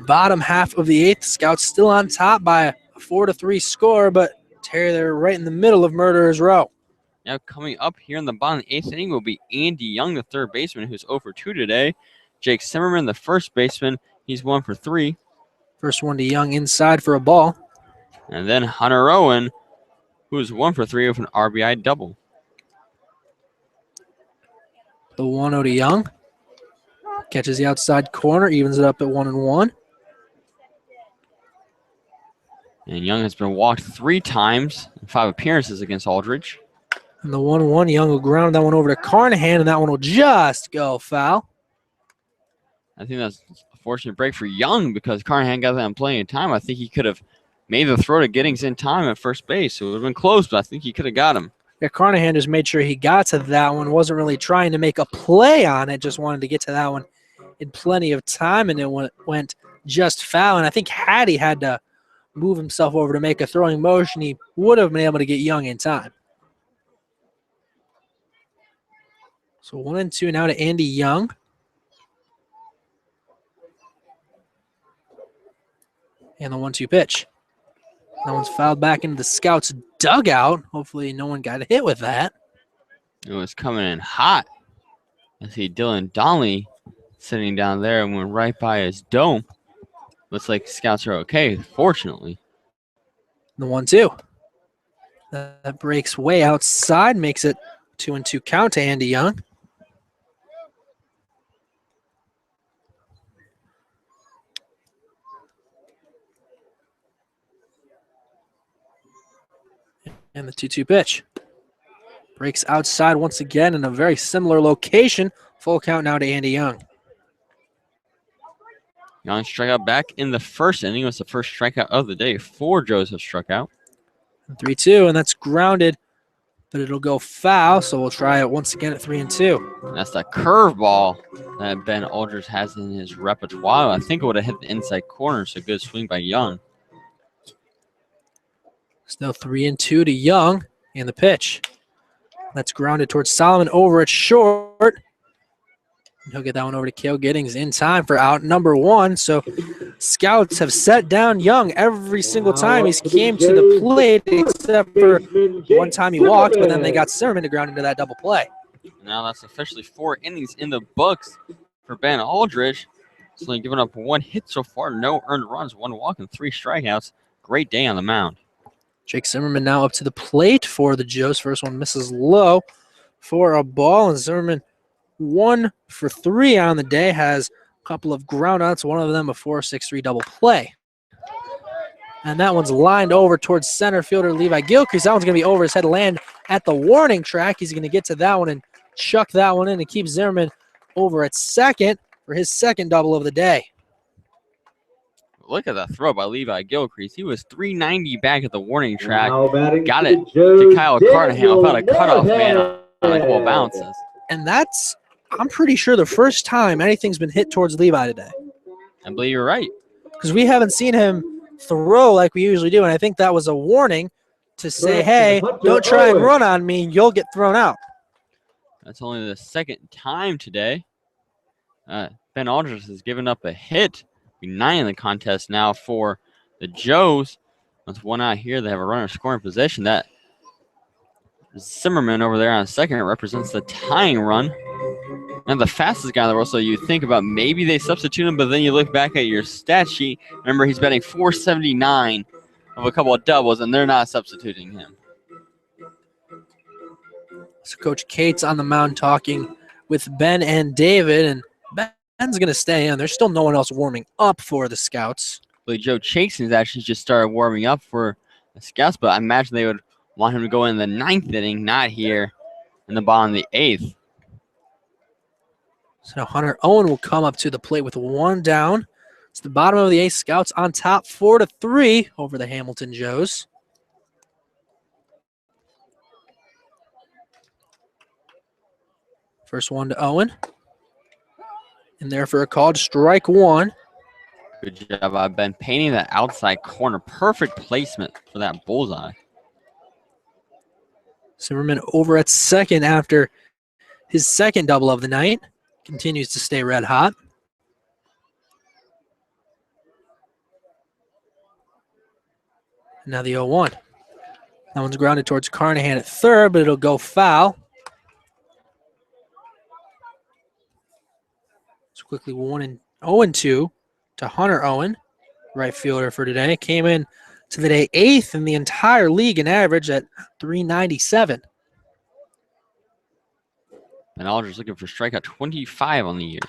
bottom half of the 8th, Scouts still on top by a 4-3 score, but Terry, they're right in the middle of Murderer's Row. Now coming up here in the bottom of the 8th inning will be Andy Young, the 3rd baseman, who's 0 for 2 today. Jake Zimmerman, the 1st baseman, he's 1 for 3. First one to Young inside for a ball. And then Hunter Owen, who's 1 for 3 with an RBI double. The 1-0 to Young. Catches the outside corner, evens it up at 1-1. And Young has been walked 3 times in 5 appearances against Aldridge. And the 1-1, Young will ground that one over to Carnahan, and that one will just go foul. I think that's a fortunate break for Young because Carnahan got that in plenty of time. I think he could have made the throw to Giddings in time at first base. It would have been close, but I think he could have got him. Yeah, Carnahan just made sure he got to that one. Wasn't really trying to make a play on it. Just wanted to get to that one in plenty of time, and it went just foul. And I think had he had to move himself over to make a throwing motion, he would have been able to get Young in time. So 1-2 now to Andy Young. And the 1-2 pitch. That one's fouled back into the Scouts' dugout. Hopefully no one got hit with that. It was coming in hot. I see Dylan Donnelly sitting down there and went right by his dome. Looks like Scouts are okay, fortunately. The 1-2. That breaks way outside, makes it 2-2 count to Andy Young. And the 2-2 pitch. Breaks outside once again in a very similar location. Full count now to Andy Young. Young struck out back in the 1st inning. It was the first strikeout of the day. 4 Joes have struck out. 3-2, and that's grounded, but it'll go foul, so we'll try it once again at 3-2. And that's that curveball that Ben Aldridge has in his repertoire. I think it would have hit the inside corner, so good swing by Young. Still 3-2 to Young, and the pitch. That's grounded towards Solomon over at short. And he'll get that one over to Cale Giddings in time for out number 1. So Scouts have set down Young every single time he's came to the plate, except for one time he walked, but then they got Zimmerman to ground into that double play. Now that's officially 4 innings in the books for Ben Aldridge. He's only given up 1 hit so far, no earned runs, 1 walk, and 3 strikeouts. Great day on the mound. Jake Zimmerman now up to the plate for the Joes. First one misses low for a ball, and Zimmerman 1 for 3 on the day, has a couple of groundouts, one of them a 4-6-3 double play. And that one's lined over towards center fielder Levi Gilcrease. That one's going to be over his head, land at the warning track. He's going to get to that one and chuck that one in and keep Zimmerman over at second for his second double of the day. Look at that throw by Levi Gilcrease. He was 390 back at the warning track. Now batting Got for it the Joes, to Kyle Carnahan without a cutoff man on a couple of Moorhead. bounces. And that's, I'm pretty sure, the first time anything's been hit towards Levi today. I believe you're right. Because we haven't seen him throw like we usually do, and I think that was a warning to say, hey, don't try and run on me, you'll get thrown out. That's only the second time today. Ben Aldridge has given up a hit. 9 in the contest now for the Joes. That's one out here. They have a runner scoring position. That Zimmerman over there on second represents the tying run. And the fastest guy in the world, so you think about maybe they substitute him, but then you look back at your stat sheet. Remember, he's batting 479 of a couple of doubles, and they're not substituting him. So Coach Cates on the mound talking with Ben and David, and Ben's going to stay in. There's still no one else warming up for the Scouts. But Joe Chason's actually just started warming up for the Scouts, but I imagine they would want him to go in the 9th inning, not here in the bottom of the 8th. So now Hunter Owen will come up to the plate with 1 down. It's the bottom of the 8th. Scouts on top 4-3 over the Hamilton Joes. First one to Owen. In there for a call, strike 1. Good job. I've been painting that outside corner. Perfect placement for that bullseye. Zimmerman over at second after his second double of the night. Continues to stay red hot. Now the 0-1. That one's grounded towards Carnahan at third, but it'll go foul. So quickly 0-2 to Hunter Owen, right fielder for today. Came in to the day 8th in the entire league in average at 397. And Aldridge looking for strikeout 25 on the year.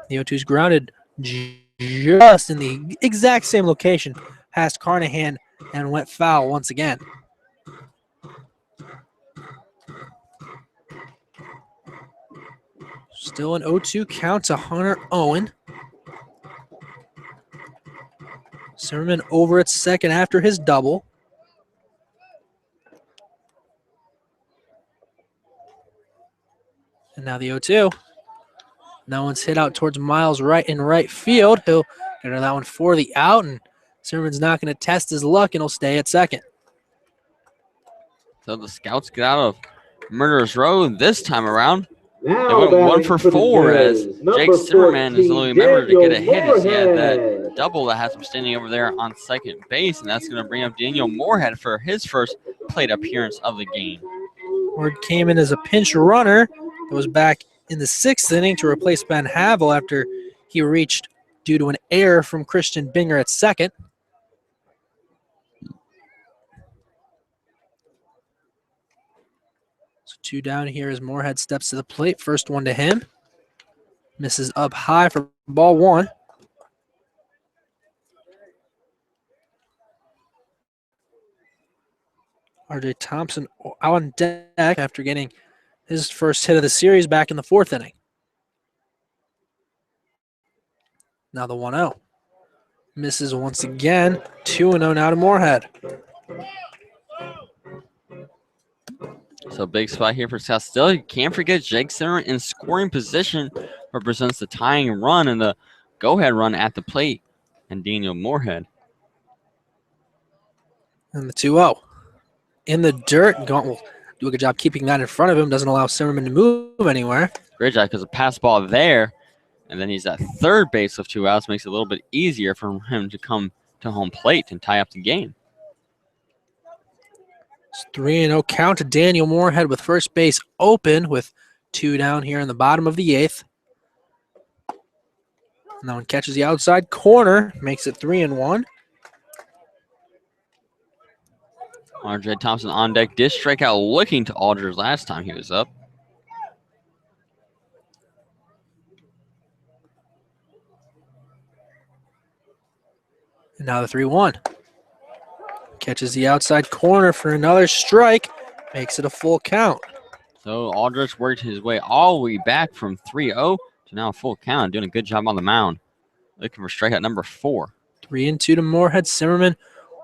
The 0-2's grounded just in the exact same location past Carnahan and went foul once again. Still an 0-2 count to Hunter Owen. Zimmerman over at second after his double. And now the 0-2. That one's hit out towards Miles right in right field. He'll enter that one for the out, and Zimmerman's not going to test his luck, and he'll stay at second. So the Scouts get out of Murderer's Row this time around. Now They went batting 1 for the 4 as Joes, Jake number Zimmerman is the only member to get a hit as he had Moorhead. that double that has him standing over there on second base, and that's going to bring up Daniel Moorhead for his first plate appearance of the game. Ward came in as a pinch runner that was back in the 6th inning to replace Ben Havel after he reached due to an error from Christian Binger at second. So 2 down here as Moorhead steps to the plate. First one to him. Misses up high for ball 1. RJ Thompson out on deck after getting his first hit of the series back in the 4th inning. Now the 1-0. Misses once again. 2-0 now to Moorhead. So big spot here for South. Still, you can't forget Jake Zimmerman in scoring position represents the tying run and the go-ahead run at the plate, and Daniel Moorhead. And the 2-0. In the dirt. Gaunt will do a good job keeping that in front of him. Doesn't allow Zimmerman to move anywhere. Great job because a pass ball there, and then he's at third base with 2 outs. Makes it a little bit easier for him to come to home plate and tie up the game. It's 3-0 count to Daniel Moorhead with first base open with 2 down here in the bottom of the 8th. And that one catches the outside corner, makes it 3-1. RJ Thompson on deck. Did strike out looking to Aldridge last time he was up. And now the 3-1. Catches the outside corner for another strike. Makes it a full count. So Aldridge worked his way all the way back from 3-0 to now a full count. Doing a good job on the mound. Looking for strikeout number 4. 3-2 to Moorhead. Zimmerman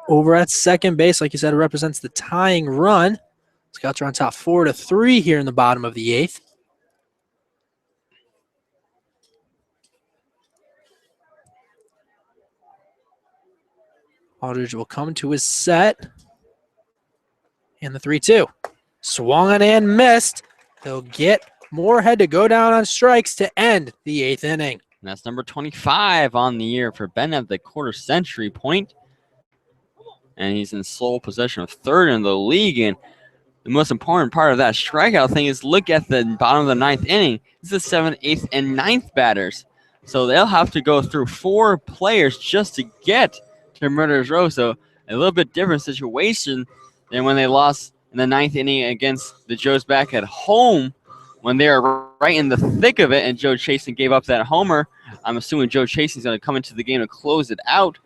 over at second base. Like you said, it represents the tying run. Scouts are on top 4-3 here in the bottom of the 8th. Aldridge will come to his set. And the 3-2. Swung on and missed. He'll get Moorhead to go down on strikes to end the 8th inning. And that's number 25 on the year for Ben at the quarter century point. And he's in sole possession of third in the league. And the most important part of that strikeout thing is look at the bottom of the 9th inning. This is 7th, 8th, and 9th batters. So they'll have to go through 4 players just to get to Murderers Row. So a little bit different situation than when they lost in the 9th inning against the Joes back at home when they were right in the thick of it and Joe Chasen gave up that homer. I'm assuming Joe Chasen's going to come into the game to close it out.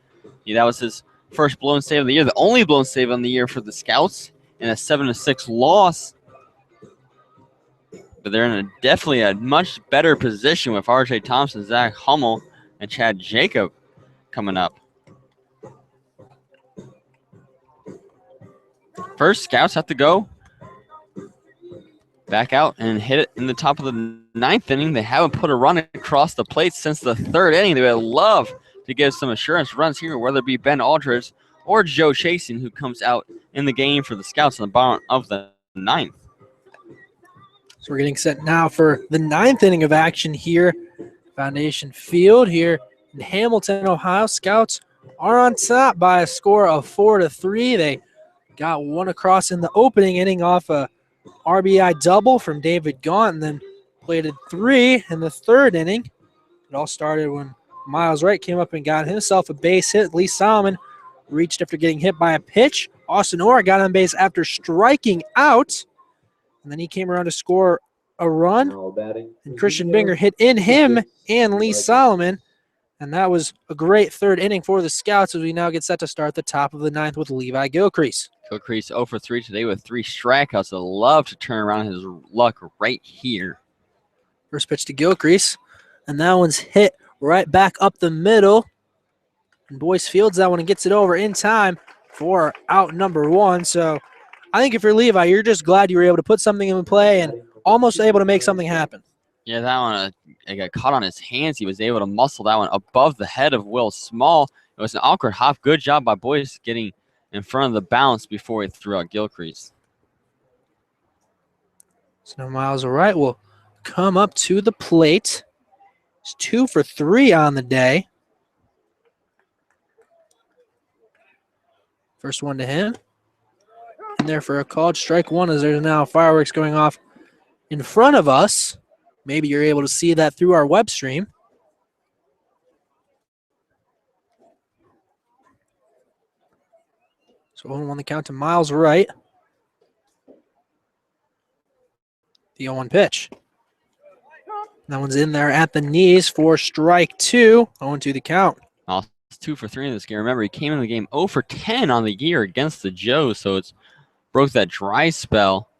Yeah, that was his first blown save of the year, the only blown save on the year for the Scouts in a 7-6 loss. But they're in definitely a much better position with R.J. Thompson, Zach Hummel, and Chad Jacob coming up. First, Scouts have to go back out and hit it in the top of the 9th inning. They haven't put a run across the plate since the 3rd inning. They would love to get some assurance runs here, whether it be Ben Aldridge or Joe Chasen, who comes out in the game for the Scouts in the bottom of the 9th. So we're getting set now for the 9th inning of action here. Foundation Field here in Hamilton, Ohio. Scouts are on top by a score of 4-3. They got one across in the opening inning off a RBI double from David Gaunt, and then plated 3 in the 3rd inning. It all started when Miles Wright came up and got himself a base hit. Lee Solomon reached after getting hit by a pitch. Austin Orr got on base after striking out, and then he came around to score a run, and Christian Binger hit in him and Lee Solomon, and that was a great 3rd inning for the Scouts as we now get set to start the top of the 9th with Levi Gilcrease. Gilcrease 0 for 3 today with 3 strikeouts. I'd love to turn around his luck right here. First pitch to Gilcrease, and that one's hit right back up the middle. And Boyce fields that one and gets it over in time for out number 1. So I think if you're Levi, you're just glad you were able to put something in play and almost able to make something happen. Yeah, that one it got caught on his hands. He was able to muscle that one above the head of Will Small. It was an awkward hop. Good job by Boyce getting in front of the bounce before he threw out Gilcrease. So now Miles Wright will come up to the plate. He's 2 for 3 on the day. First one to him. In there for a called strike 1 as there's now fireworks going off in front of us. Maybe you're able to see that through our web stream. So 0-1 the count to Miles Wright. The 0-1 pitch. That one's in there at the knees for strike 2. 0-2 the count. Well, it's 2 for 3 in this game. Remember, he came in the game 0 for 10 on the year against the Joes, so it's broke that dry spell.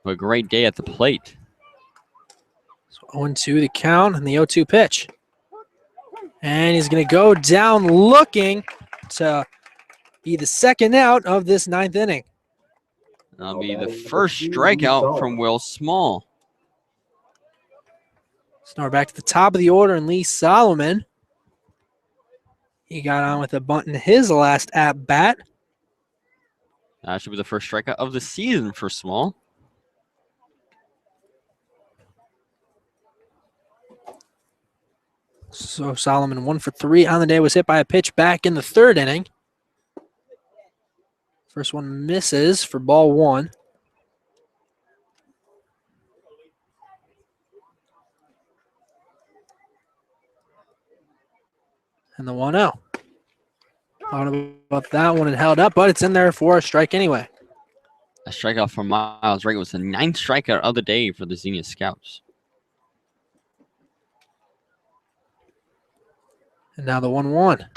A great day at the plate. So 0-2 the count and the 0-2 pitch. And he's going to go down looking to be the second out of this 9th inning. That'll be the first strikeout from Will Small. So now we're back to the top of the order, and Lee Solomon. He got on with a bunt in his last at-bat. That should be the first strikeout of the season for Small. So Solomon 1 for 3 on the day, was hit by a pitch back in the 3rd inning. First one misses for ball 1. And the 1-0. Thought about that one and held up, but it's in there for a strike anyway. A strikeout from Miles Wright was the 9th strikeout of the day for the Xenia Scouts. And now the 1-1.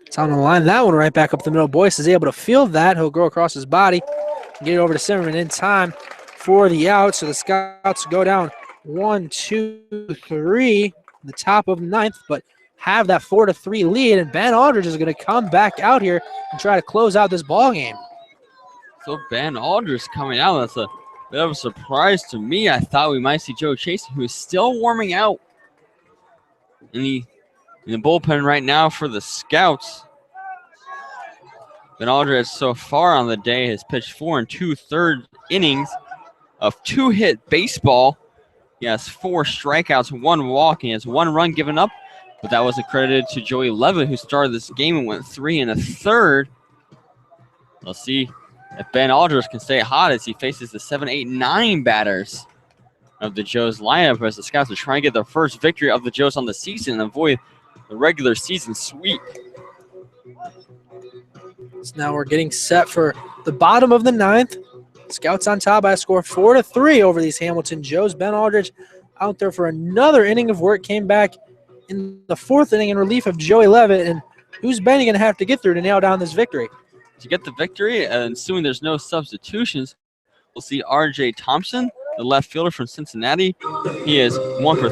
It's on the line. That one right back up the middle. Boyce is able to field that. He'll go across his body and get it over to Zimmerman in time for the out. So the Scouts go down 1-2-3, the top of the 9th, but have that 4-3 lead. And Ben Aldridge is going to come back out here and try to close out this ball game. So Ben Aldridge coming out. That's a bit of a surprise to me. I thought we might see Joe Chase, who is still warming out in the bullpen right now for the Scouts. Ben Aldridge so far on the day has pitched 4 2/3 innings of 2-hit baseball. He has 4 strikeouts, 1 walk, and he has 1 run given up, but that wasn't credited to Joey Levitt, who started this game and went 3 1/3. We'll see if Ben Aldridge can stay hot as he faces the 7, 8, 9 batters of the Joes lineup, as the Scouts are trying to get their first victory of the Joes on the season and avoid the regular season sweep. So now we're getting set for the bottom of the 9th. Scouts on top by a score 4-3 over these Hamilton Joes. Ben Aldridge out there for another inning of work. Came back in the 4th inning in relief of Joey Levitt. And who's Ben going to have to get through to nail down this victory? To get the victory, and assuming there's no substitutions, we'll see R.J. Thompson, the left fielder from Cincinnati. He is 1 for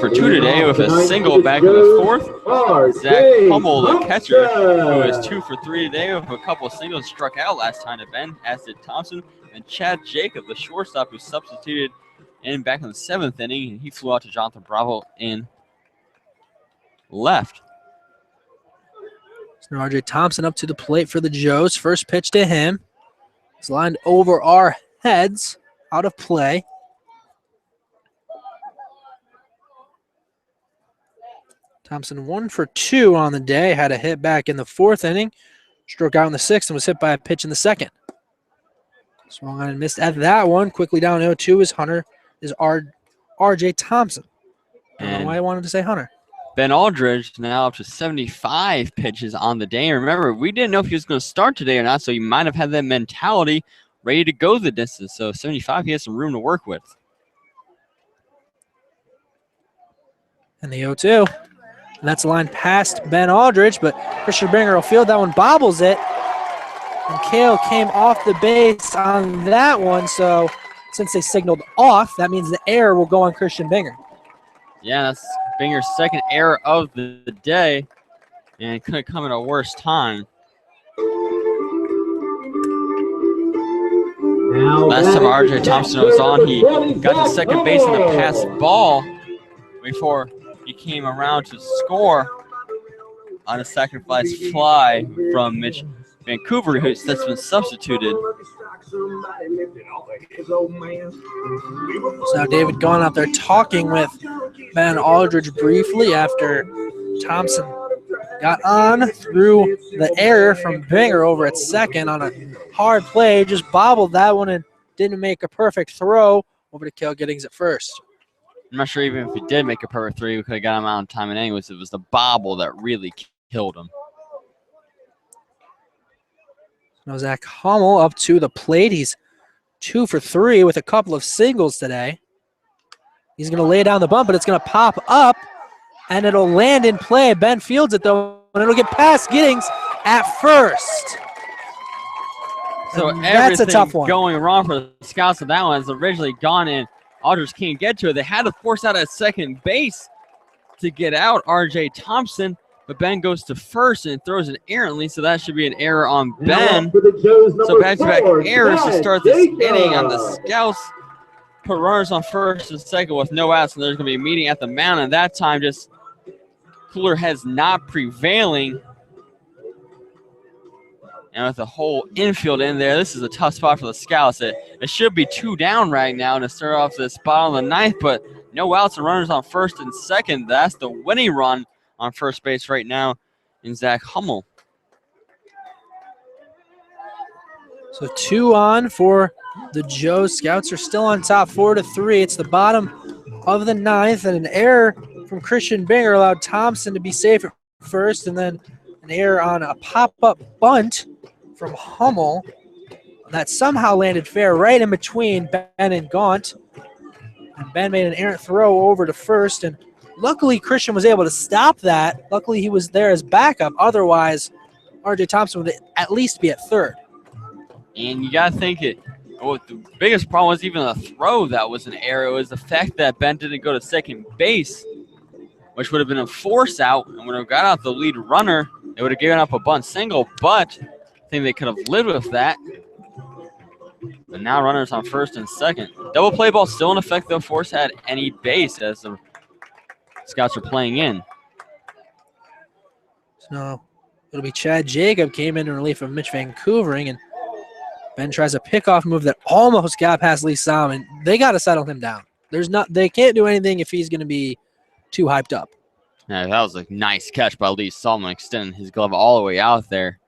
2 today with a single back in the 4th. Zach Hummel, the catcher, who is 2 for 3 today with a couple of singles, struck out last time to Ben, as did Thompson. And Chad Jacob, the shortstop, who substituted in back in the 7th inning, and he flew out to Jonathan Bravo in left. So R.J. Thompson up to the plate for the Joes. First pitch to him. It's lined over our heads, out of play. Thompson 1 for 2 on the day. Had a hit back in the 4th inning. Struck out in the 6th and was hit by a pitch in the 2nd. Swung on and missed at that one. Quickly down 0-2 is R.J. Thompson. I don't know why I wanted to say Hunter. Ben Aldridge now up to 75 pitches on the day. And remember, we didn't know if he was going to start today or not, so he might have had that mentality ready to go the distance. So 75, he has some room to work with. And the 0-2. And that's a line past Ben Aldridge, but Christian Binger will field that one, bobbles it. And Kale came off the base on that one, so since they signaled off, that means the error will go on Christian Binger. Yeah, that's Binger's 2nd error of the day, and it couldn't come at a worse time. Last time R.J. Thompson was on, he got to second base in the pass ball before he came around to score on a sacrifice fly from Mitch Vancouver, that's been substituted. So now David Gahn out there talking with Ben Aldridge briefly after Thompson got on through the error from Binger over at second on a hard play. Just bobbled that one and didn't make a perfect throw over to Cale Giddings at first. I'm not sure even if he did make a perfect three, we could have got him out in time. And anyways, it was the bobble that really killed him. Now Zach Hummel up to the plate. He's 2 for 3 with a couple of singles today. He's going to lay down the bunt, but it's going to pop up, and it'll land in play. Ben fields it, though, and it'll get past Giddings at first. So and that's a tough one. Going wrong for the Scouts of that one is originally gone in. Aldridge can't get to it. They had to force out at second base to get out R.J. Thompson, but Ben goes to first and throws it errantly, so that should be an error on Ben. So back-to-back errors to start this inning on the Scouts. Put runners on first and second with no outs, and there's going to be a meeting at the mound, and that time just cooler heads not prevailing. And with the whole infield in there, this is a tough spot for the Scouts. It should be 2 down right now to start off this bottom of the ninth, but no outs and runners on first and second. That's the winning run on first base right now in Zach Hummel. So 2 on for the Joe. Scouts are still on top 4-3. It's the bottom of the ninth, and an error from Christian Binger allowed Thompson to be safe at first, and then an error on a pop-up bunt from Hummel that somehow landed fair right in between Ben and Gaunt. And Ben made an errant throw over to first, and luckily Christian was able to stop that. Luckily he was there as backup. Otherwise, R.J. Thompson would at least be at third. And you got to think the biggest problem was even a throw that was an error. It was the fact that Ben didn't go to second base, which would have been a force out and would have got out the lead runner. They would have given up a bunt single, but I think they could have lived with that. But now runners on first and second. Double play ball still in effect, though. Force had any base as the Scouts are playing in. So it'll be Chad Jacob came in relief of Mitch Vancouvering, and Ben tries a pickoff move that almost got past Lee Salmon. They got to settle him down. They can't do anything if he's going to be too hyped up. Yeah, that was a nice catch by Lee Salmon, extending his glove all the way out there.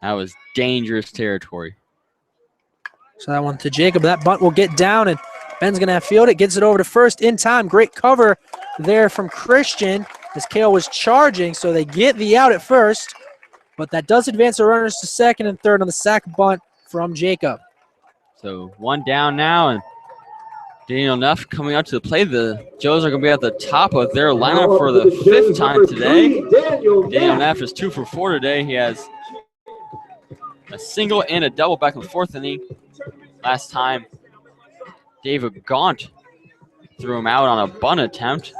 That was dangerous territory. So that one to Jacob. That bunt will get down, and Ben's going to have field it. Gets it over to first in time. Great cover there from Christian as Kale was charging, so they get the out at first. But that does advance the runners to second and third on the sac bunt from Jacob. So one down now, and Daniel Neff coming out to the plate. The Joes are going to be at the top of their lineup for the fifth time today. Daniel Neff is 2 for 4 today. He has a single and a double back in the fourth inning. Last time, David Gaunt threw him out on a bunt attempt.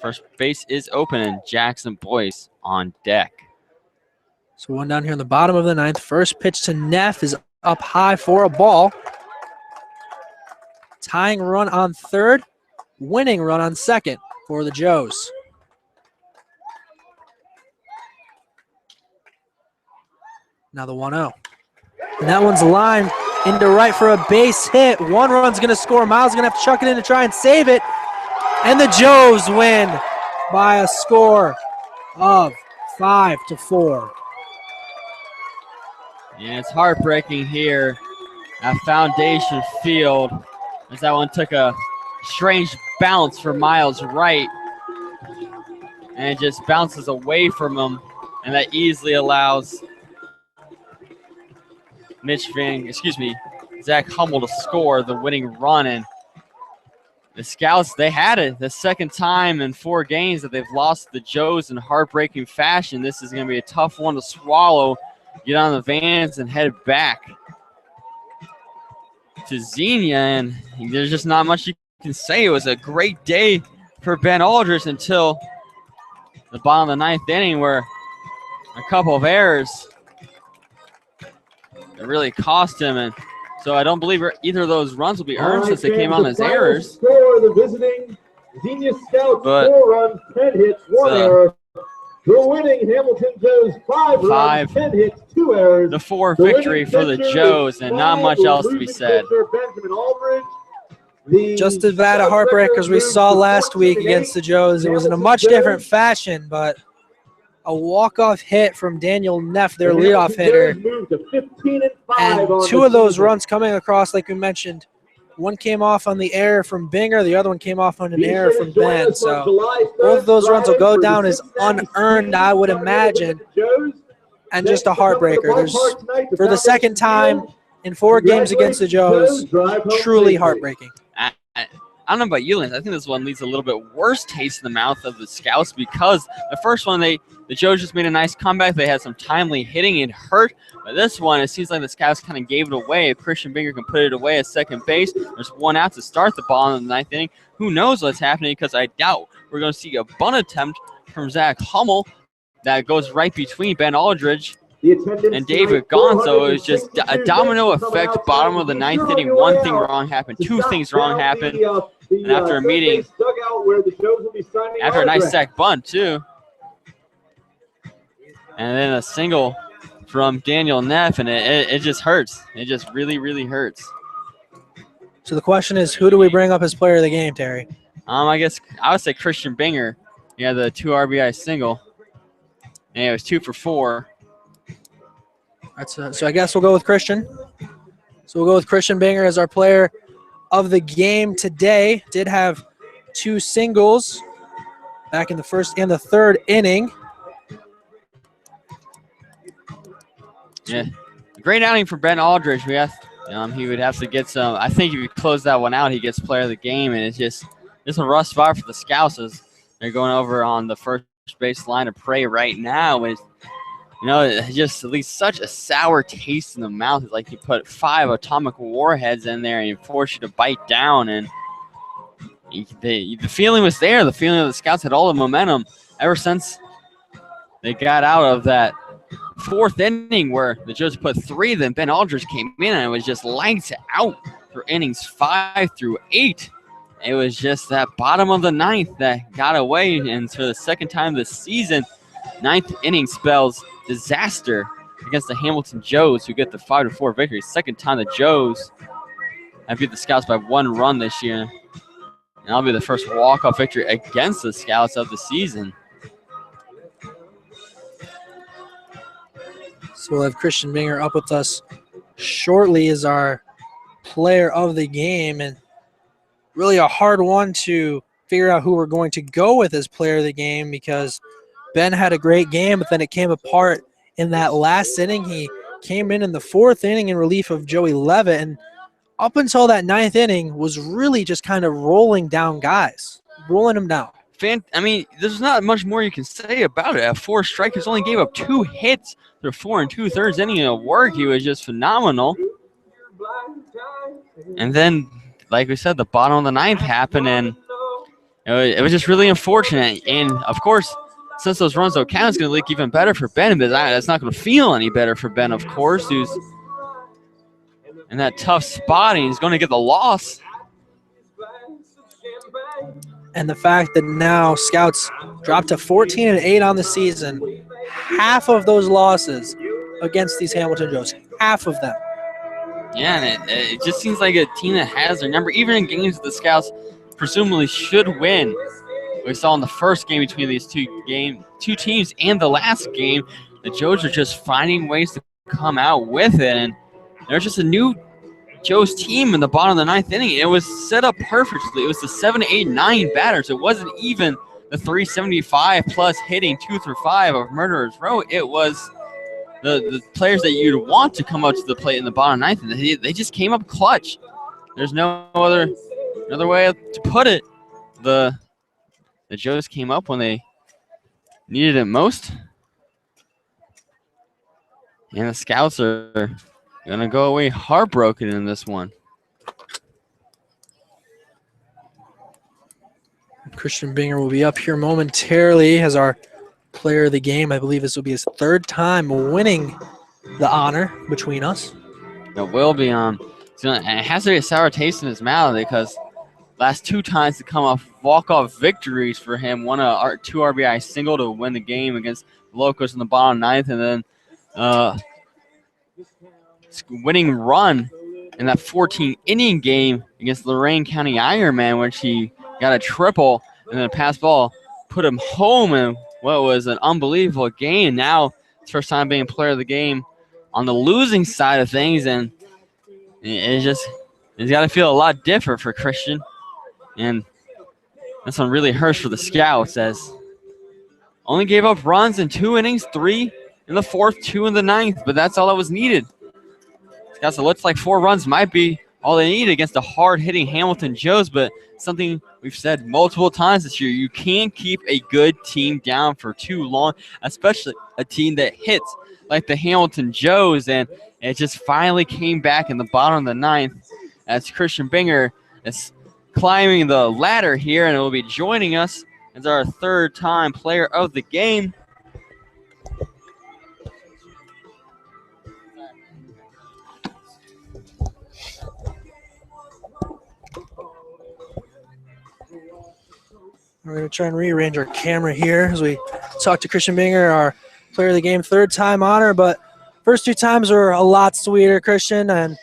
First base is open, and Jackson Boyce on deck. So one down here in the bottom of the ninth. First pitch to Neff is up high for a ball. Tying run on third, winning run on second for the Joes. Now the 1-0. And that one's lined into right for a base hit. One run's going to score. Miles is going to have to chuck it in to try and save it. And the Joes win by a score of 5-4. And it's heartbreaking here at Foundation Field as that one took a strange bounce for Miles right. And it just bounces away from him. And that easily allows Zach Hummel to score the winning run. And the Scouts, they had it the second time in 4 games that they've lost the Joes in heartbreaking fashion. This is going to be a tough one to swallow. Get on the vans and head back to Xenia. And there's just not much you can say. It was a great day for Ben Aldridge until the bottom of the ninth inning where a couple of errors it really cost him, and so I don't believe either of those runs will be earned since they came on as errors. Score the visiting Xenia Scouts, 4 runs, 10 hits, 1 error. The winning Hamilton Joes, 5 runs, 10 hits, 2 errors. The 4 victory for the Joes, and not much else to be said. Just as bad a heartbreak as we saw last week against the Joes. It was in a much different fashion, but a walk-off hit from Daniel Neff, their leadoff hitter. And 2 of those runs coming across, like we mentioned. One came off on the error from Binger. The other one came off on an error from Ben. So both of those runs will go down as unearned, I would imagine, and just a heartbreaker. For the second time in 4 games against the Joes, truly heartbreaking. I don't know about you, Lance. I think this one leaves a little bit worse taste in the mouth of the Scouts because the first one, the Joes just made a nice comeback. They had some timely hitting. It hurt. But this one, it seems like the Scouts kind of gave it away. If Christian Binger can put it away at second base, there's 1 out to start the ball in the ninth inning. Who knows what's happening because I doubt we're going to see a bunt attempt from Zach Hummel that goes right between Ben Aldridge and David Gonzo. It was just a domino effect. Bottom of the ninth inning, 1 thing wrong happened. 2 things wrong happened. And after a meeting, after a nice sack bunt, too. And then a single from Daniel Neff, and it just hurts. It just really, really hurts. So the question is, who do we bring up as player of the game, Terry? I guess I would say Christian Binger. He had the 2 RBI single. And it was 2 for 4. So I guess we'll go with Christian. So we'll go with Christian Binger as our player of the game today. Did have 2 singles back in the first and the third inning. Yeah, great outing for Ben Aldridge. He would have to get some. I think if he closed that one out, he gets player of the game, and it's just a rough spot for the Scouts as they're going over on the first base line of prey right now. And it just leaves such a sour taste in the mouth. It's like you put 5 atomic warheads in there and you force you to bite down. And the feeling was there. The feeling of the Scouts had all the momentum ever since they got out of that 4th inning where the Joes put 3. Then Ben Aldridge came in and it was just lights out for innings 5 through 8. It was just that bottom of the 9th that got away. And for the second time this season, 9th inning spells disaster against the Hamilton Joes, who get the 5-4 victory. Second time the Joes have beat the Scouts by 1 run this year. And that'll be the first walk-off victory against the Scouts of the season. So we'll have Christian Binger up with us shortly as our player of the game, and really a hard one to figure out who we're going to go with as player of the game because Ben had a great game, but then it came apart in that last inning. He came in the 4th inning in relief of Joey Levitt, and up until that 9th inning was really just kind of rolling down guys, rolling them down. There's not much more you can say about it. At 4 strikers, only gave up 2 hits through 4 2/3 inning of work. He was just phenomenal. And then, like we said, the bottom of the 9th happened, and it was just really unfortunate. And, of course, since those runs don't count, it's going to look even better for Ben, but that's not going to feel any better for Ben, of course, who's in that tough spot, and he's going to get the loss. And the fact that now Scouts dropped to 14-8 on the season, half of those losses against these Hamilton Joes, half of them. Yeah, and it just seems like a team that has their number, even in games that the Scouts presumably should win. We saw in the first game between these two teams and the last game, the Joes are just finding ways to come out with it. And there's just a new Joes team in the bottom of the 9th inning. It was set up perfectly. It was the 7, 8, 9 batters. It wasn't even the 375 plus hitting 2 through 5 of Murderers Row. It was the players that you'd want to come up to the plate in the bottom 9th. And they just came up clutch. There's no other way to put it. The Joes came up when they needed it most. And the Scouts are going to go away heartbroken in this one. Christian Binger will be up here momentarily as our player of the game. I believe this will be his 3rd time winning the honor between us. It will be. And it has to be a sour taste in his mouth because last 2 times to come off walk-off victories for him. 2 RBI single to win the game against the Locos in the bottom 9th, and then winning run in that 14-inning game against Lorain County Ironman, which he got a triple and then a pass ball put him home in what was an unbelievable game. Now it's first time being player of the game on the losing side of things, and it's got to feel a lot different for Christian. And this one really hurts for the Scouts as only gave up runs in 2 innings, 3 in the 4th, 2 in the 9th, but that's all that was needed. Scouts, it looks like 4 runs might be all they need against the hard-hitting Hamilton Joes, but something we've said multiple times this year, you can't keep a good team down for too long, especially a team that hits like the Hamilton Joes, and it just finally came back in the bottom of the 9th as Christian Binger is climbing the ladder here, and will be joining us as our 3rd time player of the game. We're going to try and rearrange our camera here as we talk to Christian Binger, our player of the game, 3rd time honor, but first 2 times were a lot sweeter, Christian, and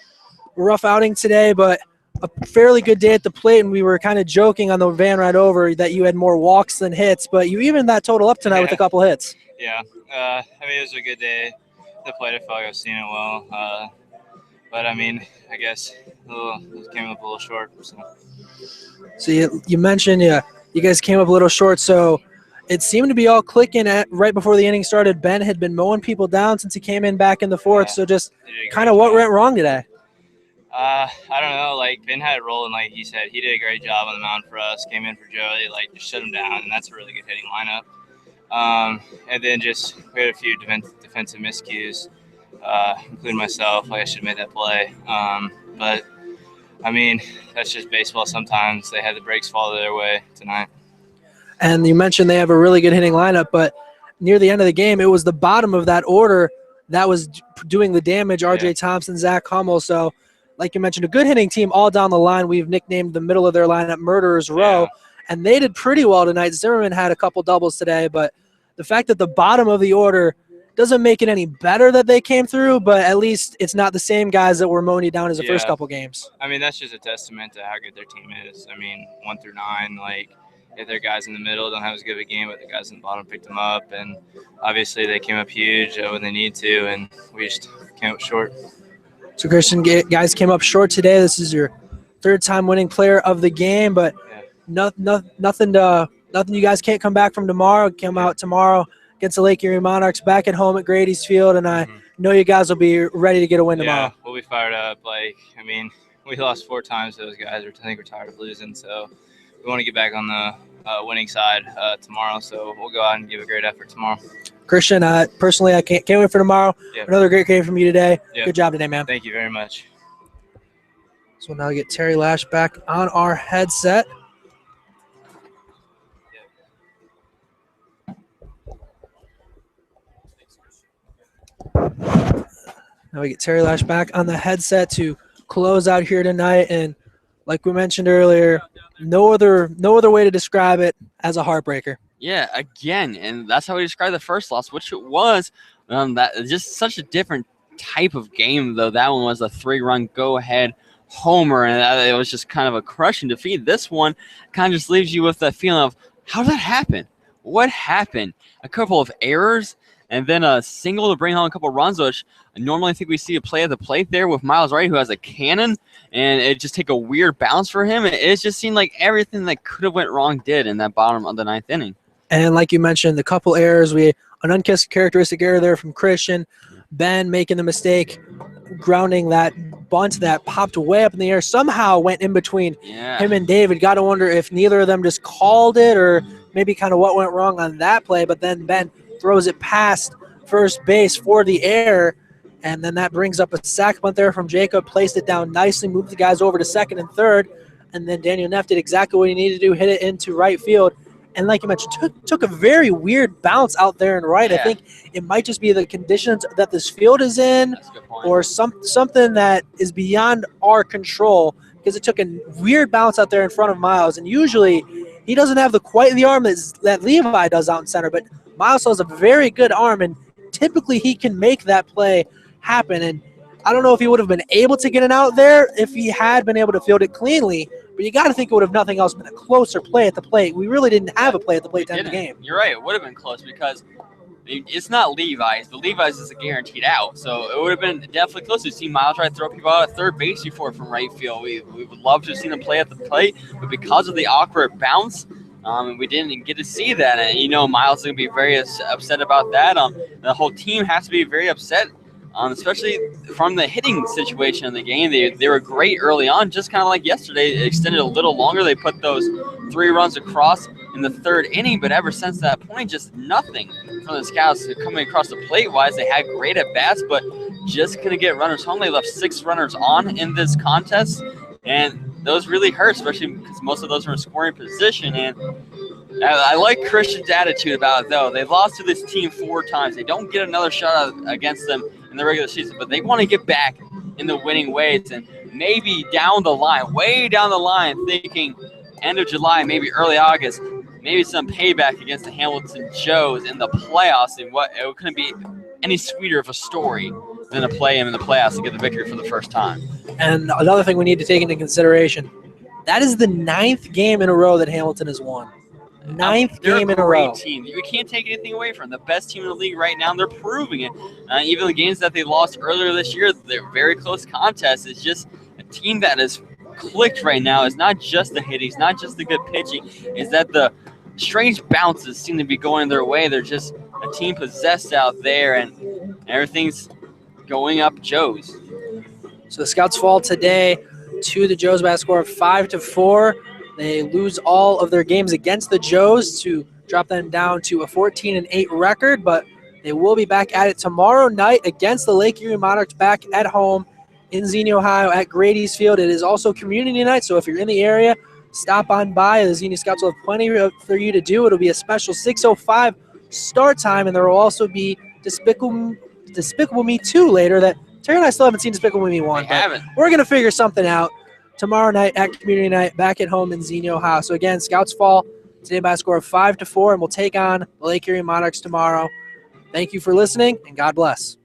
rough outing today, but a fairly good day at the plate, and we were kind of joking on the van ride over that you had more walks than hits, but you evened that total up tonight with a couple hits. Yeah, it was a good day at the plate. I felt like I was seeing it well, but I guess it came up a little short. So you mentioned you guys came up a little short, so it seemed to be all clicking right before the inning started. Ben had been mowing people down since he came in back in the fourth. Yeah, so just kind of what went wrong today? I don't know. Like, Ben had it rolling, like he said. He did a great job on the mound for us. Came in for Joey, like, just shut him down, and that's a really good hitting lineup. And then just we had a few defensive miscues, including myself. Like, I should have made that play. But, I mean, that's just baseball sometimes. They had the breaks fall their way tonight. And you mentioned they have a really good hitting lineup, but near the end of the game, it was the bottom of that order that was doing the damage, R.J. Thompson, Zach Hummel. So, like you mentioned, a good hitting team all down the line. We've nicknamed the middle of their lineup Murderers Row, and they did pretty well tonight. Zimmerman had a couple doubles today, but the fact that the bottom of the order doesn't make it any better that they came through, but at least it's not the same guys that were mowing you down as the first couple games. I mean, that's just a testament to how good their team is. I mean, 1 through 9, like, if their guys in the middle don't have as good of a game, but the guys in the bottom picked them up, and obviously they came up huge when they need to, and we just came up short. So, Christian, guys came up short today. This is your third-time winning player of the game, but nothing you guys can't come back from tomorrow. Come out tomorrow against the Lake Erie Monarchs back at home at Grady's Field, and I know you guys will be ready to get a win tomorrow. Yeah, we'll be fired up. Like, I mean, we lost 4 times to those guys. I think we're tired of losing, so we want to get back on the winning side tomorrow, so we'll go out and give a great effort tomorrow. Christian, personally, I can't wait for tomorrow. Yep. Another great game from you today. Yep. Good job today, man. Thank you very much. So now we get Terry Lash back on our headset. Now we get Terry Lash back on the headset to close out here tonight, and like we mentioned earlier, no other way to describe it as a heartbreaker. Yeah, again, and that's how we described the first loss, which it was that just such a different type of game, though. That one was a 3-run go-ahead homer, and it was just kind of a crushing defeat. This one kind of just leaves you with that feeling of, how did that happen? What happened? A couple of errors, and then a single to bring home a couple of runs, which I normally think we see a play at the plate there with Miles Wright, who has a cannon, and it just take a weird bounce for him. It just seemed like everything that could have went wrong did in that bottom of the 9th inning. And like you mentioned, the couple errors, an uncharacteristic error there from Christian. Ben making the mistake, grounding that bunt that popped way up in the air, somehow went in between him and David. Got to wonder if neither of them just called it or maybe kind of what went wrong on that play. But then Ben throws it past first base for the error, and then that brings up a sac bunt there from Jacob, placed it down nicely, moved the guys over to second and third, and then Daniel Neff did exactly what he needed to do, hit it into right field. And like you mentioned, took a very weird bounce out there in right. I think it might just be the conditions that this field is in, or something that is beyond our control, because it took a weird bounce out there in front of Miles. And usually he doesn't have quite the arm that Levi does out in center, but Miles has a very good arm, and typically he can make that play happen. And I don't know if he would have been able to get it out there if he had been able to field it cleanly, but you got to think it would have nothing else been a closer play at the plate. We really didn't have a play at the plate to end the game. You're right. It would have been close because it's not Levi's. The Levi's is a guaranteed out, so it would have been definitely close to see Miles try to throw people out at third base before from right field. We would love to have seen him play at the plate, but because of the awkward bounce, we didn't get to see that. And, Miles is going to be very upset about that. The whole team has to be very upset. Especially from the hitting situation in the game. They were great early on, just kind of like yesterday. It extended a little longer. They put those 3 runs across in the 3rd inning, but ever since that point, just nothing from the Scouts coming across the plate-wise. They had great at-bats, but just couldn't get runners home. They left 6 runners on in this contest, and those really hurt, especially because most of those were in scoring position. And I like Christian's attitude about it, though. They lost to this team 4 times. They don't get another shot against them in the regular season, but they want to get back in the winning ways, and maybe down the line, way down the line, thinking end of July, maybe early August, maybe some payback against the Hamilton Joes in the playoffs. And it couldn't be any sweeter of a story than to play him in the playoffs to get the victory for the first time. And another thing we need to take into consideration, that is the 9th game in a row that Hamilton has won. 9th game in a row. Team. You can't take anything away from them. The best team in the league right now, and they're proving it. Even the games that they lost earlier this year, they're very close contests. It's just a team that is clicked right now. It's not just the hitting, it's not just the good pitching. It's that the strange bounces seem to be going their way. They're just a team possessed out there, and everything's going up Joe's. So the Scouts fall today to the Joes by a score of 5-4. They lose all of their games against the Joes to drop them down to a 14-8 record, but they will be back at it tomorrow night against the Lake Erie Monarchs back at home in Xenia, Ohio at Grady's Field. It is also community night, so if you're in the area, stop on by. The Xenia Scouts will have plenty for you to do. It'll be a special 6:05 start time, and there will also be Despicable Me 2 later that Terry and I still haven't seen Despicable Me 1. We haven't. We're going to figure something out tomorrow night at community night back at home in Xenia, Ohio. So again, Scouts fall today by a score of 5-4, and we'll take on the Lake Erie Monarchs tomorrow. Thank you for listening, and God bless.